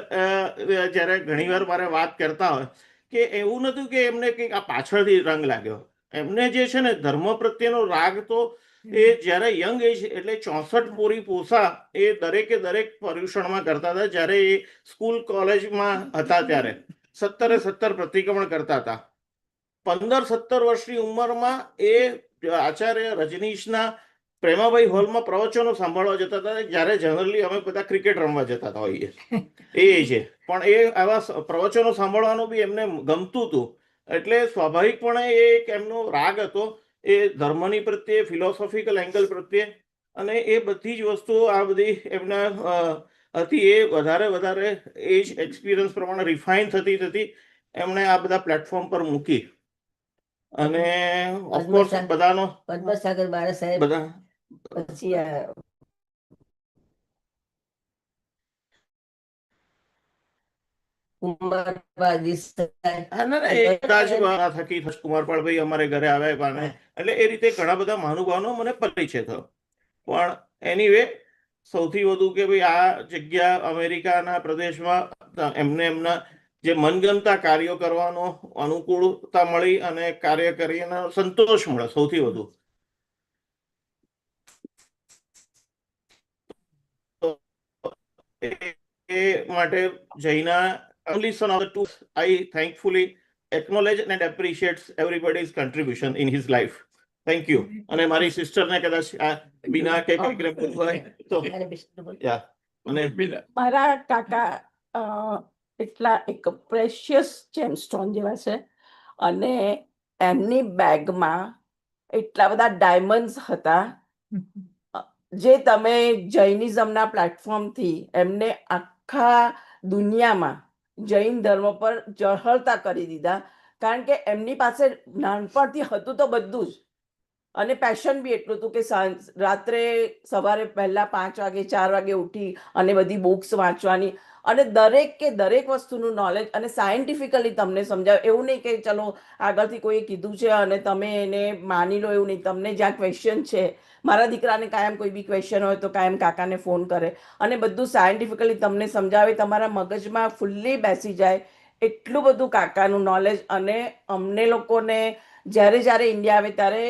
[SPEAKER 15] જ્યારે ઘણીવાર મારે વાત કરતા હોય કે એવું નતું કે એમને કંઈક આ પાછળથી રંગ લાગ્યો, એમને જે છે ને ધર્મ પ્રત્યેનો રાગ તો એ જ્યારે યંગ એજ એટલે 64 પૂરી પોસા એ દરેક પર્યુષણમાં કરતા હતા. જ્યારે એ સ્કૂલ કોલેજમાં હતા ત્યારે 17 પ્રતિક્રમણ કરતા હતા. 15-17 વર્ષની ઉંમરમાં એ આચાર્ય રજનીશના પ્રેમાભાઈ હોલમાં પ્રવચનો સાંભળવા જતા હતા, જ્યારે જનરલી અમે બધા ક્રિકેટ રમવા જતા હતા હોઈએ એ છે. પણ એ આવા પ્રવચનો સાંભળવાનું બી એમને ગમતું હતું. એટલે સ્વાભાવિકપણે એ એક એમનો રાગ હતો એ ધર્મની પ્રત્યે, ફિલોસોફિકલ એંગલ પ્રત્યે, અને એ બધી જ વસ્તુઓ આ બધી એમના હતી એ વધારે એજ એક્સપિરિયન્સ પ્રમાણે રિફાઇન થતી એમણે આ બધા પ્લેટફોર્મ પર મૂકી. અને ઓફકોર્સ બધાનો
[SPEAKER 20] પદ્મસાગર બાળા સાહેબ
[SPEAKER 15] બધા
[SPEAKER 20] પછી કુમારપાજી સાહેબ.
[SPEAKER 15] હા ના ના, એ બધા જ મારા થકી કુમારપાળભાઈ અમારે ઘરે આવ્યા પાને, એટલે એ રીતે ઘણા બધા મહાનુભાવનો મને પરિચય થયો. પણ એનીવે સૌથી વધુ કે ભાઈ આ જગ્યા અમેરિકાના પ્રદેશમાં એમને એમના જે મનગમતા કાર્યો કરવાનો અનુકૂળતા મળી અને કાર્ય કરીને સંતોષ મળે સૌથી વધુ. એ માટે જૈના only son of the two, I thankfully acknowledge and appreciates everybody's contribution in his life. Thank you. અને મારી સિસ્ટરને કદાચ આ બીના કે કંઈક બોલવું હોય તો યા અને
[SPEAKER 13] મારા કાકા એટલા એક પ્રેશિયસ જેમસ્ટોન જેવા છે અને એમની બેગમાં એટલા બધા ડાયમંડ્સ હતા જે તમે જૈનિઝમના પ્લેટફોર્મથી એમને આખા દુનિયામાં જૈન ધર્મ પર ઝળહળતા કરી દીધા, કારણ કે એમની પાસે નાનપણથી હતું તો બધું જ અને પેશન બી એટલું હતું કે રાત્રે સવારે પહેલા 5 વાગે 4 વાગે ઉઠી અને બધી બુક્સ વાંચવાની અને દરેક વસ્તુનું નોલેજ અને સાયન્ટિફિકલી તમને સમજાવે. એવું નહીં કે ચલો આગળથી કોઈએ કીધું છે અને તમે એને માની લો, એવું નહીં. તમને જ્યાં ક્વેશ્ચન છે, મારા દીકરાને કાયમ કોઈ બી ક્વેશ્ચન હોય તો કાયમ કાકાને ફોન કરે અને બધું સાયન્ટિફિકલી તમને સમજાવે, તમારા મગજમાં ફૂલ્લી બેસી જાય એટલું બધું કાકાનું નોલેજ. અને અમને લોકોને જ્યારે ઇન્ડિયા આવે ત્યારે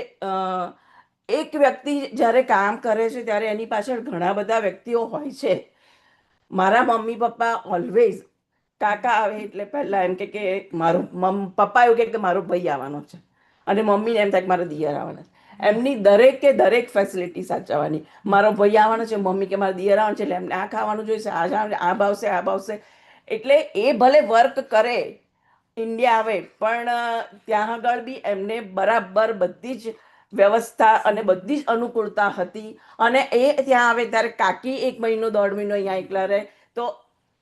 [SPEAKER 13] એક વ્યક્તિ જ્યારે કામ કરે છે ત્યારે એની પાછળ ઘણા બધા વ્યક્તિઓ હોય છે. મારા મમ્મી પપ્પા ઓલવેઝ કાકા આવે એટલે પહેલા એમ કે મારું પપ્પા એવું કે મારો ભાઈ આવવાનો છે અને મમ્મીને એમ થાય કે મારા દિયર આવવાના છે. એમની દરેક ફેસિલિટી સાચવવાની. મારો ભાઈ આવવાનો છે, મમ્મી કે મારા દિયર આવવાનો છે એટલે એમને આ ખાવાનું જોઈશે, આ ભાવશે. એટલે એ ભલે વર્ક કરે, ઇન્ડિયા આવે, પણ ત્યાં આગળ બી એમને બરાબર બધી જ વ્યવસ્થા અને બધી જ અનુકૂળતા હતી. અને એ ત્યાં આવે ત્યારે કાકી 1 મહિનો 1.5 મહિનો અહીંયા એકલા રહે તો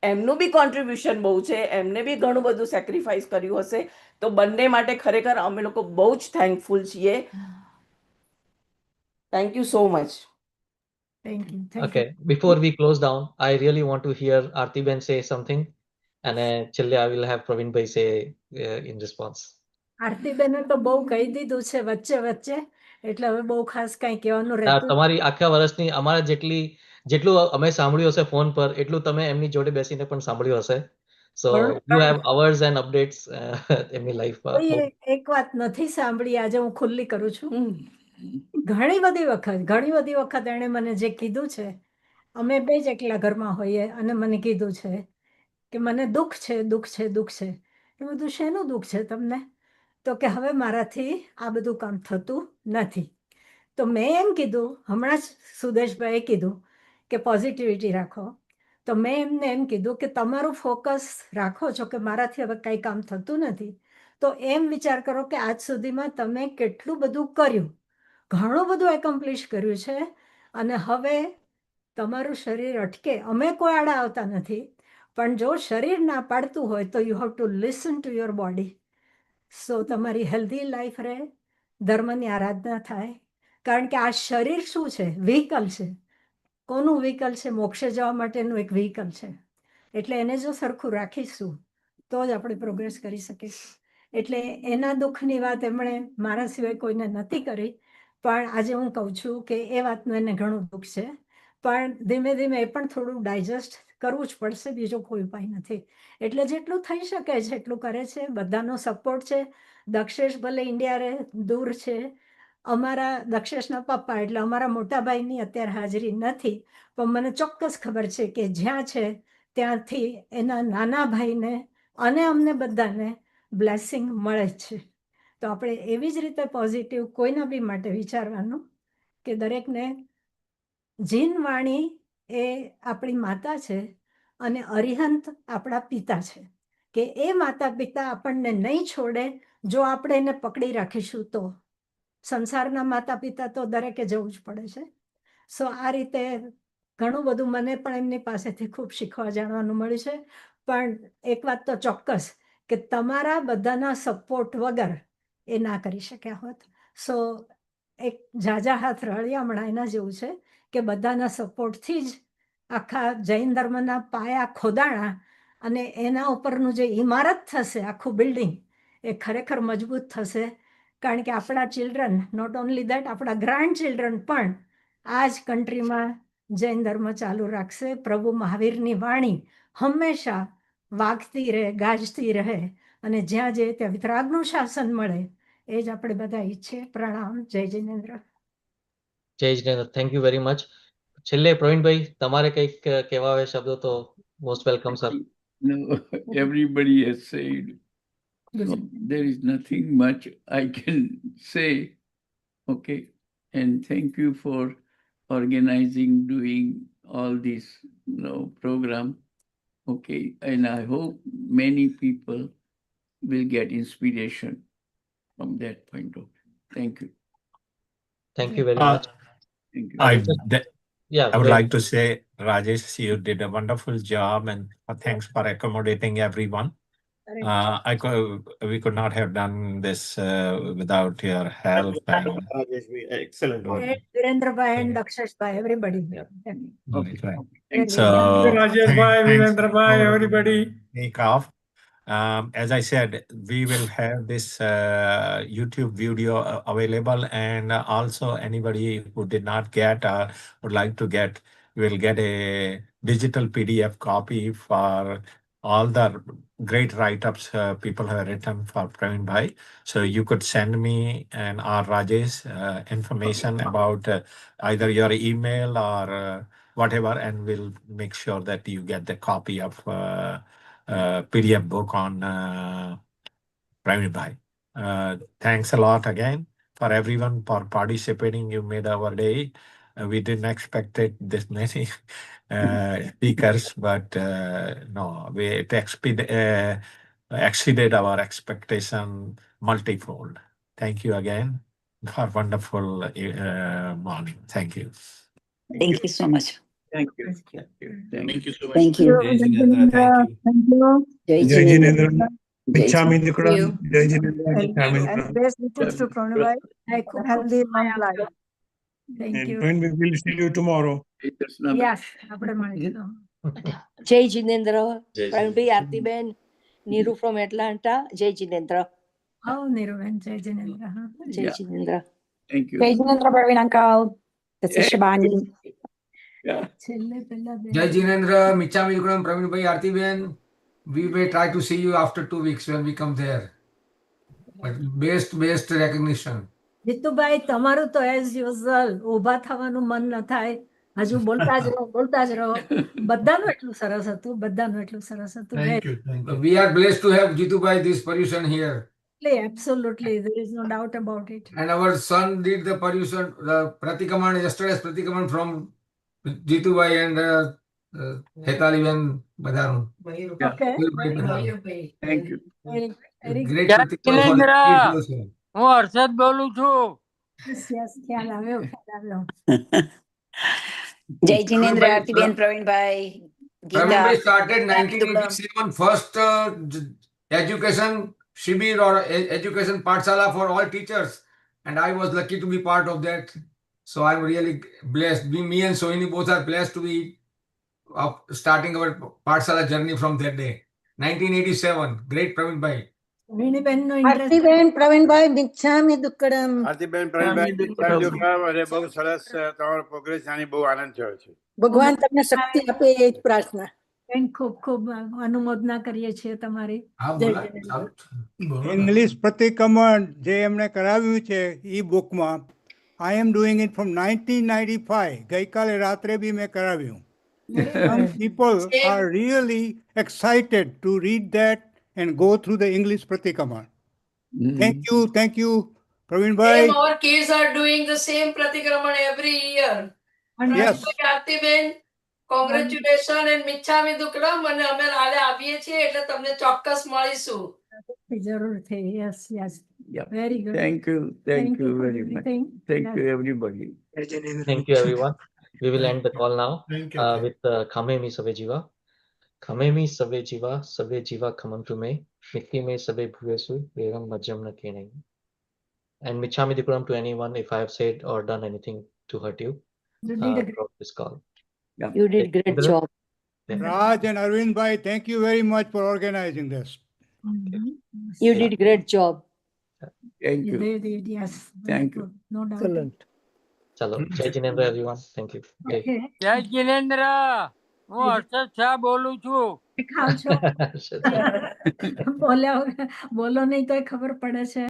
[SPEAKER 13] એમનું બી કોન્ટ્રીબ્યુશન બહુ છે, એમને બી ઘણું બધું સેક્રિફાઈસ કર્યું હશે. તો બંને માટે ખરેખર અમે લોકો બહુ જ થેન્કફુલ છીએ. Thank you so much.
[SPEAKER 4] Okay, before we close down, I really want to hear Aartiben say something, and છેલ્લે I will have Pravinbhai say in response.
[SPEAKER 3] આરતીબેને તો બહુ કહી દીધું છે વચ્ચે, એટલે હવે બહુ ખાસ કંઈ કહેવાનું રહેતું.
[SPEAKER 4] તમારી આખા વર્ષની અમારા જેટલું અમે સાંભળ્યું હશે ફોન પર, એટલું તમે એમની જોડે બેસીને પણ સાંભળ્યું હશે. So you have hours and updates એમની લાઈફમાં.
[SPEAKER 3] કોઈ એક વાત નથી સાંભળી, આજે હું ખુલ્લી કરું છું. ઘણી બધી વખત એણે મને જે કીધું છે, અમે બે જ એકલા ઘરમાં હોઈએ અને મને કીધું છે કે મને દુઃખ છે. એ બધું શેનું દુઃખ છે તમને? તો કે હવે મારાથી આ બધું કામ થતું નથી. તો મેં એમ કીધું, હમણાં જ સુદેશભાઈએ કીધું કે પોઝિટિવિટી રાખો. તો મેં એમને એમ કીધું કે તમારું ફોકસ રાખો છો કે મારાથી હવે કંઈ કામ થતું નથી, તો એમ વિચાર કરો કે આજ સુધીમાં તમે કેટલું બધું કર્યું, ઘણું બધું એકોમ્પ્લિશ કર્યું છે. અને હવે તમારું શરીર અટકે, અમે કોઈ આડા આવતા નથી, પણ જો શરીર ના પાડતું હોય તો you have to listen to your body. So તમારી હેલ્ધી લાઈફ રહે, ધર્મની આરાધના થાય. કારણ કે આ શરીર શું છે? વ્હીકલ છે. કોનું વ્હીકલ છે? મોક્ષે જવા માટેનું એક વ્હીકલ છે. એટલે એને જો સરખું રાખીશું તો જ આપણે પ્રોગ્રેસ કરી શકીશું. એટલે એના દુઃખની વાત એમણે મારા સિવાય કોઈને નથી કરી, પણ આજે હું કહું છું કે એ વાતનું એને ઘણું દુઃખ છે. પણ ધીમે ધીમે એ પણ થોડું ડાયજેસ્ટ કરવું જ પડશે, બીજો કોઈ ઉપાય નથી. એટલે જેટલું થઈ શકે છે એટલું કરે છે. બધાનો સપોર્ટ છે. દક્ષેશ ભલે ઇન્ડિયા રહે, દૂર છે. અમારા દક્ષેશના પપ્પા એટલે અમારા મોટા ભાઈની અત્યારે હાજરી નથી, પણ મને ચોક્કસ ખબર છે કે જ્યાં છે ત્યાંથી એના નાના ભાઈને અને અમને બધાને બ્લેસિંગ મળે છે. તો આપણે એવી જ રીતે પોઝિટિવ કોઈના બી માટે વિચારવાનું કે દરેકને જીનવાણી એ આપણી માતા છે અને અરિહંત આપણા પિતા છે, કે એ માતા પિતા આપણને નહીં છોડે જો આપણે એને પકડી રાખીશું તો. સંસારના માતા પિતા તો દરેકે જવું જ પડે છે. સો આ રીતે ઘણું બધું મને પણ એમની પાસેથી ખૂબ શીખવા જાણવાનું મળ્યું છે. પણ એક વાત તો ચોક્કસ કે તમારા બધાના સપોર્ટ વગર એ ના કરી શક્યા હોત. સો એક ઝાઝા હાથ રળિયા હમણાં એના જેવું છે કે બધાના સપોર્ટથી જ આખા જૈન ધર્મના પાયા ખોદાણા અને એના ઉપરનું જે ઇમારત થશે આખું બિલ્ડિંગ એ ખરેખર મજબૂત થશે કારણ કે આપણા ચિલ્ડ્રન નોટ ઓનલી દેટ આપણા ગ્રાન્ડ ચિલ્ડ્રન પણ આ જ કન્ટ્રીમાં જૈન ધર્મ ચાલુ રાખશે. પ્રભુ મહાવીરની વાણી હંમેશા વાગતી રહે, ગાજતી રહે અને જ્યાં જે ત્યાં વિતરાગનું શાસન મળે એ જ આપણે બધા ઈચ્છે. પ્રણામ. જય જિનેન્દ્ર.
[SPEAKER 4] જય Jinendra. Thank you very much. છેલ્લે પ્રવીણભાઈ તમારે કંઈક કહેવા હોય શબ્દો તો most welcome sir.
[SPEAKER 16] No, everybody has said. So there is nothing much I can say. Okay. And thank you for organizing, doing all this, program. Okay. And I hope many people will get inspiration from that point of view. Thank you.
[SPEAKER 4] Thank you very much.
[SPEAKER 16] Thank you.
[SPEAKER 4] Yeah,
[SPEAKER 17] I would
[SPEAKER 4] go
[SPEAKER 17] like
[SPEAKER 4] ahead.
[SPEAKER 17] to say, Rajesh, you did a wonderful job, and thanks for accommodating everyone. We could not have done this without your help.
[SPEAKER 15] Excellent work.
[SPEAKER 3] Virendra Bhai and Dakshash Bhai, everybody.
[SPEAKER 17] Right. So,
[SPEAKER 2] Rajesh Bhai, Virendra Bhai, everybody.
[SPEAKER 17] Take off. As I said, we will have this YouTube video available, and also anybody who did not get or would like to get, will get a digital PDF copy for all the great write-ups people have written for Pravinbhai. So you could send me and or Rajesh information about either your email or whatever, and we'll make sure that you get the copy of PDF book on Pravinbhai. Thanks a lot again for everyone for participating. You made our day. We didn't expect it this many speakers, but no, it exceeded our expectation multifold. Thank you again for wonderful morning. Thank you.
[SPEAKER 23] Thank you so much.
[SPEAKER 16] Thank you. Thank you so much.
[SPEAKER 23] Thank you.
[SPEAKER 17] Jai Jinendra, thank you.
[SPEAKER 23] Thank you.
[SPEAKER 11] Jai Jinendra. Michami Dikram. Jai Jinendra. Michami
[SPEAKER 3] And
[SPEAKER 11] Dikram.
[SPEAKER 3] best wishes to Pranay Bhai. Healthy, long life. Thank
[SPEAKER 11] And
[SPEAKER 3] you.
[SPEAKER 11] Pravinbhai, we'll see you tomorrow.
[SPEAKER 3] Yes, આપણે મળીશું.
[SPEAKER 24] Jai Jinendra,
[SPEAKER 4] Jai
[SPEAKER 24] Pravinbhai, Artiben, Niru from Atlanta, Jai Jinendra.
[SPEAKER 3] Oh, Niruben, Jai Jinendra.
[SPEAKER 24] Jai Jinendra.
[SPEAKER 16] Thank you.
[SPEAKER 23] Jai Jinendra, Praveen uncle. This is Shivani.
[SPEAKER 3] છેલ્લે પહેલા
[SPEAKER 25] Jai Jinendra, Michami Dikram, Pravinbhai, Artiben. We may try to see you after 2 weeks when we come there. But best recognition.
[SPEAKER 3] Jitubhai તમારું તો as usual ઊભા થવાનું મન ન થાય હજુ બોલતા જ રહો બધાનું એટલું સરસ હતું
[SPEAKER 25] Thank you. We are blessed to have Jitubhai this Paryushan here.
[SPEAKER 3] Absolutely, there is no doubt about it.
[SPEAKER 25] And our son did the Paryushan, the Pratikaman, yesterday's Pratikaman from Jitubhai and Hetali and Badanu.
[SPEAKER 3] Okay.
[SPEAKER 25] Thank you.
[SPEAKER 3] Very
[SPEAKER 25] Great
[SPEAKER 3] good.
[SPEAKER 25] Pratikaman for the Paryushan.
[SPEAKER 26] હું હર્ષદ બોલું છું.
[SPEAKER 3] Yes, ખ્યાલ આવ્યો.
[SPEAKER 23] Jai Jinendra, Artiben, Praveen Bhai.
[SPEAKER 25] Pravinbhai started 1987 first education shibir or education pathshala for all teachers, and I was lucky to be part of that. So I'm really blessed. Me and Sohini both are blessed to be starting our pathshala journey from that day. 1987. Great Pravinbhai.
[SPEAKER 3] Artiben, Pravinbhai, Michami Dukadam.
[SPEAKER 27] Artiben, Pravinbhai, Michami Dukadam. અને બહુ સરસ તમારો progress જાણી બહુ આનંદ થયો છે.
[SPEAKER 3] ભગવાન તમને શક્તિ આપે એ જ પ્રાર્થના. ખૂબ ખૂબ અનુમોદના કરીએ છીએ તમારી.
[SPEAKER 28] ઇંગ્લિશ પ્રતિક્રમણ જે એમણે કરાવ્યું છે ઈ બુકમાં I am doing it from 1995. ગઈકાલે રાત્રે બી મેં કરાવ્યું. Some people are really excited to read that and go through the English Pratikama. Thank you, Praveen Bhai.
[SPEAKER 29] Our kids are doing the same Pratikraman every year.
[SPEAKER 28] Yes.
[SPEAKER 29] Congratulations and Michami Dukram અને અમે હાલે આવીએ છીએ એટલે તમને ચોક્કસ મળીશું.
[SPEAKER 3] જરૂરથી. Yes.
[SPEAKER 16] Yeah.
[SPEAKER 3] Very good.
[SPEAKER 16] Thank you
[SPEAKER 3] for
[SPEAKER 16] very much.
[SPEAKER 3] everything.
[SPEAKER 16] Thank you everybody.
[SPEAKER 4] Thank you everyone. We will end the call now with Khamemi Save Jiva. Khamemi Save Jiva Khamam to me. Mikti me Save Bhuvesu, Veram Majam na Kenai. And Michami Dikuram to anyone if I have said or done anything to hurt you.
[SPEAKER 3] You did a
[SPEAKER 4] throughout this call.
[SPEAKER 24] You did great job.
[SPEAKER 28] Raj and Arvind bhai, thank you very much for organizing this.
[SPEAKER 24] You did great job.
[SPEAKER 16] Thank
[SPEAKER 3] You
[SPEAKER 16] you.
[SPEAKER 3] did, yes.
[SPEAKER 16] Thank you.
[SPEAKER 3] No doubt.
[SPEAKER 5] Excellent.
[SPEAKER 4] Chalo, Jai Jinendra everyone. Thank you. Jai.
[SPEAKER 3] Okay.
[SPEAKER 26] જય જિનેન્દ્ર હું હર્ષદ શાહ બોલું છું
[SPEAKER 3] ખાવ છો બોલ્યા બોલો નહીં તો ખબર પડે છે